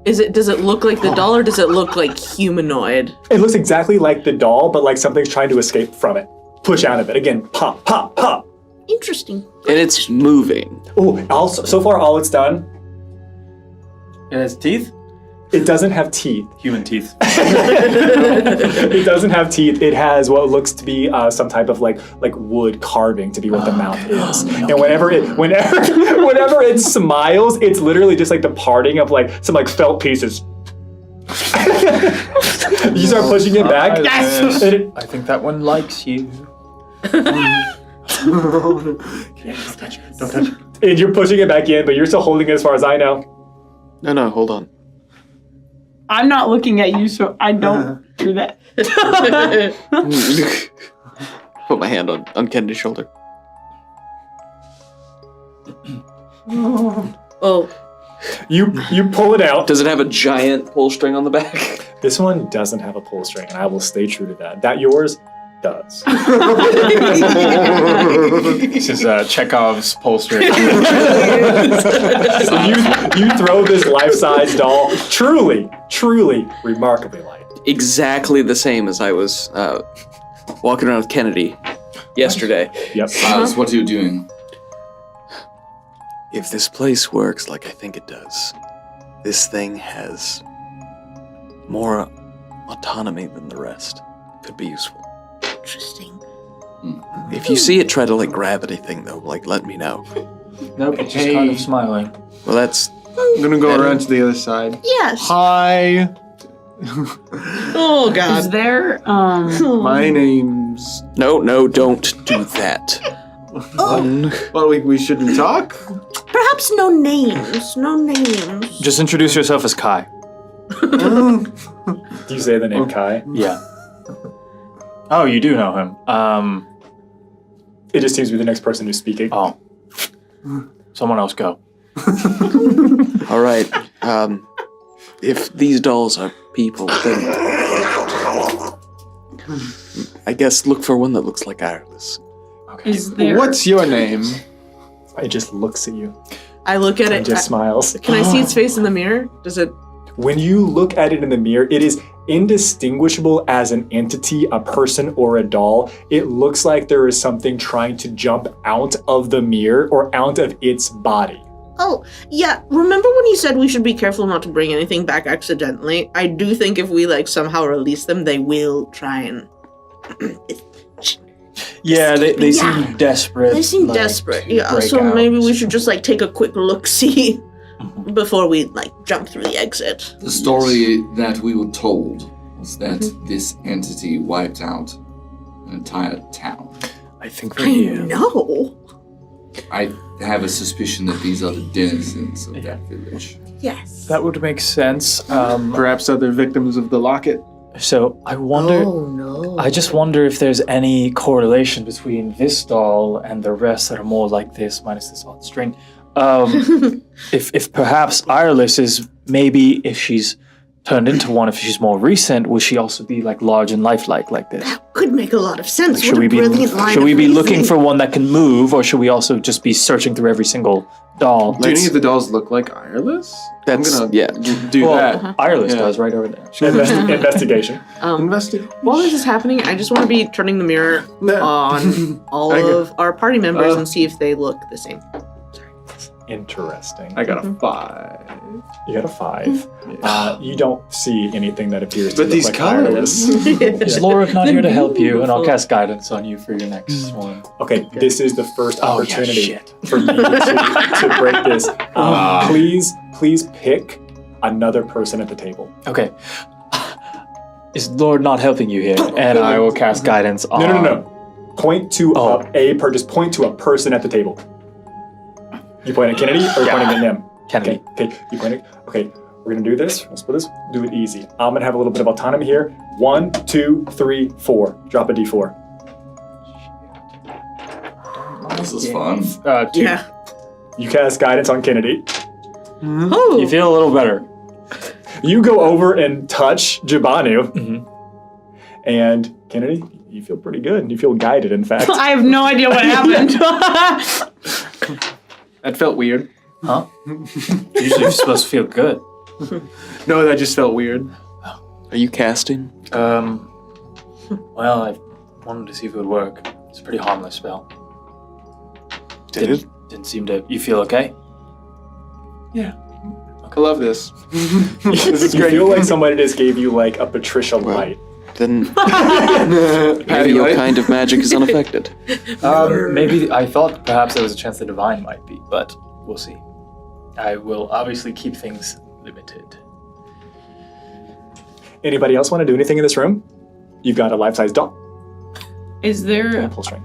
Does it look like the doll or does it look like humanoid? It looks exactly like the doll, but like something's trying to escape from it. Push out of it. Again, pop, pop, pop. Interesting. And it's moving. Oh, also, so far all it's done. It has teeth? It doesn't have teeth. Human teeth. It doesn't have teeth. It has what looks to be some type of like wood carving to be what the mouth is. And whenever it smiles, it's literally just like the parting of like some like felt pieces. You start pushing it back. Yes! I think that one likes you. Don't touch it. And you're pushing it back in, but you're still holding it as far as I know. No, hold on. I'm not looking at you, so I don't do that. Put my hand on Kennedy's shoulder. Oh. You pull it out. Does it have a giant pull string on the back? This one doesn't have a pull string, and I will stay true to that. That yours does. This is Chekhov's pull string. So you throw this life-size doll, truly remarkably light. Exactly the same as I was walking around with Kennedy yesterday. Yep. So what are you doing? If this place works like I think it does, this thing has more autonomy than the rest. Could be useful. Interesting. If you see it try to like grab anything though, like let me know. Nope, it's just kind of smiling. Well, that's. I'm gonna go around to the other side. Yes. Hi. Oh God. Is there My name's. No, don't do that. Well, we shouldn't talk. Perhaps no names. No names. Just introduce yourself as Kai. Do you say the name Kai? Yeah. Oh, you do know him. It just seems to be the next person who's speaking. Oh. Someone else go. All right. If these dolls are people, then I guess look for one that looks like Iris. Okay. Is there... What's your name? It just looks at you. I look at And it. just smiles. Can I see its face in the mirror? Does it? When you look at it in the mirror, it is indistinguishable as an entity, a person, or a doll. It looks like there is something trying to jump out of the mirror or out of its body. Oh, yeah. Remember when you said we should be careful not to bring anything back accidentally? I do think if we, like, somehow release them, they will try and... Yeah, they seem desperate. They seem like, desperate, to yeah. break So out. maybe we should just, like, take a quick look-see before we, like, jump through the exit. The story that we were told was that this entity wiped out an entire town. I think I know. I have a suspicion that these are the denizens of that village. Yes. That would make sense. Perhaps other victims of the locket. So I wonder. Oh, no. I just wonder if there's any correlation between this doll and the rest that are more like this, minus this odd string. If perhaps Iris is maybe if she's turned into one, if she's more recent, will she also be like large and lifelike like this? That could make a lot of sense. Like, should What we a be brilliant line should we of be looking reasoning. for one that can move, or should we also just be searching through every single doll? Do any of the dolls look like Iris? That's I'm gonna yeah. do well, that. Iris Yeah. does right over there. Investigation. While this is happening, I just want to be turning the mirror on all of our party members and see if they look the same. Interesting. I got a 5. You got a 5. You don't see anything that appears to But look these like colors. Iris. Is Laura not here to help you? And I'll cast guidance on you for your next one. Okay, this is the first Oh, yeah, opportunity shit. for me to break this. Please pick another person at the table. Okay. Is Lord not helping you here? And I will cast guidance on... No. Point to just point to a person at the table. You point at Kennedy or pointing at them? Kennedy. Okay, you point at... Okay, we're gonna do this. Let's put this. Do it easy. I'm gonna have a little bit of autonomy here. 1, 2, 3, 4. Drop a d4. This is fun. 2. Yeah. You cast guidance on Kennedy. Oh. You feel a little better. You go over and touch Jabanu. Mm-hmm. And Kennedy, you feel pretty good. You feel guided, in fact. I have no idea what happened. That felt weird. Huh? Usually you're supposed to feel good. No, that just felt weird. Are you casting? Well, I wanted to see if it would work. It's a pretty harmless spell. Didn't seem to... You feel okay? Yeah. I love this. This is You great. feel like somebody just gave you like a Patricia light. Then maybe your kind of magic is unaffected. Maybe I thought perhaps there was a chance the divine might be, but we'll see. I will obviously keep things limited. Anybody else want to do anything in this room? You've got a life-size doll. Is there Full strength.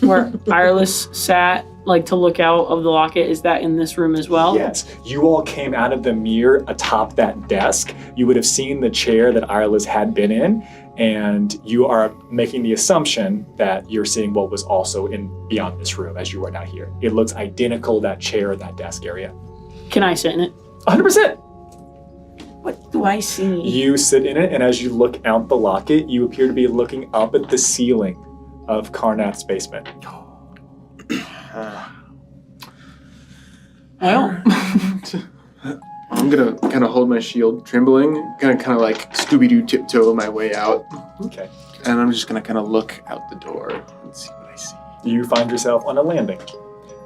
where Iris sat, like to look out of the locket? Is that in this room as well? Yes. You all came out of the mirror atop that desk. You would have seen the chair that Iris had been in, and you are making the assumption that you're seeing what was also in beyond this room as you are now here. It looks identical, that chair, that desk area. Can I sit in it? 100%. What do I see? You sit in it, and as you look out the locket, you appear to be looking up at the ceiling of Karnath's basement. Well, I'm gonna kind of hold my shield, trembling, gonna kind of like Scooby-Doo tiptoe my way out. Okay. And I'm just gonna kind of look out the door and see what I see. You find yourself on a landing.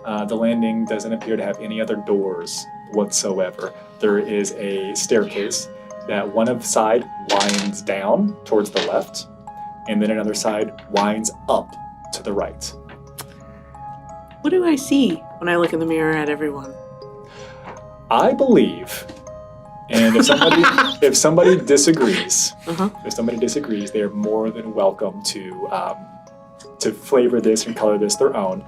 The landing doesn't appear to have any other doors whatsoever. There is a staircase that one side winds down towards the left, and then another side winds up to the right. What do I see when I look in the mirror at everyone? I believe, and if somebody disagrees, they're more than welcome to flavor this and color this their own.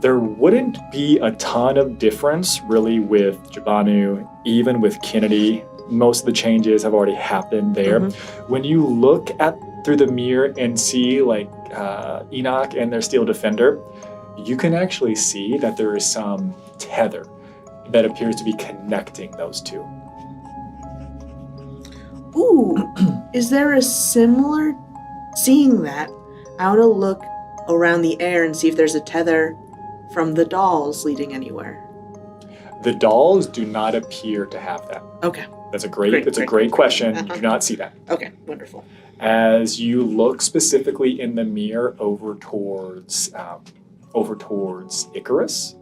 There wouldn't be a ton of difference really with Jabanu, even with Kennedy. Most of the changes have already happened there. When you look through the mirror and see like Enoch and their Steel Defender, you can actually see that there is some tether that appears to be connecting those two. Ooh, is there a similar... Seeing that, I want to look around the air and see if there's a tether from the dolls leading anywhere. The dolls do not appear to have that. Okay. That's a great question. You do not see that. Okay, wonderful. As you look specifically in the mirror over towards Icarus,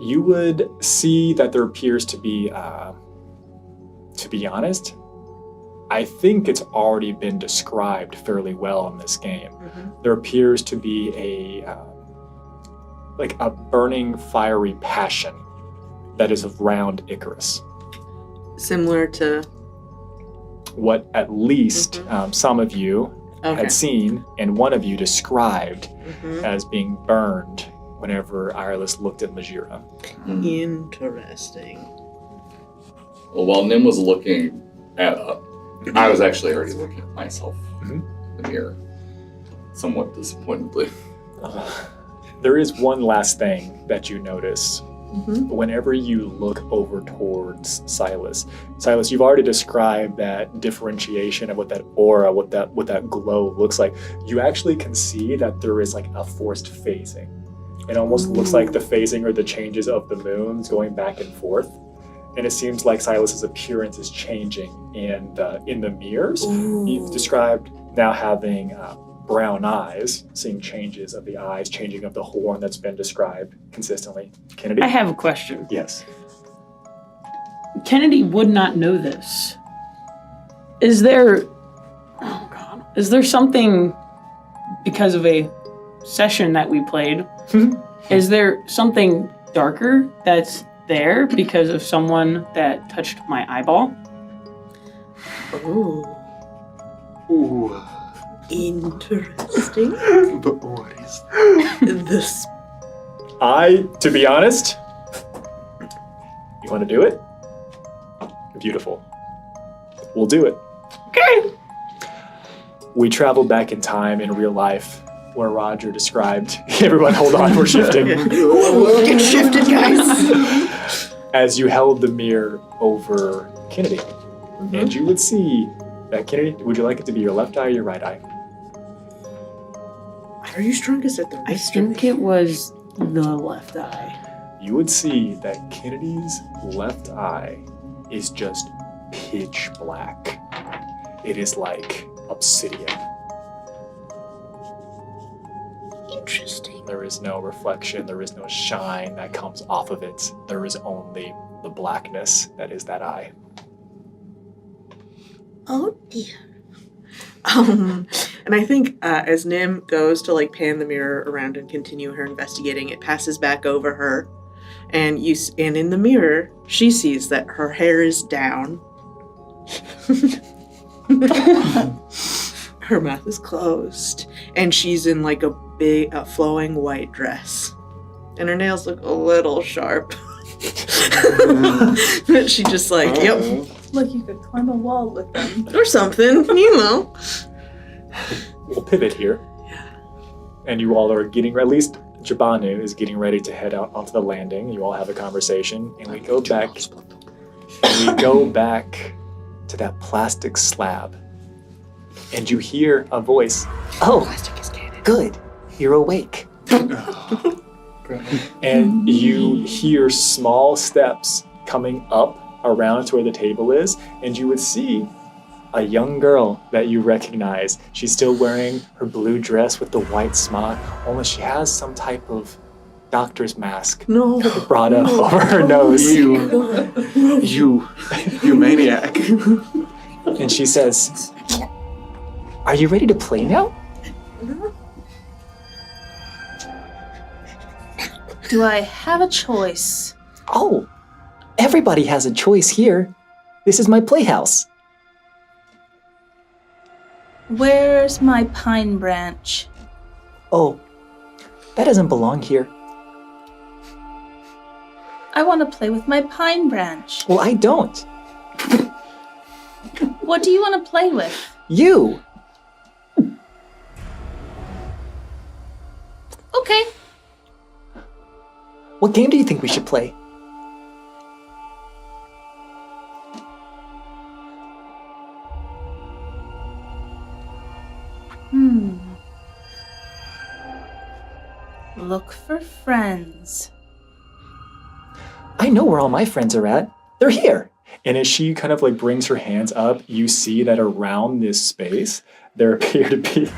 you would see that there appears to be honest, I think it's already been described fairly well in this game. There appears to be a burning fiery passion that is around Icarus. Similar to what at least some of you had seen, and one of you described as being burned whenever Iris looked at Majira. Interesting. Well, while Nim was looking at I was actually already looking at myself in the mirror, somewhat disappointedly. There is one last thing that you notice. Whenever you look over towards Silas, you've already described that differentiation of what that aura, what that glow looks like. You actually can see that there is like a forced phasing. It almost looks like the phasing or the changes of the moons going back and forth. And it seems like Silas's appearance is changing in the mirrors. You've described now having brown eyes, seeing changes of the eyes, changing of the horn that's been described consistently. Kennedy? I have a question. Yes. Kennedy would not know this. Is there something, because of a session that we played, is there something darker that's there because of someone that touched my eyeball? Ooh. Ooh. Interesting. But what is this? To be honest, you want to do it? Beautiful. We'll do it. Okay. We travel back in time in real life where Roger described, everyone hold on, we're shifting. Get shifted, guys. As you held the mirror over Kennedy. And you would see that Kennedy, would you like it to be your left eye or your right eye? Are you strongest at the I think it was the left eye. You would see that Kennedy's left eye is just pitch black. It is like obsidian. Interesting. There is no reflection, there is no shine that comes off of it. There is only the blackness that is that eye. Oh dear. And I think as Nim goes to like pan the mirror around and continue her investigating, it passes back over her, and in the mirror she sees that her hair is down. Her mouth is closed, and she's in like a big flowing white dress, and her nails look a little sharp. But she just like, yep. Look, you could climb a wall with them. Or something, you know. We'll pivot here. Yeah. And you all are getting, at least Jabanu is getting ready to head out onto the landing. You all have a conversation, and we go back. To that plastic slab. And you hear a voice. Oh, good. You're awake. And you hear small steps coming up around to where the table is, and you would see a young girl that you recognize. She's still wearing her blue dress with the white smock, only she has some type of doctor's mask brought up over her nose. You maniac. And she says, "Are you ready to play now?" Do I have a choice? Oh, everybody has a choice here. This is my playhouse. Where's my pine branch? Oh, that doesn't belong here. I want to play with my pine branch. Well, I don't. What do you want to play with? You. Okay. What game do you think we should play? Look for friends. I know where all my friends are at. They're here. And as she kind of like brings her hands up, you see that around this space, there appear to be...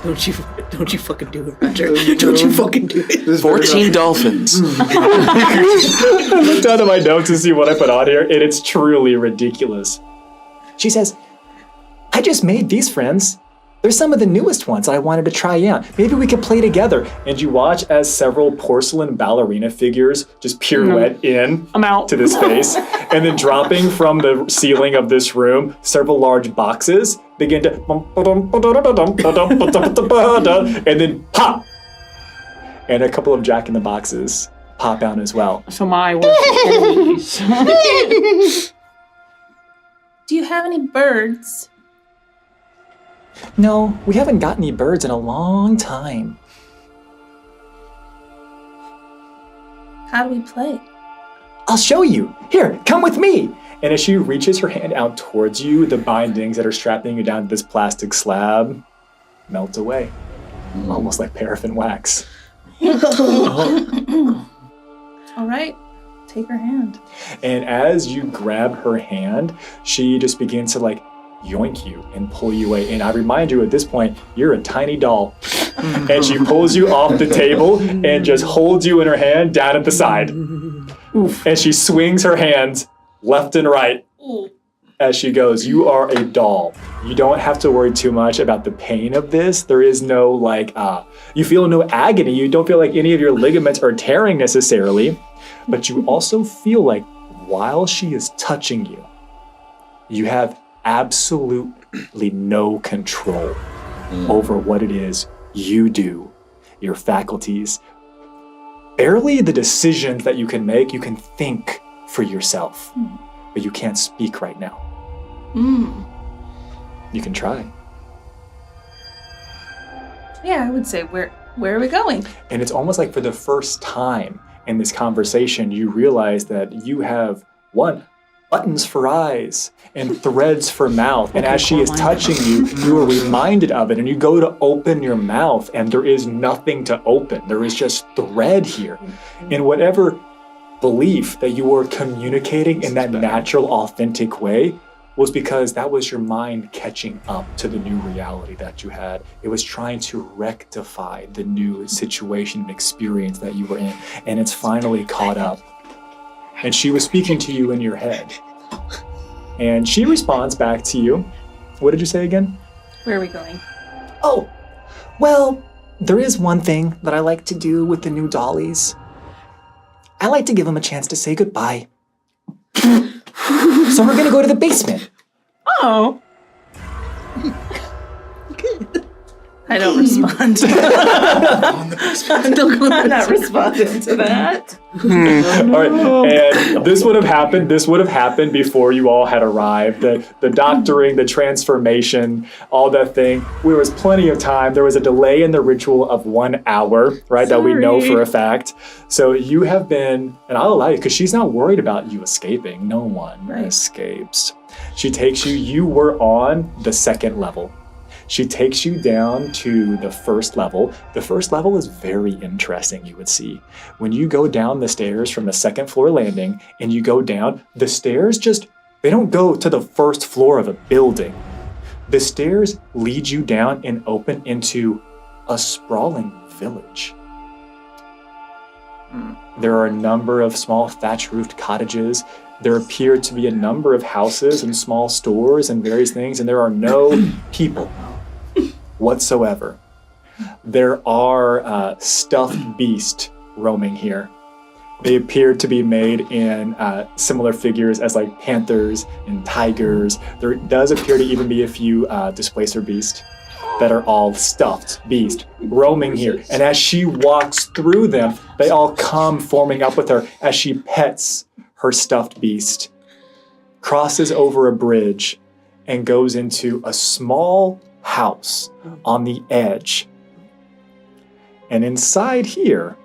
Don't you fucking do it, Roger. Don't you fucking do it. 14 dolphins. I looked down at my notes to see what I put on here, and it's truly ridiculous. She says, I just made these friends. They're some of the newest ones I wanted to try out. Maybe we could play together. And you watch as several porcelain ballerina figures just pirouette I'm out. to this space, and then dropping from the ceiling of this room, several large boxes begin to and then pop. And a couple of Jack in the Boxes pop out as well. So my worst enemies. Do you have any birds? No, we haven't got any birds in a long time. How do we play? I'll show you. Here, come with me. And as she reaches her hand out towards you, the bindings that are strapping you down to this plastic slab melt away, almost like paraffin wax. All right, take her hand. And as you grab her hand, she just begins to like yoink you and pull you away. And I remind you at this point, you're a tiny doll. And she pulls you off the table and just holds you in her hand down at the side. Oof. And she swings her hands left and right as she goes, you are a doll. You don't have to worry too much about the pain of this. There is no you feel no agony. You don't feel like any of your ligaments are tearing necessarily, but you also feel like while she is touching you, you have absolutely no control over what it is you do, your faculties, barely the decisions that you can make. You can think for yourself, but you can't speak right now. You can try. Yeah, I would say where are we going? And it's almost like for the first time in this conversation, you realize that you have buttons for eyes and threads for mouth. And as she is touching you, you are reminded of it. And you go to open your mouth and there is nothing to open. There is just thread here. In whatever belief that you were communicating in that natural, authentic way was because that was your mind catching up to the new reality that you had. It was trying to rectify the new situation and experience that you were in. And it's finally caught up. And she was speaking to you in your head. And she responds back to you. What did you say again? Where are we going? Oh, well, there is one thing that I like to do with the new dollies. I like to give them a chance to say goodbye. So we're gonna go to the basement. Oh. I don't respond. I'm not responding to that. All right, and this would have happened before you all had arrived. The doctoring, the transformation, all that thing. There was plenty of time. There was a delay in the ritual of 1 hour, right? That we know for a fact. So you have been, and I'll allow you, because she's not worried about you escaping. No one escapes. She takes you, you were on the 2nd level. She takes you down to the 1st level. The 1st level is very interesting, you would see. When you go down the stairs from the 2nd floor landing and you go down, the stairs they don't go to the 1st floor of a building. The stairs lead you down and open into a sprawling village. There are a number of small thatch-roofed cottages. There appear to be a number of houses and small stores and various things, and there are no people whatsoever. There are stuffed beasts roaming here. They appear to be made in similar figures as like panthers and tigers. There does appear to even be a few displacer beasts that are all stuffed beasts roaming here. And as she walks through them, they all come forming up with her as she pets her stuffed beast, crosses over a bridge, and goes into a small house on the edge. And inside here,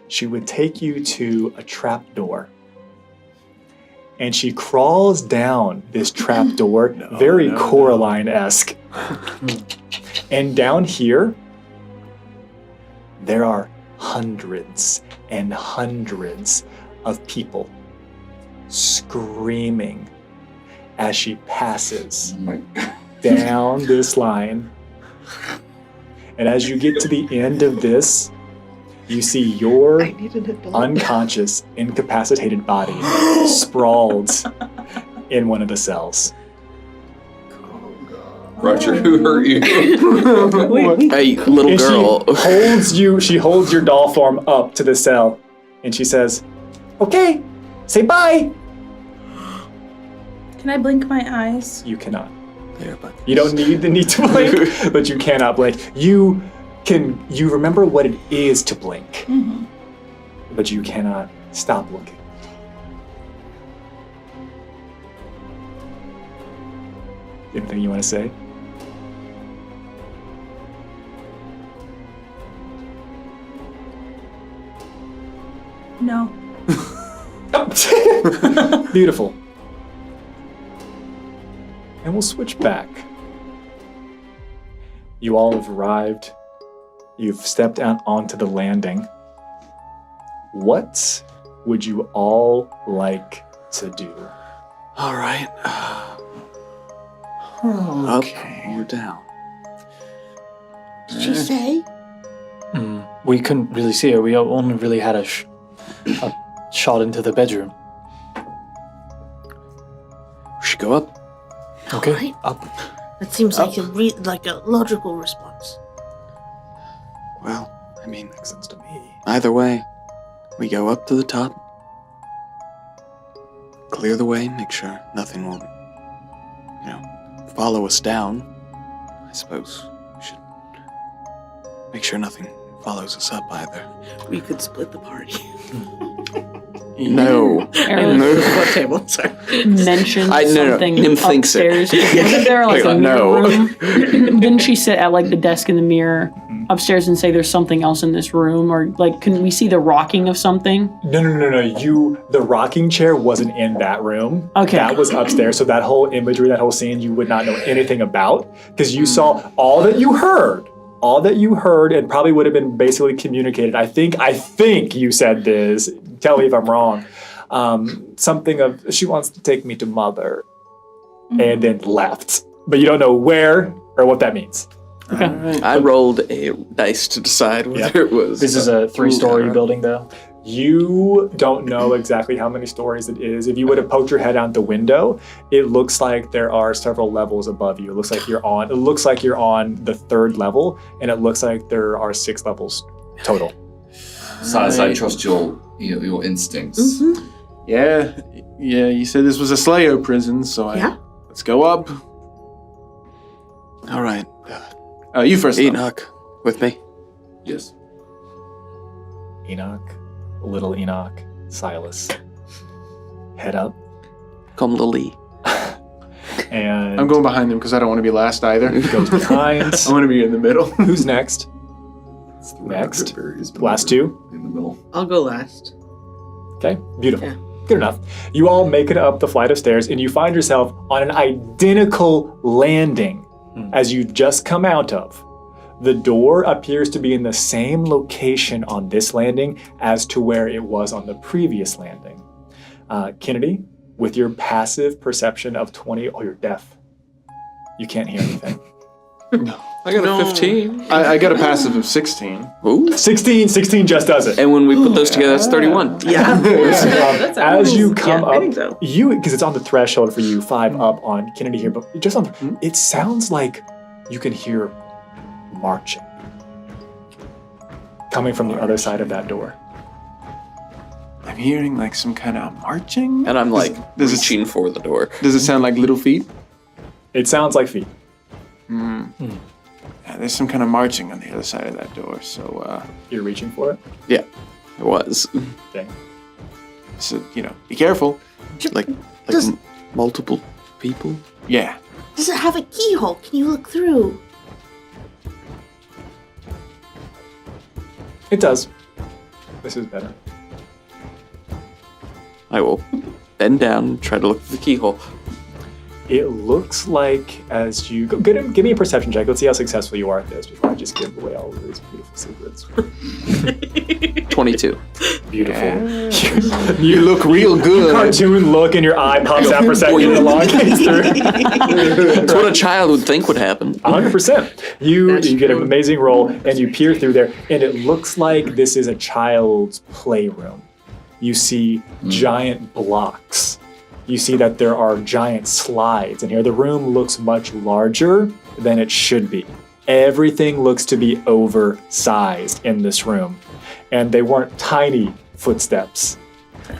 she would take you to a trap door. And she crawls down this trap door, very Coraline-esque. And down here, there are hundreds and hundreds of people screaming as she passes down this line. And as you get to the end of this, you see your unconscious, incapacitated body sprawled in one of the cells. Roger, who hurt you? Hey, little girl. She holds your doll form up to the cell, and she says, "Okay, say bye." Can I blink my eyes? You cannot. You don't need the need to blink, but you cannot blink. You remember what it is to blink, but you cannot stop looking. Anything you want to say? No. Beautiful. And we'll switch back. You all have arrived. You've stepped out onto the landing. What would you all like to do? All right. Up or down? Did she say? We couldn't really see her. We only really had a shot into the bedroom. We should go up. Okay, Alright. up. That seems like a logical response. Well, I mean, Makes sense to me. either way, we go up to the top, clear the way, make sure nothing will, follow us down. I suppose we should make sure nothing follows us up either. We could split the party. No. What table? Sorry. Mention something Nim thinks it. upstairs. Wasn't there like a no. room? Didn't she sit at like the desk in the mirror upstairs and say there's something else in this room? Or like, can we see the rocking of something? No. The rocking chair wasn't in that room. Okay. That was upstairs. So that whole imagery, that whole scene, you would not know anything about because you saw all that you heard. All that you heard and probably would have been basically communicated. I think you said this. Tell me if I'm wrong. Something of she wants to take me to mother, and then left. But you don't know where or what that means. Okay. I rolled a dice to decide whether it was. This is a 3-story building, though. You don't know exactly how many stories it is. If you would have poked your head out the window, it looks like there are several levels above you. It looks like you're on the 3rd level, and it looks like there are 6 levels total. Silas, I trust your instincts. Mm-hmm. Yeah. You said this was a Slayer prison, so let's go up. All right. You first. Enoch, with me. Yes. Enoch, little Enoch, Silas. Head up. Come Lily. And I'm going behind him because I don't want to be last either. goes behind. I want to be in the middle. Who's next? Next. Last 2? In the middle. I'll go last. Okay, beautiful. Good enough. You all make it up the flight of stairs and you find yourself on an identical landing as you've just come out of. The door appears to be in the same location on this landing as to where it was on the previous landing. Kennedy, with your passive perception of 20, you're deaf. You can't hear anything. I got a 15. I got a passive of 16. Ooh. 16 just does it. And when we put those together, that's 31. Yeah. As you come I up, think so. because it's on the threshold for you, 5 up on Kennedy here, but just on, it sounds like you can hear marching coming from the other side of that door. I'm hearing like some kind of marching. And I'm like reaching for the door. Does it sound like little feet? It sounds like feet. Yeah, there's some kind of marching on the other side of that door, so You're reaching for it? Yeah, it was. Okay. So, be careful. Like multiple people? Yeah. Does it have a keyhole? Can you look through? It does. This is better. I will bend down and try to look through the keyhole. It looks like as you go, give me a perception check. Let's see how successful you are at this before I just give away all of these beautiful secrets. 22. Beautiful. You look real good. Cartoon look and your eye pops out for a second and the log gets through. That's what a child would think would happen. 100%. You get an amazing roll and you peer through there and it looks like this is a child's playroom. You see giant blocks. You see that there are giant slides in here. The room looks much larger than it should be. Everything looks to be oversized in this room. And they weren't tiny footsteps.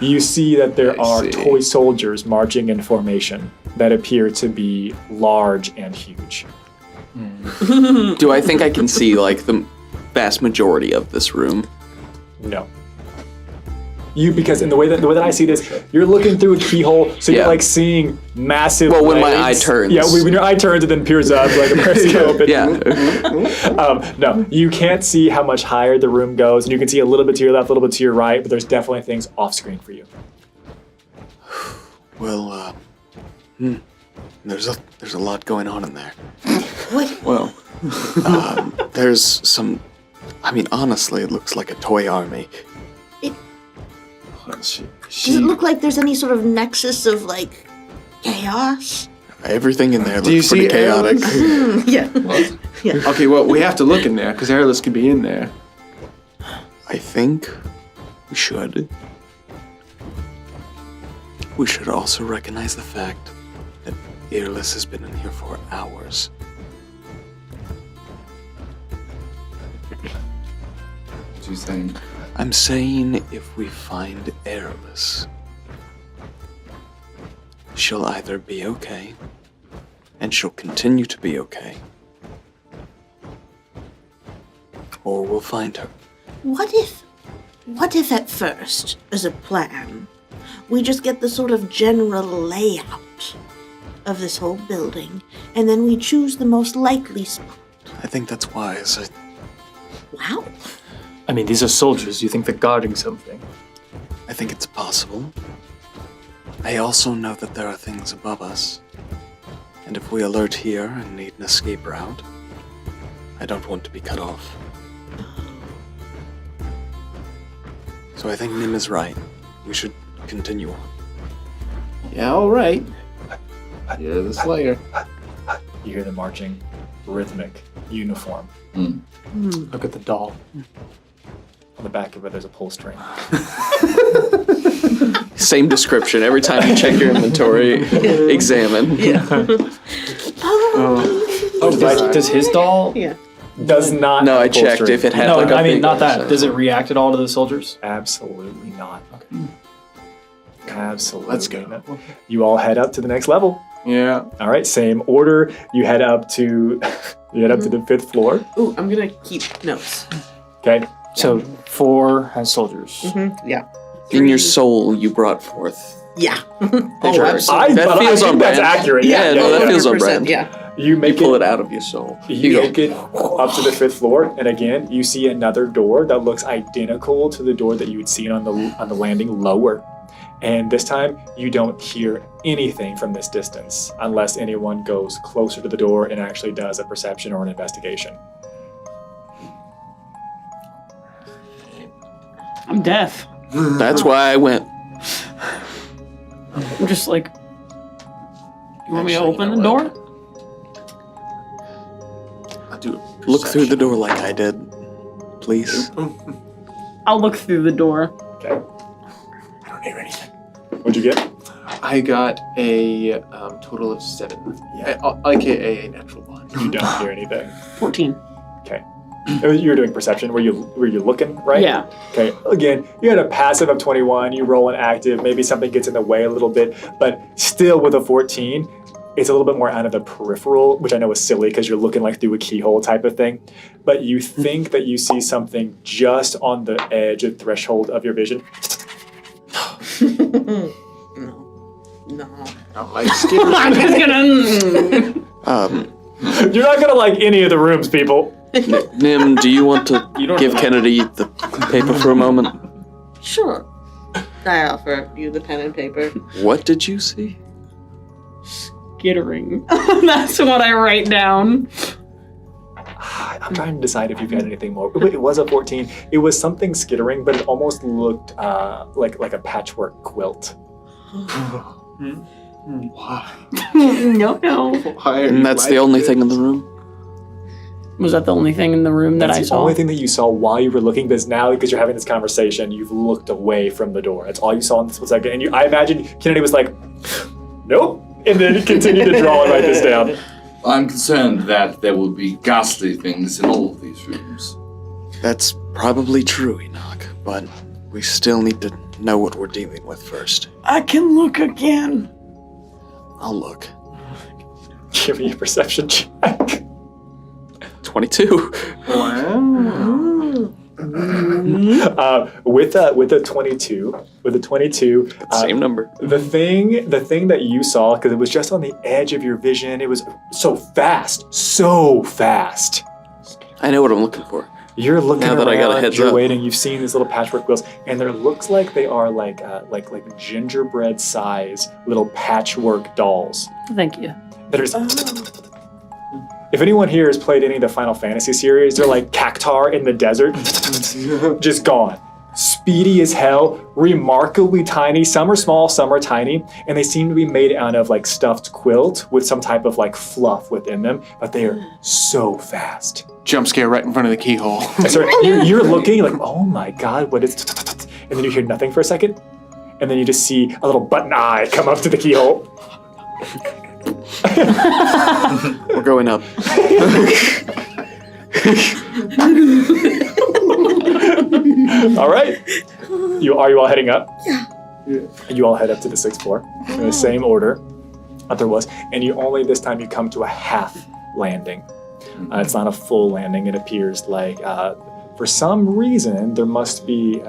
You see that there are toy soldiers marching in formation that appear to be large and huge. Do I think I can see like the vast majority of this room? No. Because in the way that I see this, you're looking through a keyhole, so you're like seeing massive. Well, when my legs. eye turns. Yeah, when your eye turns, it then peers up like a periscope. No, you can't see how much higher the room goes, and you can see a little bit to your left, a little bit to your right, but there's definitely things off screen for you. Well, there's a lot going on in there. What? Well, there's some. I mean, honestly, it looks like a toy army. Does it look like there's any sort of nexus of like chaos? Everything in there Do you looks pretty see chaotic. Airless? Yeah. Okay, well, we have to look in there because Airless could be in there. I think we should. We should also recognize the fact that Airless has been in here for hours. What are you saying? I'm saying if we find Airless, she'll either be okay, and she'll continue to be okay, or we'll find her. What if at first, as a plan, we just get the sort of general layout of this whole building, and then we choose the most likely spot? I think that's wise. Wow. I mean, these are soldiers. You think they're guarding something? I think it's possible. I also know that there are things above us. And if we alert here and need an escape route, I don't want to be cut off. So I think Nim is right. We should continue on. Yeah, all right. You're the Slayer. You hear them marching, rhythmic, uniform. Look at the doll. On the back of it, there's a pull string. Same description. Every time you check your inventory, examine. Yeah. Does his doll? Yeah. Does not. No, have I a pull checked string. if it had No, like a I mean big not that. size. Does it react at all to the soldiers? Absolutely not. Okay. Absolutely. Let's go. not. You all head up to the next level. Yeah. All right, same order. You head up to the 5th floor. Ooh, I'm gonna keep notes. Okay. So 4 has soldiers. Yeah. In your soul, you brought forth. Yeah. Oh, absolutely. That feels I on think that's brand. accurate. Yeah, no, that feels on 100%, brand. Yeah. You make pull it out of your soul. You make it up to the 5th floor, and again, you see another door that looks identical to the door that you had seen on the landing lower. And this time, you don't hear anything from this distance, unless anyone goes closer to the door and actually does a perception or an investigation. I'm deaf. That's why I went. I'm just like, you want me to open the door? I'll do Look through the door like I did, please. I'll look through the door. Okay. I don't hear anything. What'd you get? I got a total of 7. Yeah. AKA a natural 1. You don't hear anything. 14. Okay. You're doing perception. Were you looking, right? Yeah. Okay. Again, you had a passive of 21. You roll an active. Maybe something gets in the way a little bit, but still with a 14, it's a little bit more out of the peripheral, which I know is silly because you're looking like through a keyhole type of thing. But you think that you see something just on the edge of threshold of your vision. No. I don't like skittles. I'm just gonna. You're not gonna like any of the rooms, people. Nim, do you want to give Kennedy the paper for a moment? Sure. I offer you the pen and paper. What did you see? Skittering. That's what I write down. I'm trying to decide if you've had anything more. It was a 14. It was something skittering, but it almost looked like a patchwork quilt. Why? No. Why? And that's the only thing in the room? Was that the only thing in the room that That's I the saw? only thing that you saw while you were looking, because now, because you're having this conversation, you've looked away from the door. That's all you saw in this 1 second. And I imagine Kennedy was like, nope, and then he continued to draw and write this down. I'm concerned that there will be ghastly things in all of these rooms. That's probably true, Enoch, but we still need to know what we're dealing with first. I can look again. I'll look. Give me a perception check. 22. Wow. With a 22, Same number. The thing that you saw, because it was just on the edge of your vision, it was so fast. I know what I'm looking for. You're looking Now around, that I got a heads you're up. waiting, you've seen these little patchwork quilts, and there looks like they are like gingerbread size little patchwork dolls Thank you. that are just... If anyone here has played any of the Final Fantasy series, they're like Cactar in the desert, just gone. speedy as hell, remarkably tiny. Some are small, some are tiny, and they seem to be made out of like stuffed quilt with some type of like fluff within them, but they are so fast. Jump scare right in front of the keyhole. So you're looking, you're like, oh my god, what is... And then you hear nothing for a second, and then you just see a little button eye come up to the keyhole. We're going up. All right. Are you all heading up? Yeah. You all head up to the 6th floor in the same order that there was, and this time you come to a half landing. It's not a full landing. It appears like for some reason there must be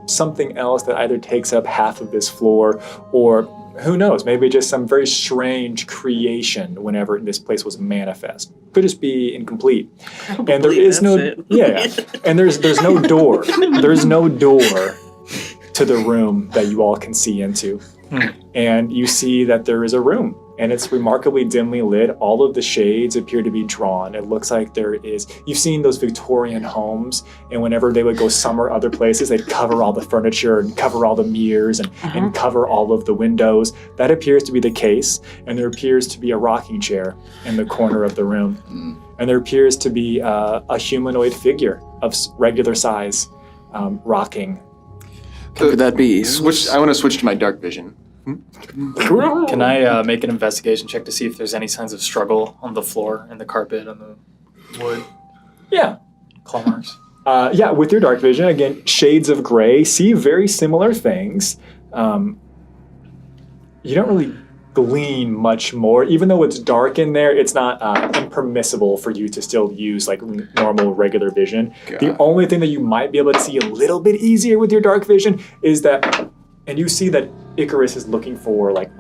something else that either takes up half of this floor, or who knows, maybe just some very strange creation whenever this place was manifest. Could just be incomplete. And there is no and there's no door. There's no door to the room that you all can see into. And you see that there is a room, and it's remarkably dimly lit. All of the shades appear to be drawn. It looks like there is... You've seen those Victorian homes, and whenever they would go summer other places, they'd cover all the furniture and cover all the mirrors and cover all of the windows. That appears to be the case, and there appears to be a rocking chair in the corner of the room. And there appears to be a humanoid figure of regular size rocking. Could that be? I want to switch to my dark vision. Can I make an investigation check to see if there's any signs of struggle on the floor and the carpet on the wood? Yeah. Claw marks. Yeah, with your dark vision, again, shades of gray, see very similar things. You don't really glean much more. Even though it's dark in there, it's not impermissible for you to still use like normal, regular vision. The only thing that you might be able to see a little bit easier with your dark vision is that, and you see that Icarus is looking for like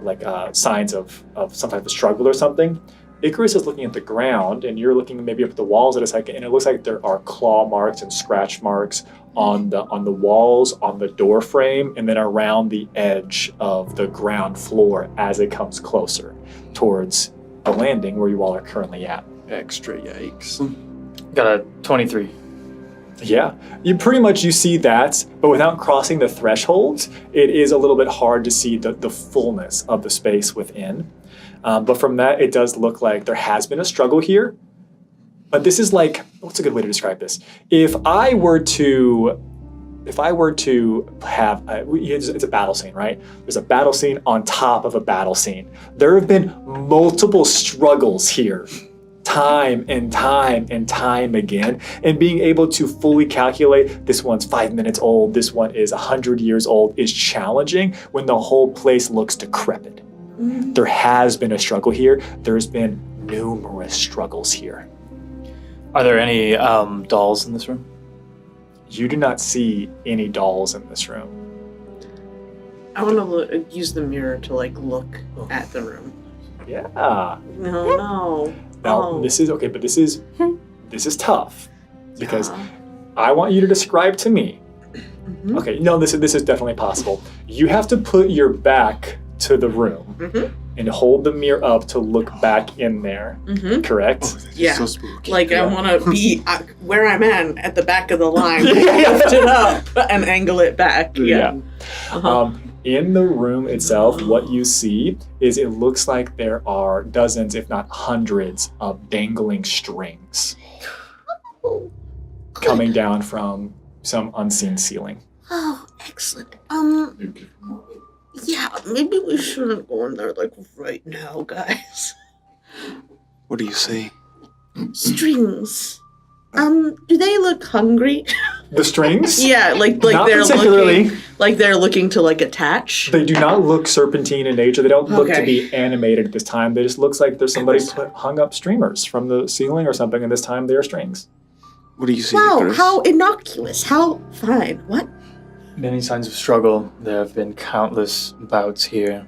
signs of some type of struggle or something. Icarus is looking at the ground, and you're looking maybe up at the walls at a second, and it looks like there are claw marks and scratch marks on the walls, on the door frame, and then around the edge of the ground floor as it comes closer towards the landing where you all are currently at. Extra yikes. Got a 23. Yeah, you see that, but without crossing the thresholds, it is a little bit hard to see the fullness of the space within. But from that, it does look like there has been a struggle here. But this is like, what's a good way to describe this? If I were to have, it's a battle scene, right? There's a battle scene on top of a battle scene. There have been multiple struggles here, time and time and time again, and being able to fully calculate this one's 5 minutes old, this one is 100 years old, is challenging when the whole place looks decrepit. There has been a struggle here. There's been numerous struggles here. Are there any dolls in this room? You do not see any dolls in this room. I want to use the mirror to look at the room. Yeah. No. Now this is okay, but this is tough because I want you to describe to me. Okay, no, this is definitely possible. You have to put your back to the room and hold the mirror up to look back in there. Correct? Yeah. So spooky. I want to be where I'm at the back of the line, lift it up and angle it back. Yeah. In the room itself, what you see is it looks like there are dozens, if not hundreds, of dangling strings coming down from some unseen ceiling. Oh, excellent. Yeah, maybe we shouldn't go in there right now, guys. What do you see? Strings. Do they look hungry? The strings? Yeah, like not they're particularly. Looking to attach. They do not look serpentine in nature. They don't look to be animated at this time. They just looks like there's somebody hung up streamers from the ceiling or something, and this time they are strings. What do you see? Wow, Chris? how innocuous. How fine. What? Many signs of struggle. There have been countless bouts here.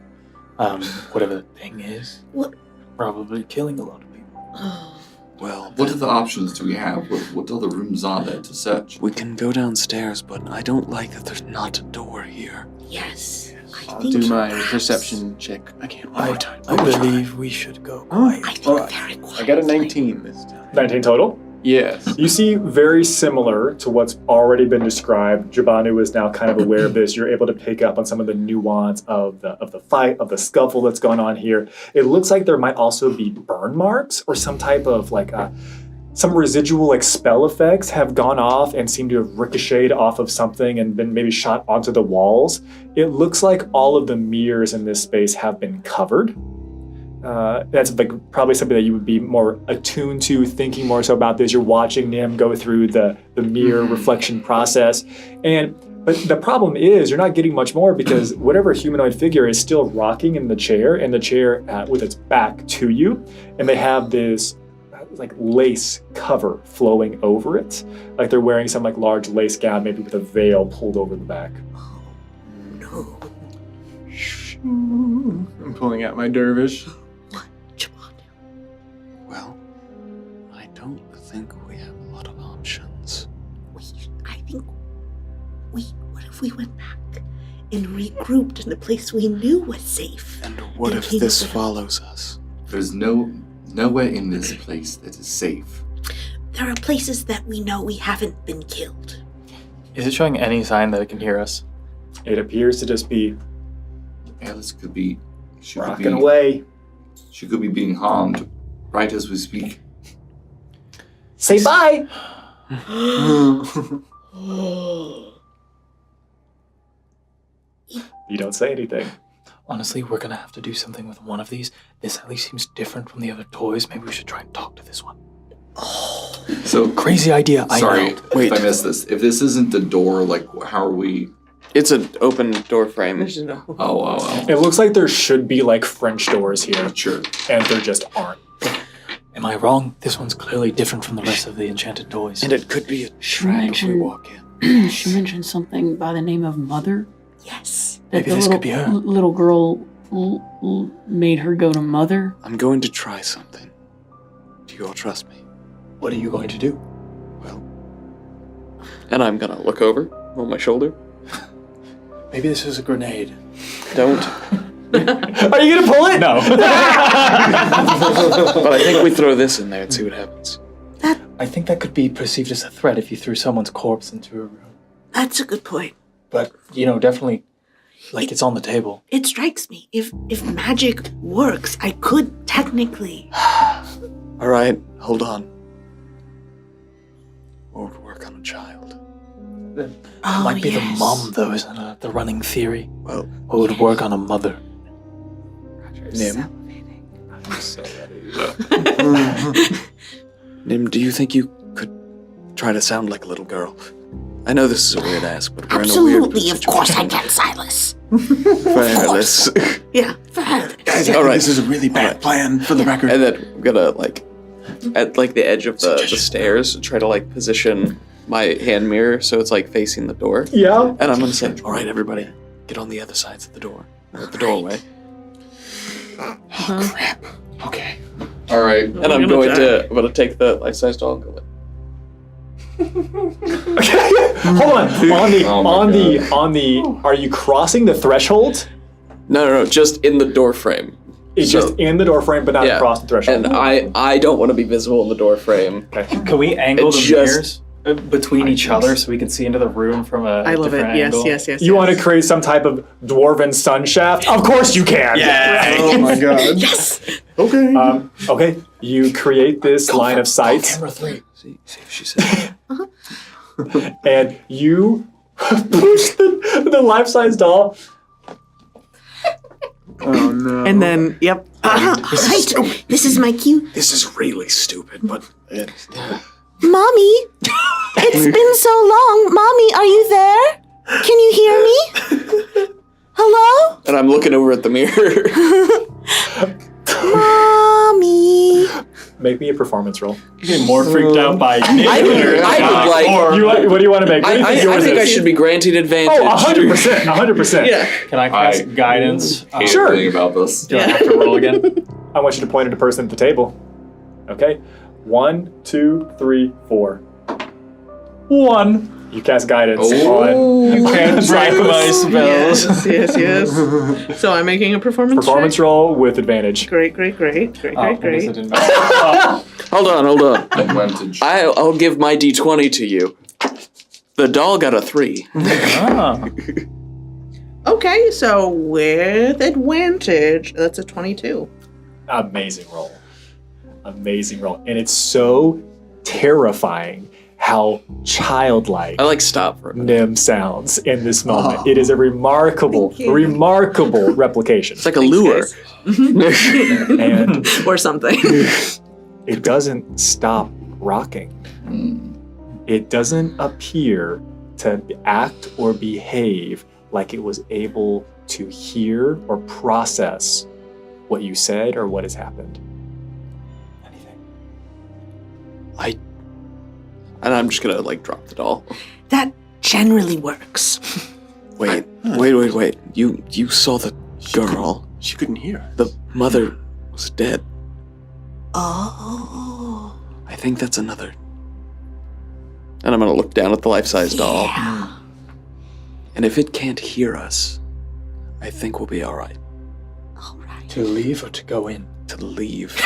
Whatever the thing is. What? Probably killing a lot of people. Well, what other options do we have? What other rooms are there to search? We can go downstairs, but I don't like that there's not a door here. Yes. I'll do my perception check. I can't. I believe we should go quiet. Very quiet. I got a 19 this time. 19 total? Yes. You see, very similar to what's already been described. Jabanu is now kind of aware of this. You're able to pick up on some of the nuance of the fight, of the scuffle that's going on here. It looks like there might also be burn marks or some type of some residual spell effects have gone off and seem to have ricocheted off of something and been maybe shot onto the walls. It looks like all of the mirrors in this space have been covered. That's probably something that you would be more attuned to, thinking more so about this. You're watching Nim go through the mirror reflection process. But the problem is you're not getting much more because whatever humanoid figure is still rocking in the chair, and the chair with its back to you, and they have this lace cover flowing over it. Like they're wearing some large lace gown, maybe with a veil pulled over the back. No. I'm pulling out my dervish. Well, I don't think we have a lot of options. What if we went back and regrouped in a place we knew was safe? And what if this follows us? There's nowhere in this place that is safe. There are places that we know we haven't been killed. Is it showing any sign that it can hear us? It appears to just be Alice could be rocking away. She could be being harmed right as we speak. Say bye! You don't say anything. Honestly, we're gonna have to do something with one of these. This at least seems different from the other toys. Maybe we should try and talk to this one. So crazy idea. Sorry, Wait. if I missed this. If this isn't the door, how are we? It's an open door frame. Oh. It looks like there should be French doors here. Sure. And there just aren't. Am I wrong? This one's clearly different from the rest of the enchanted toys. And it could be a trap if we walk in. She mentioned something by the name of Mother. Yes. Maybe this could be her. Little girl made her go to Mother. I'm going to try something. Do you all trust me? What are you going to do? And I'm gonna look over on my shoulder. Maybe this is a grenade. Don't. Are you gonna pull it? No. But I think we throw this in there and see what happens. I think that could be perceived as a threat if you threw someone's corpse into a room. That's a good point. But, definitely, it's on the table. It strikes me. If magic works, I could technically. All right, hold on. What would work on a child? It might be the mom, though, isn't it? The running theory. Well, what would work on a mother? Nim? I'm so ready. Nim, do you think you could try to sound like a little girl? I know this is a weird ask, but we're in a weird Absolutely, of course I can, Silas. Fireless. Yeah, fireless. Guys, all right, this is a really bad plan, for the record. And then I'm gonna at the edge of the stairs, try to position my hand mirror so it's facing the door. Yeah. And I'm gonna say, all right, everybody, get on the other sides of the door, or the doorway. Oh crap. Okay. All right. And I'm gonna take the life-size doll and go Hold on. Are you crossing the threshold? No, just in the door frame. It's just in the door frame, but not across the threshold. And I don't want to be visible in the door frame. Okay. Can we angle the mirrors between each other so we can see into the room from a different angle? Yes. You want to create some type of dwarven sun shaft? Of course you can. Yeah. Oh my god. Yes. Okay. Okay. You create this line of sight. Camera 3. See if she said. And you push the life-size doll. Oh no. And then, yep. Right. This is my cue. This is really stupid, but Mommy, it's been so long. Mommy, are you there? Can you hear me? Hello? And I'm looking over at the mirror. Mommy. Make me a performance roll. You're getting more freaked out by Nick. I would What do you want to make? I think I should be granted advantage. Oh, 100%. 100%. Yeah. Can I cast guidance? Sure. About this. Do I have to roll again? I want you to point at a person at the table. Okay. 1, 2, 3, 4. 1. You cast guidance on. You can't break my spells. Yes. So I'm making a performance Performance roll with advantage. Great. I guess it didn't matter. Hold on. Advantage. I'll give my d20 to you. The doll got a 3. Okay, so with advantage, that's a 22. Amazing roll. And it's so terrifying how childlike I stop for a minute. Nim sounds in this moment. It is a remarkable replication. It's like a lure. And or something. it doesn't stop rocking. It doesn't appear to act or behave like it was able to hear or process what you said or what has happened. And I'm just gonna drop the doll. That generally works. Wait. You saw the girl. She couldn't hear. The mother was dead. Oh. I think that's another. And I'm gonna look down at the life-size doll. And if it can't hear us, I think we'll be all right. To leave or to go in? To leave.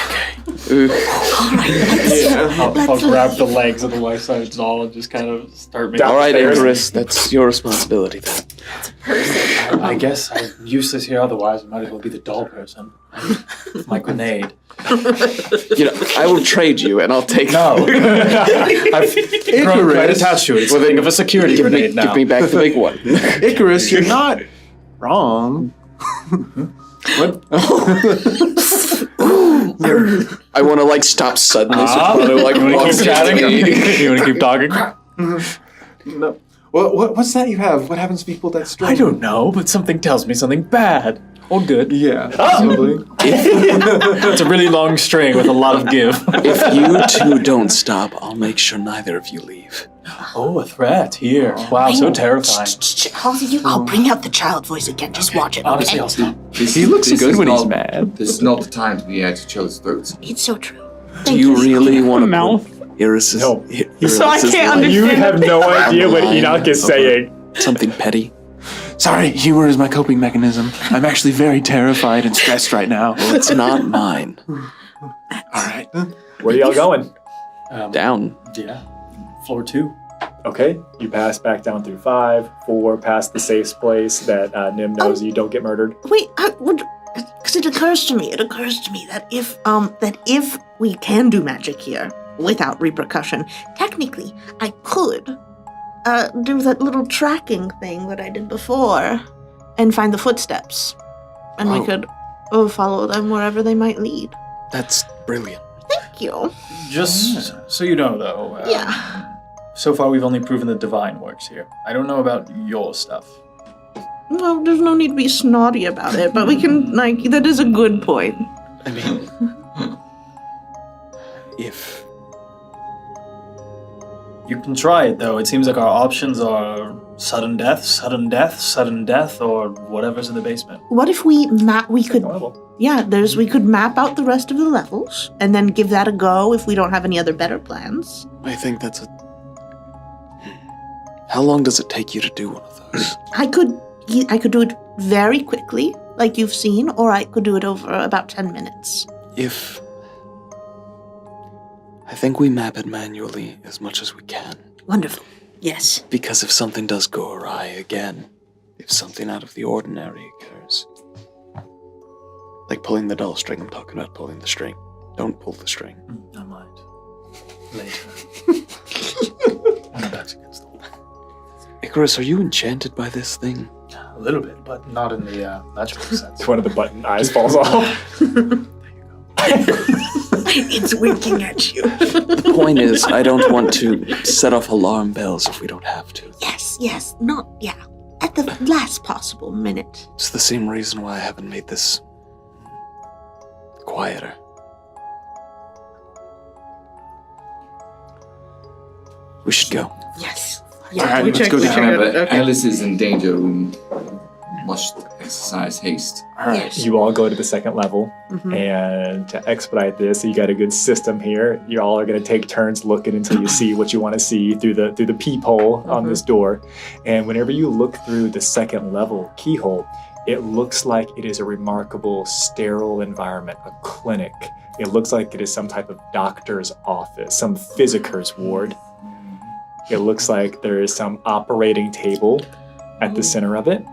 I'll grab the legs of the life-size doll and just kind of start making. All right, Icarus, that's your responsibility then. I guess I'm useless here otherwise. I might as well be the doll person. My grenade. I will trade you and I'll take No. I've grown quite attached to it. It's a thing of a security grenade now. Give me back the big one. Icarus, you're not wrong. What? I want to stop suddenly. So You want to walks keep chatting? into me. You want to keep talking? No. What's that you have? What happens to people that string? I don't know, but something tells me something bad or good. Yeah, possibly. It's a really long string with a lot of give. If you two don't stop, I'll make sure neither of you leave. Oh, a threat here. Wow, so terrifying. I'll bring out the child voice again. Just watch it. Honestly, Okay? I'll stop. He looks good when he's mad. This is not the time to be at each other's throats. It's so true. Do you really want to Mouth. Iris? No. So I can't understand. You have no idea what Enoch is saying. Something petty. Sorry, humor is my coping mechanism. I'm actually very terrified and stressed right now. Well, it's not mine. All right. Where are y'all going? Down. Yeah. Floor 2. Okay, you pass back down through 5, 4, past the safe place that Nim knows you don't get murdered. Wait, because it occurs to me that if we can do magic here without repercussion, technically I could do that little tracking thing that I did before and find the footsteps, and we could follow them wherever they might lead. That's brilliant. Thank you. Just so you know, though. So far, we've only proven the divine works here. I don't know about your stuff. Well, there's no need to be snotty about it, but we can, that is a good point. I mean, if... You can try it, though. It seems like our options are sudden death, or whatever's in the basement. What if we could map out the rest of the levels and then give that a go if we don't have any other better plans. I think that's a... How long does it take you to do one of those? I could do it very quickly, like you've seen, or I could do it over about 10 minutes. I think we map it manually as much as we can. Wonderful. Yes. Because if something does go awry again, if something out of the ordinary occurs, like pulling the doll string, I'm talking about pulling the string. Don't pull the string. I might. Later. My back's against the wall. Icarus, are you enchanted by this thing? A little bit, but not in the magical sense. One of the button eyes falls off. It's winking at you. The point is, I don't want to set off alarm bells if we don't have to. Yes, at the last possible minute. It's the same reason why I haven't made this quieter. We should go. Yes. All right, let's go down. Remember, Alice is in danger. We must exercise haste. All right, you all go to the second level, and to expedite this, so you got a good system here. You all are going to take turns looking until you see what you want to see through the peephole on this door. And whenever you look through the second level keyhole, it looks like it is a remarkable sterile environment, a clinic It looks like it is some type of doctor's office, some physicker's ward. It looks like there is some operating table at the center of it.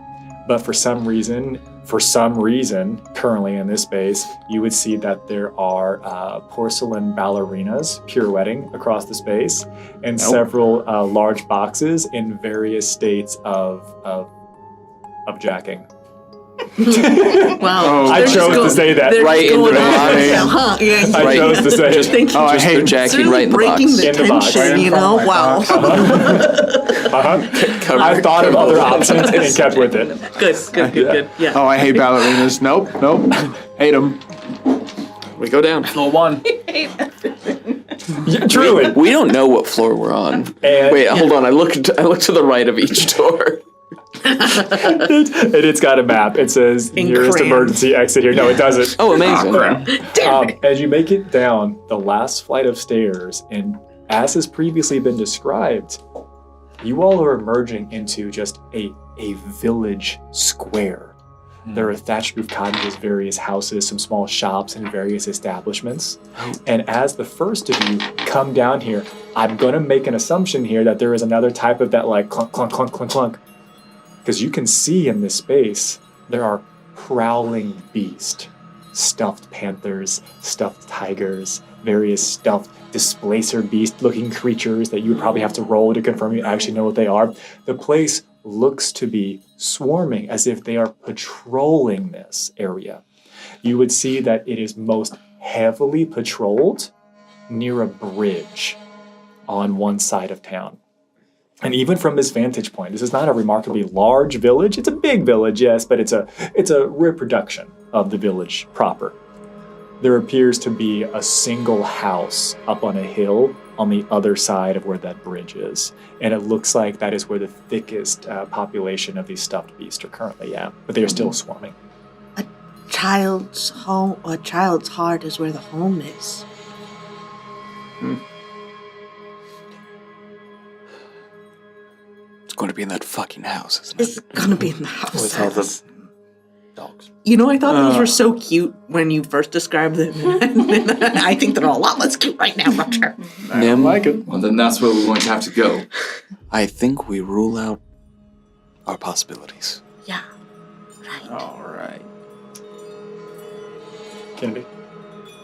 But for some reason, currently in this space, you would see that there are porcelain ballerinas pirouetting across the space, and several large boxes in various states of jacking. Wow. I chose to say that right in the box. I chose to say it. I hate jacking right in the box. Breaking the In the box. tension, you know? Wow. I thought of other options and kept with it. Good. Yeah. Oh, I hate ballerinas. Nope. Hate them. We go down. Floor 1. Yeah, truly. We don't know what floor we're on. And Wait, hold on. I look to the right of each door. It's got a map. It says nearest emergency exit here. No, it doesn't. Oh, amazing. As you make it down the last flight of stairs, and as has previously been described, you all are emerging into just a village square. There are thatched roof cottages, various houses, some small shops, and various establishments. And as the first of you come down here, I'm going to make an assumption here that there is another type of that like clunk, clunk, clunk, clunk, clunk. Because you can see in this space, there are prowling beasts, stuffed panthers, stuffed tigers, various stuffed displacer beast-looking creatures that you would probably have to roll to confirm you actually know what they are. The place looks to be swarming as if they are patrolling this area. You would see that it is most heavily patrolled near a bridge on one side of town. And even from this vantage point, this is not a remarkably large village. It's a big village, yes, but it's a reproduction of the village proper. There appears to be a single house up on a hill on the other side of where that bridge is. And it looks like that is where the thickest population of these stuffed beasts are currently at, but they are still swarming. A child's heart is where the home is. It's going to be in that fucking house, isn't it? It's gonna be in the house. With all the dogs. You know, I thought those were so cute when you first described them. I think they're a lot less cute right now, Roger. I don't like it. Well, then that's where we're going to have to go. I think we rule out our possibilities. Yeah. Right. All right. Kennedy,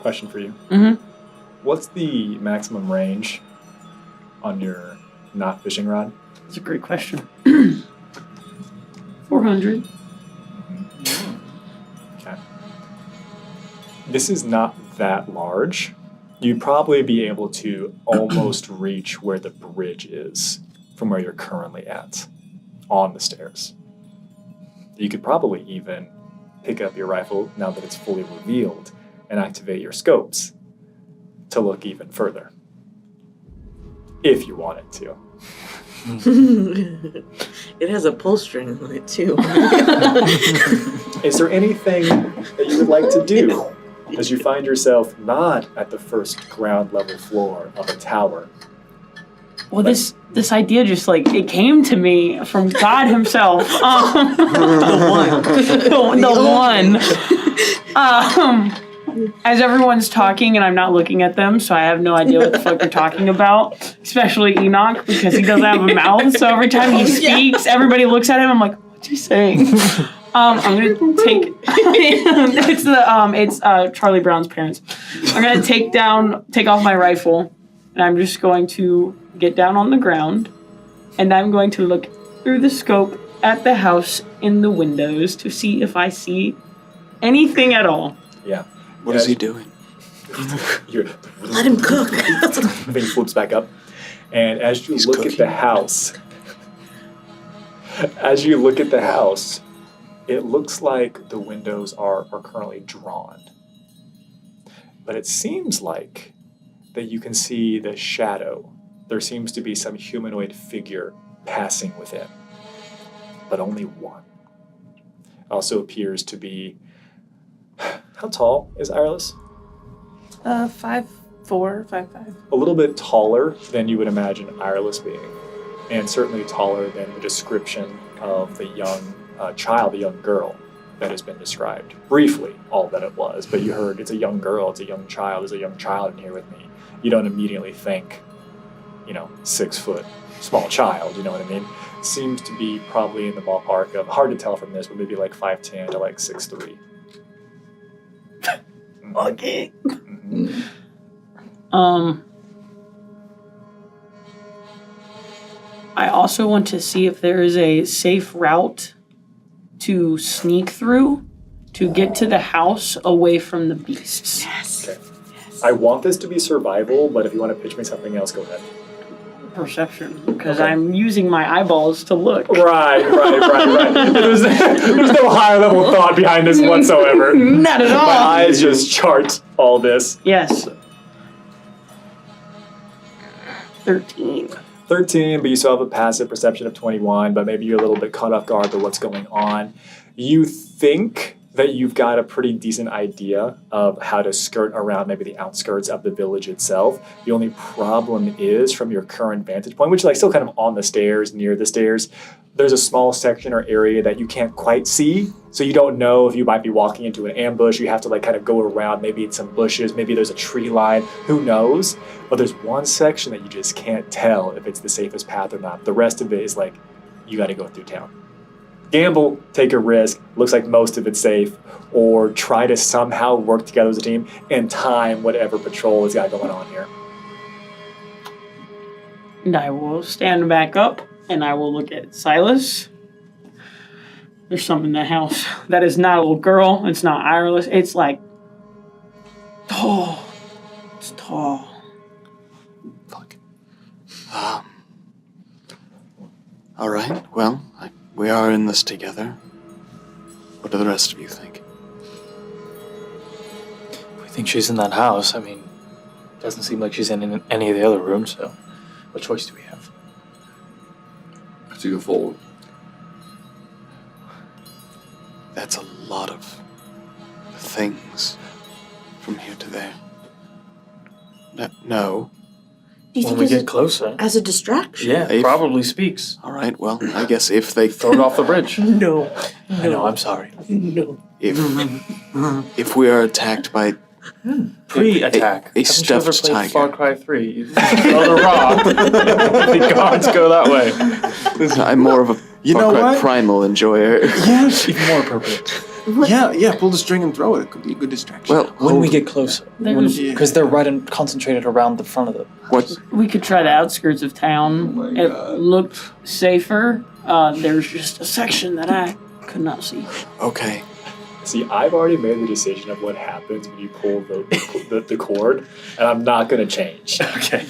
question for you. Mm-hmm. What's the maximum range on your not fishing rod? That's a great question. 400. Okay. This is not that large. You'd probably be able to almost reach where the bridge is from where you're currently at on the stairs. You could probably even pick up your rifle now that it's fully revealed and activate your scopes to look even further. If you wanted to. It has a pull string on it too. Is there anything that you would like to do as you find yourself not at the first ground level floor of a tower? Well, this idea just it came to me from God himself. The one. As everyone's talking and I'm not looking at them, so I have no idea what the fuck they're talking about, especially Enoch, because he doesn't have a mouth, so every time he speaks, everybody looks at him, I'm like, what's he saying? I'm gonna take it's Charlie Brown's parents. I'm gonna take off my rifle, and I'm just going to get down on the ground, and I'm going to look through the scope at the house in the windows to see if I see anything at all. Yeah. What is he doing? Let him cook. Then he flips back up. And as you look at the house, it looks like the windows are currently drawn. But it seems like that you can see the shadow. There seems to be some humanoid figure passing within, but only one. Also appears to be... How tall is Iris? 5'4", 5'5". A little bit taller than you would imagine Iris being, and certainly taller than the description of the young child, the young girl that has been described. Briefly, all that it was. But you heard it's a young girl, it's a young child, there's a young child in here with me. You don't immediately think, 6 foot, small child, you know what I mean? Seems to be probably in the ballpark of, hard to tell from this, but maybe like 5'10" to like 6'3". Okay. I also want to see if there is a safe route to sneak through to get to the house away from the beasts. Yes. Okay. I want this to be survival, but if you want to pitch me something else, go ahead. Perception, because I'm using my eyeballs to look. Right. There's no higher level thought behind this whatsoever. Not at all. My eyes just chart all this. Yes. 13. 13, but you still have a passive perception of 21, but maybe you're a little bit caught off guard by what's going on. You think that you've got a pretty decent idea of how to skirt around maybe the outskirts of the village itself. The only problem is from your current vantage point, which is like still kind of on the stairs, near the stairs, there's a small section or area that you can't quite see. So you don't know if you might be walking into an ambush. You have to like kind of go around. Maybe it's some bushes. Maybe there's a tree line. Who knows? But there's one section that you just can't tell if it's the safest path or not. The rest of it is like, you got to go through town. Gamble, take a risk, looks like most of it's safe, or try to somehow work together as a team and time whatever patrol has got going on here. And I will stand back up and I will look at Silas. There's something in the house. That is not a little girl. It's not Iris. It's like tall. It's tall. Fuck. All right. Well, we are in this together. What do the rest of you think? We think she's in that house. I mean, doesn't seem like she's in any of the other rooms, so what choice do we have? To go forward. That's a lot of things from here to there. No. Do you When think we as get a- closer. As a distraction? Yeah, If- probably speaks. All right, well, I guess if they Throw it off the bridge. No. I know, I'm sorry. No. If we are attacked by Pre-attack. a Haven't you ever stuffed played tiger. Far Cry 3? You throw the rock. The gods go that way. I'm more of a Far Cry what? Primal enjoyer. Yes. Even more appropriate. Yeah, pull the string and throw it. It could be a good distraction. Well, When we get closer. There's- Because they're right and concentrated around the front of them. what? We could try the outskirts of town. It looked safer. There's just a section that I could not see. Okay. See, I've already made the decision of what happens when you pull the cord, and I'm not going to change. Okay.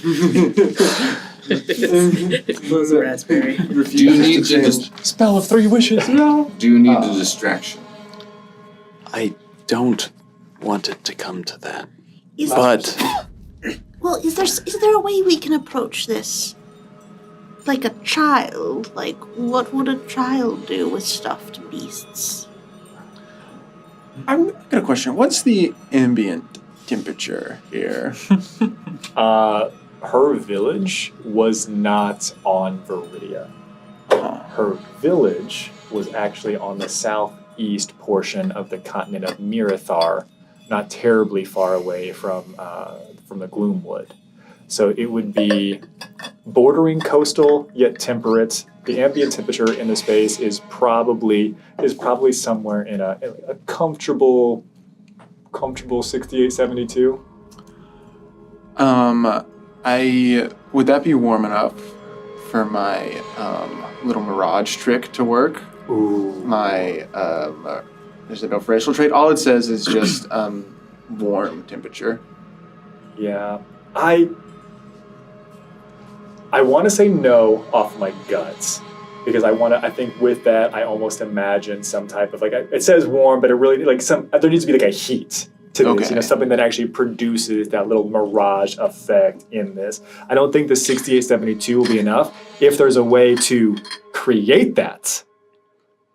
Close the raspberry. Do you need to just Spell of 3 wishes. No. do you need a distraction? I don't want it to come to that. Is But Well, is there a way we can approach this? Like a child? Like, what would a child do with stuffed beasts? I've got a question. What's the ambient temperature here? Her village was not on Viridia. Her village was actually on the southeast portion of the continent of Mirathar, not terribly far away from the Gloomwood. So it would be bordering coastal yet temperate. The ambient temperature in the space is probably somewhere in a comfortable 68, 72. Would that be warm enough for my little mirage trick to work? Ooh. My there's no racial trait. All it says is just warm temperature. Yeah, I want to say no off my guts because I think with that I almost imagine some type of it says warm, but it really there needs to be like a heat to this, Okay. something that actually produces that little mirage effect in this. I don't think the 6872 will be enough. If there's a way to create that,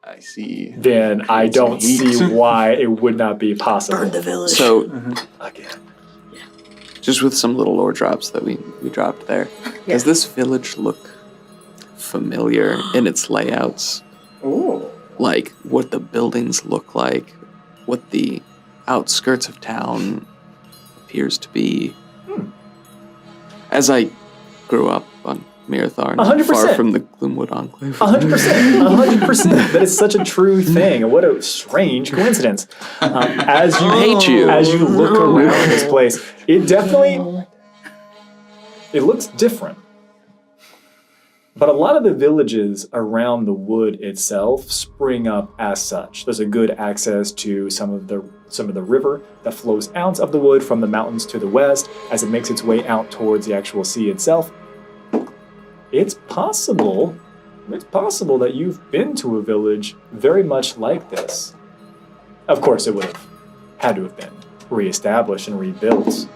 I see. then I don't see why it would not be possible. Burn the village. so Again. just with some little lore drops that we dropped there, does this village look familiar in its layouts? Ooh. like what the buildings look like, what the outskirts of town appears to be. As I grew up on Mirathar, 100%. far from the Gloomwood Enclave. 100%. That is such a true thing. What a strange coincidence. As you look around this place, it looks different. But a lot of the villages around the wood itself spring up as such. There's a good access to some of the river that flows out of the wood from the mountains to the west as it makes its way out towards the actual sea itself. It's possible that you've been to a village very much like this. Of course, it would have had to have been reestablished and rebuilt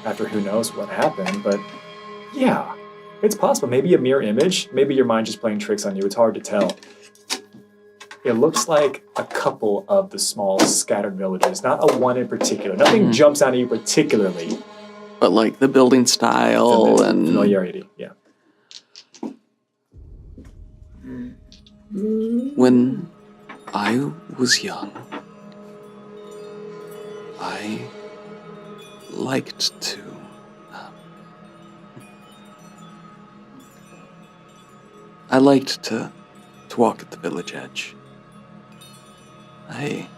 after who knows what happened, but yeah. It's possible. Maybe a mirror image. Maybe your mind just playing tricks on you. It's hard to tell. It looks like a couple of the small scattered villages, not a one in particular. Nothing jumps out at you particularly. But like the building style and familiarity, yeah. When I was young, I liked to walk at the village edge. I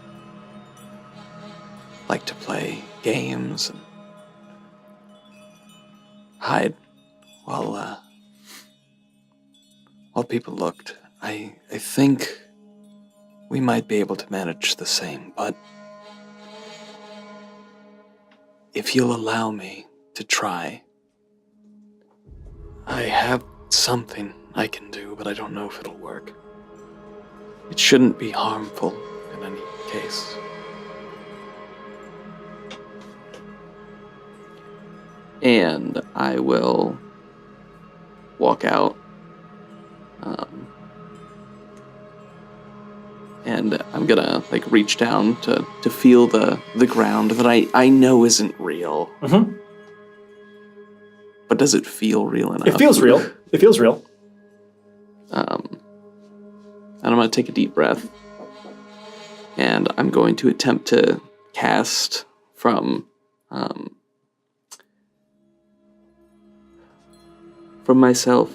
liked to play games and hide while people looked. I think we might be able to manage the same, but if you'll allow me to try, I have something I can do, but I don't know if it'll work. It shouldn't be harmful in any case. And I will walk out. And I'm gonna like reach down to feel the ground that I know isn't real. Mm-hmm. But does it feel real enough? It feels real. It feels real. And I'm going to take a deep breath. And I'm going to attempt to cast from myself,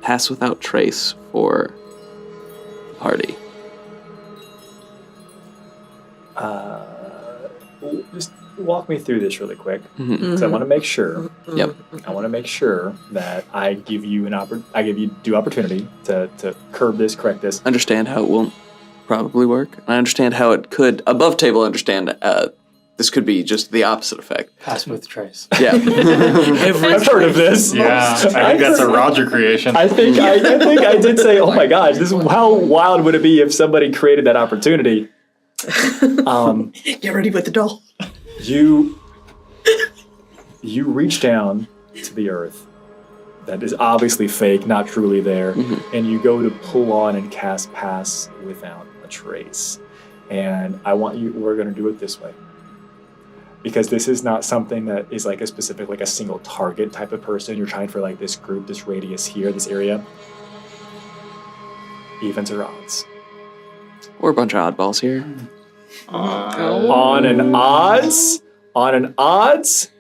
Pass Without Trace for the party. Just walk me through this really quick. Mm-hmm. So I want to make sure. Yep. I want to make sure that I give you due opportunity to curb this, correct this. Understand how it won't probably work. And I understand how it could, above table, understand this could be just the opposite effect. Pass with trace. Yeah. I've heard of this. Yeah, I think that's a Roger creation. I think I did say, oh my gosh, how wild would it be if somebody created that opportunity? Get ready with the doll. You reach down to the earth that is obviously fake, not truly there, and you go to pull on and cast Pass Without a Trace. And we're going to do it this way. Because this is not something that is like a specific, like a single target type of person. You're trying for like this group, this radius here, this area. Evens or odds? We're a bunch of oddballs here. On an odds,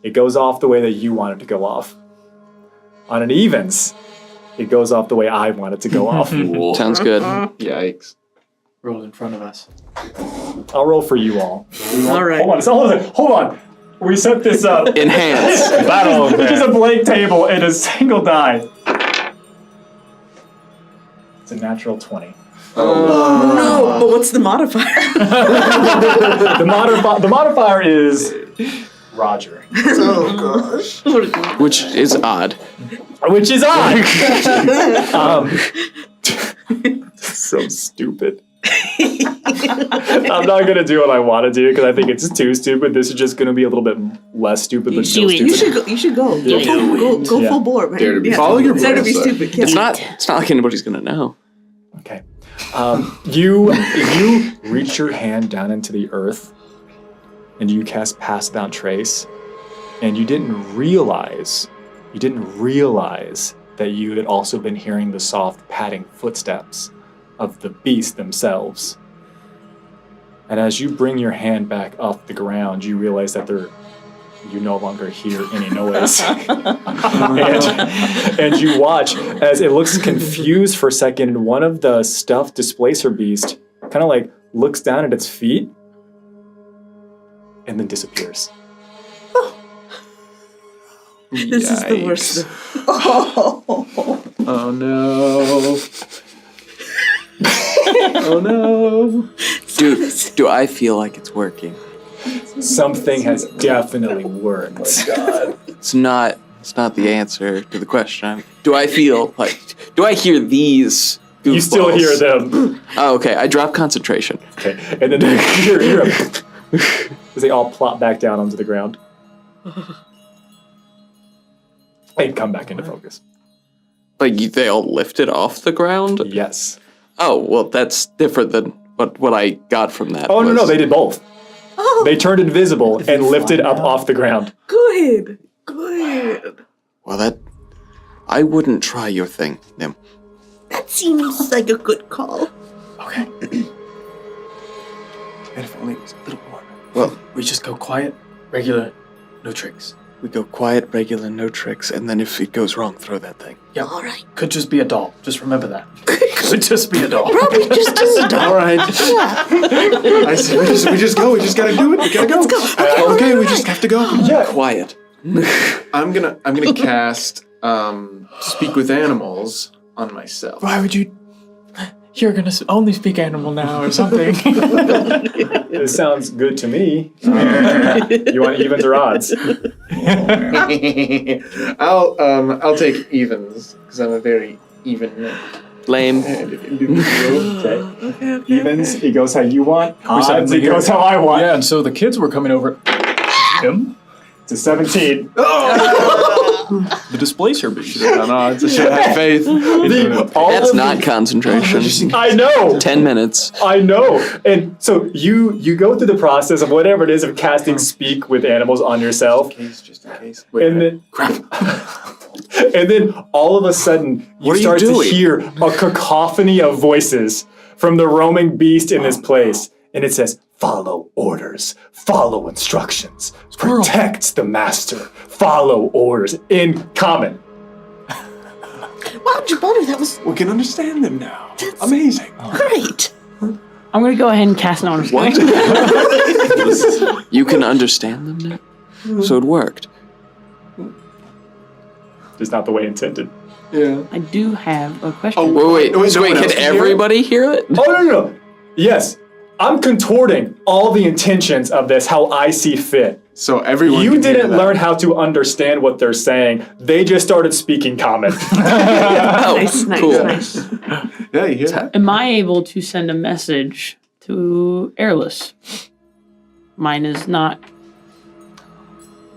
it goes off the way that you want it to go off. On an evens, it goes off the way I want it to go off. Sounds good. Yikes. Roll in front of us. I'll roll for you all. All right. Hold on. We set this up. Enhance. Battle. Which is a blank table and a single die. It's a natural 20. Oh no! But what's the modifier? The modifier is Roger. Oh gosh. Which is odd. So stupid. I'm not going to do what I want to do because I think it's too stupid. This is just going to be a little bit less stupid, but still stupid. You should go. Go full bore, man. Dare to be follow your Dare to be voice, stupid. It's not like anybody's going to know. Okay. You reach your hand down into the earth and you cast Pass Without Trace, and you didn't realize that you had also been hearing the soft padding footsteps of the beast themselves. And as you bring your hand back off the ground, you realize that you no longer hear any noise. and you watch as it looks confused for a second, and one of the stuffed displacer beast kind of like looks down at its feet and then disappears. This is the worst. Oh no. Oh no. Do I feel like it's working? Something has definitely worked. Oh my God. It's not the answer to the question. Do I feel like, do I hear these goofballs? You still hear them. Oh, okay. I drop concentration. Okay. And then you hear as they all plop back down onto the ground. And come back into focus. Like they all lifted off the ground? Yes. Oh, well, that's different than what I got from that. Oh, no, they did both. Oh. They turned invisible and lifted up off the ground. Good. Well, I wouldn't try your thing, Nim. That seems like a good call. Okay. And if only it was a little more. Well, we just go quiet, regular, no tricks. We go quiet, regular, no tricks, and then if it goes wrong, throw that thing. Yeah. All right. Could just be a doll. Just remember that. Could just be a doll. Probably just a doll. All right. I said we just go. We just gotta do it. We gotta go. Let's go. Okay, we just have to go. Yeah. Quiet. I'm gonna cast Speak with Animals on myself. Why would you? You're gonna only speak animal now or something. It sounds good to me. You want evens or odds? I'll take evens because I'm a very even. Lame. Okay. Evens. He goes how you want. Odds. He here. goes how I want. Yeah, and so the kids were coming over. Him? It's a 17. The displacer beast. Should have done odds. I should have had faith. That's not concentration. I know. 10 minutes. I know. And so you go through the process of whatever it is of casting Speak with Animals on yourself. Just in case. And then and then all of a sudden you start to hear a cacophony of voices from the roaming beast in this place. And it says, follow orders, follow instructions, protect the master, follow orders in common. Wow, Jabono, that was... We can understand them now. Amazing. Great. I'm going to go ahead and cast Knowledge. What? You can understand them now? So it worked. Just not the way intended. Yeah. I do have a question. Oh, wait. Can everybody hear it? Oh, no. Yes. I'm contorting all the intentions of this how I see fit. So everyone. You didn't learn how to understand what they're saying. They just started speaking common. Nice. Yeah, you hear that? Am I able to send a message to Airless? Mine is not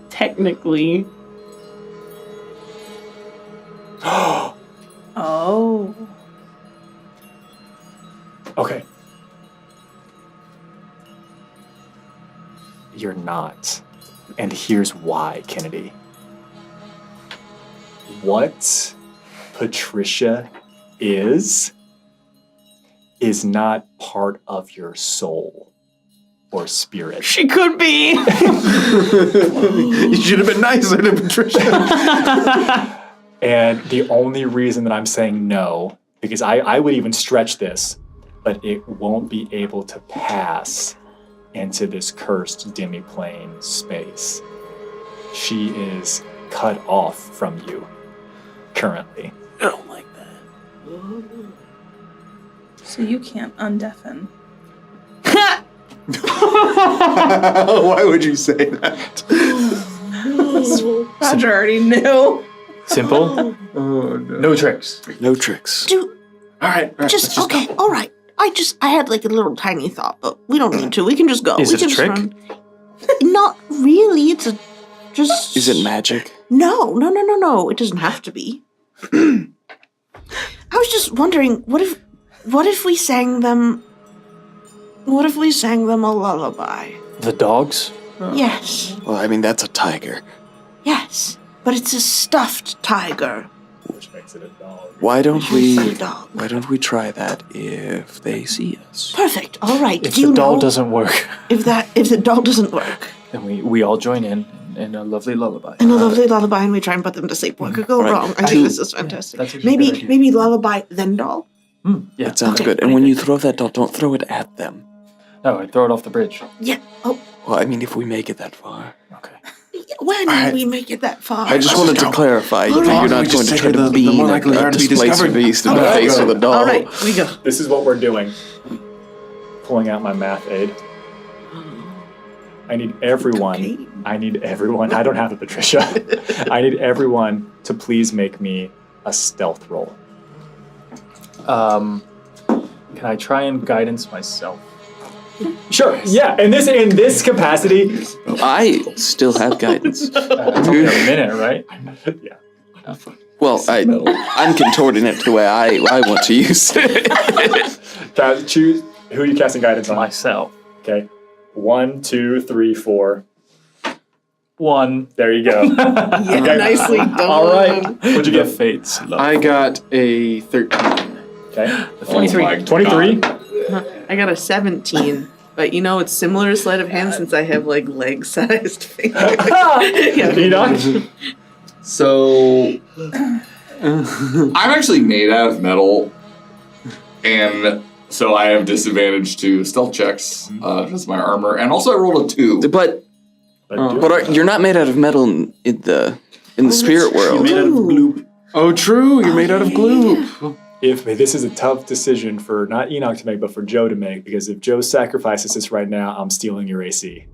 technically. Oh. Okay. You're not. And here's why, Kennedy. What Patricia is not part of your soul or spirit. She could be. You should have been nicer to Patricia. And the only reason that I'm saying no, because I would even stretch this, but it won't be able to pass into this cursed demiplane space. She is cut off from you currently. I don't like that. So you can't undeafen. Why would you say that? Roger already knew. Simple. Oh, no. No tricks. No tricks. Dude, All right. just okay, all right. I had like a little tiny thought, but we don't need to. We can just go. Is we it can a trick? Just run. Not really. It's just. Is it magic? No. It doesn't have to be. I was just wondering, what if we sang them? What if we sang them a lullaby? The dogs? Yes. Well, I mean, that's a tiger. Yes, but it's a stuffed tiger. which makes it a doll. Why don't we dog. Why don't we try that if they see us? Perfect. All right. If Do you the doll know doesn't work, if the doll doesn't work? then we all join in a lovely lullaby. And a lovely lullaby, and we try and put them to sleep. What could go wrong? I think this is fantastic. That's actually a good idea. Maybe lullaby then doll. Yeah, That sounds Okay, good. And when you throw that doll, don't throw it at them. no, I throw it off the bridge. Yeah. Oh, Well, I mean, if we make it that far. when right. we make it that far? I just wanted to clarify. All right. You're not We going just to take try to the beam more a likely they are to be displaced discovered. beast in the All face right. of a doll. All right, we go. This is what we're doing. Pulling out my math aid. I need everyone. I don't have it, Patricia. I need everyone to please make me a stealth roll. Can I try and guidance myself? Sure. Yeah. In this capacity, I still have guidance. It's only a minute, right? Yeah. Well, I'm contorting it the way I want to use it. Choose who are you casting guidance on? Myself. Okay. 1, 2, 3, 4. 1. There you go. Yeah, nicely done. All right. What'd you get? Fates. I got a 13. Okay. 23. 23. I got a 17. But you know, it's similar to sleight of hand since I have like leg-sized fingers. Enoch? So, I'm actually made out of metal, and so I have disadvantage to stealth checks because my armor, and also I rolled a 2. But you're not made out of metal in the spirit world. You're made out of gloop. Oh, true. You're made out of gloop. If this is a tough decision for not Enoch to make, but for Joe to make, because if Joe sacrifices this right now, I'm stealing your AC.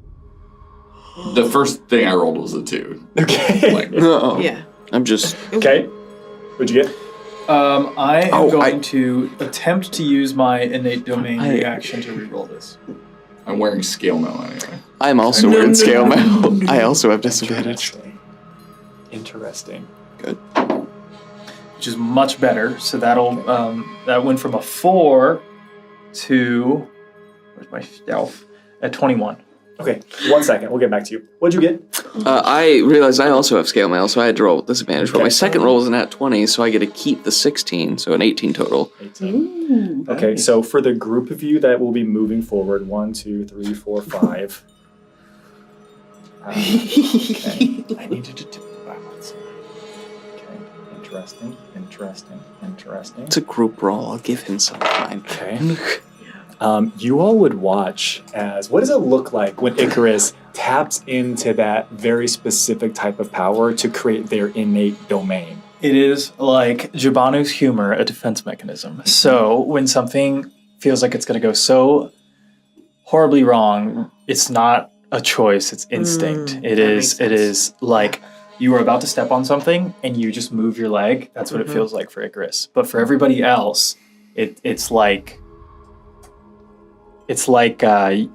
The first thing I rolled was a 2. Okay. Yeah. I'm just okay. What'd you get? I am going to attempt to use my innate domain reaction to reroll this. I'm wearing scale mail anyway. I'm also wearing scale mail. I also have disadvantage. Interesting. Good. Which is much better. So that'll that went from a 4 to where's my stealth at 21. Okay, 1 second. We'll get back to you. What'd you get? I realized I also have scale mail, so I had to roll with disadvantage. But Okay. my second roll was an at 20, so I get to keep the 16, so an 18 total. 18. Okay, so for the group of you that will be moving forward, 1, 2, 3, 4, 5. Okay. I need you to do balance. Okay, interesting. It's a group roll. I'll give him some time. Okay. You all would watch as, what does it look like when Icarus taps into that very specific type of power to create their innate domain? It is like Jibanu's humor, a defense mechanism. So when something feels like it's going to go so horribly wrong, it's not a choice, it's instinct. It is like you are about to step on something and you just move your leg. That's what it feels like for Icarus. But for everybody else, it's like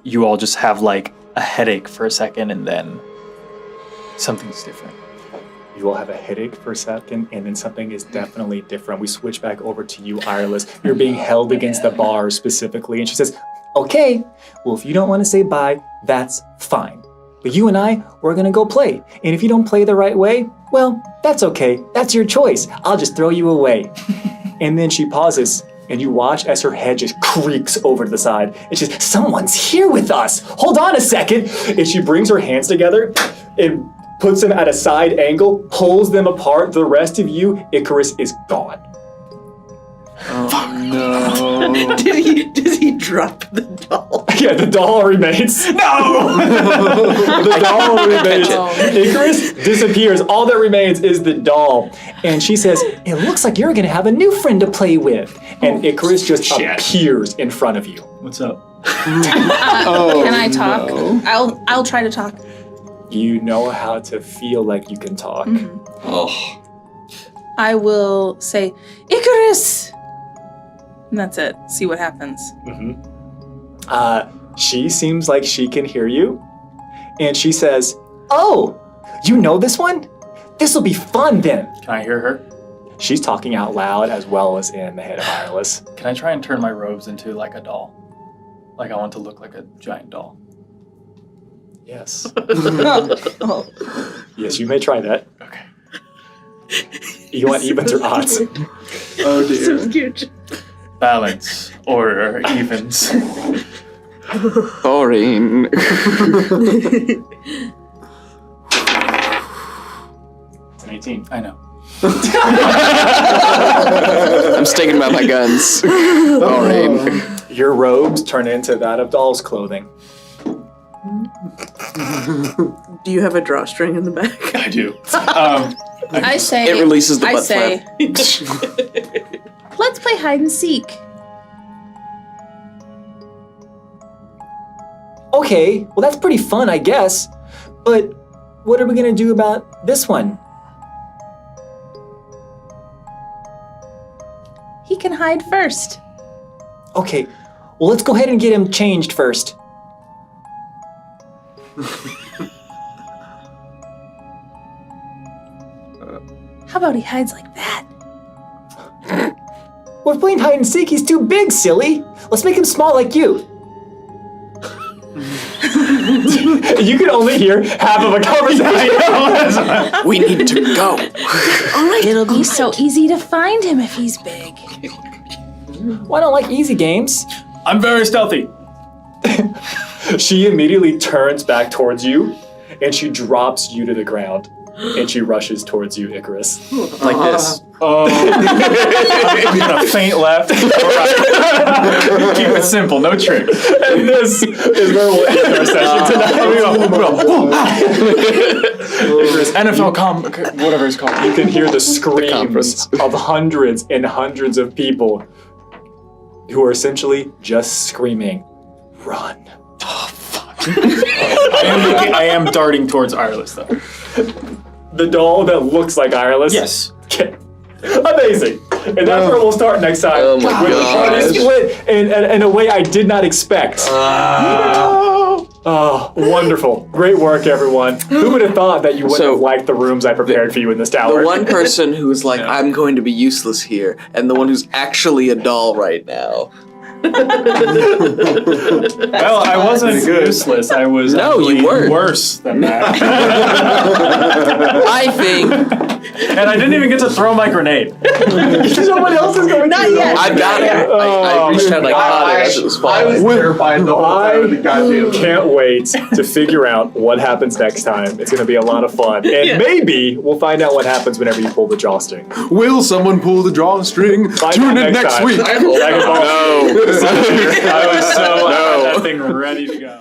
you all just have like a headache for a second and then something's different. You all have a headache for a second, and then something is definitely different. We switch back over to you, Irelis. You're being held against the bar specifically, and she says, okay, well, if you don't want to say bye, that's fine. But you and I, we're going to go play. And if you don't play the right way, well, that's okay. That's your choice. I'll just throw you away. And then she pauses, and you watch as her head just creaks over to the side. And she says, someone's here with us. Hold on a second. And she brings her hands together and puts them at a side angle, pulls them apart. The rest of you, Icarus is gone. Oh, no. Does he drop the doll? Yeah, the doll remains. No! The doll remains. Icarus disappears. All that remains is the doll. And she says, it looks like you're going to have a new friend to play with. And Icarus just appears in front of you. What's up? Can I talk? No. I'll try to talk. You know how to feel like you can talk. Oh. I will say, Icarus! And that's it. See what happens. She seems like she can hear you. And she says, oh, you know this one? This'll be fun then. Can I hear her? She's talking out loud as well as in the head of Irelis. Can I try and turn my robes into like a doll? Like I want to look like a giant doll. Yes. Yes, you may try that. Okay. You want evens or odds? Oh dear. So cute. Balance, order, evens. Boring. It's an 18. I know. I'm sticking by my guns. Boring. Your robes turn into that of doll's clothing. Do you have a drawstring in the back? I do. I say. It releases the I butt say. Let's play hide and seek. Okay, well that's pretty fun, I guess. But what are we gonna do about this one? He can hide first. Okay, well let's go ahead and get him changed first. How about he hides like that? We're playing hide and seek, he's too big, silly. Let's make him small like you. You can only hear half of a conversation. We need to go. It'll be so easy to find him if he's big. Well, I don't like easy games. I'm very stealthy. She immediately turns back towards you, and she drops you to the ground, and she rushes towards you, Icarus. Like this. Oh. I'm gonna faint left. Keep it simple, no tricks. And this is where we'll end our session tonight. Icarus, NFL whatever it's called. you can hear the screams of hundreds and hundreds of people who are essentially just screaming, "Run!" I am darting towards Iris, though. The doll that looks like Iris. Yes. Okay. Amazing. And that's where we'll start next time. Oh my with a party gosh. split in a way I did not expect. Oh, wonderful. Great work, everyone. Who would have thought that you wouldn't have liked the rooms I prepared for you in this tower? The one person who's like, I'm going to be useless here, and the one who's actually a doll right now. Well, I wasn't useless. I was you weren't. worse than that. I think. And I didn't even get to throw my grenade. Someone else is going Not to. yet. I got it. I reached out like caught it as it was I was falling. terrified the whole time of the goddamn. Can't wait to figure out what happens next time. It's going to be a lot of fun. And maybe we'll find out what happens whenever you pull the drawstring. Will someone pull the drawstring? Tune in next time. week. Dragon Ball. No. I was so I had that thing ready to go.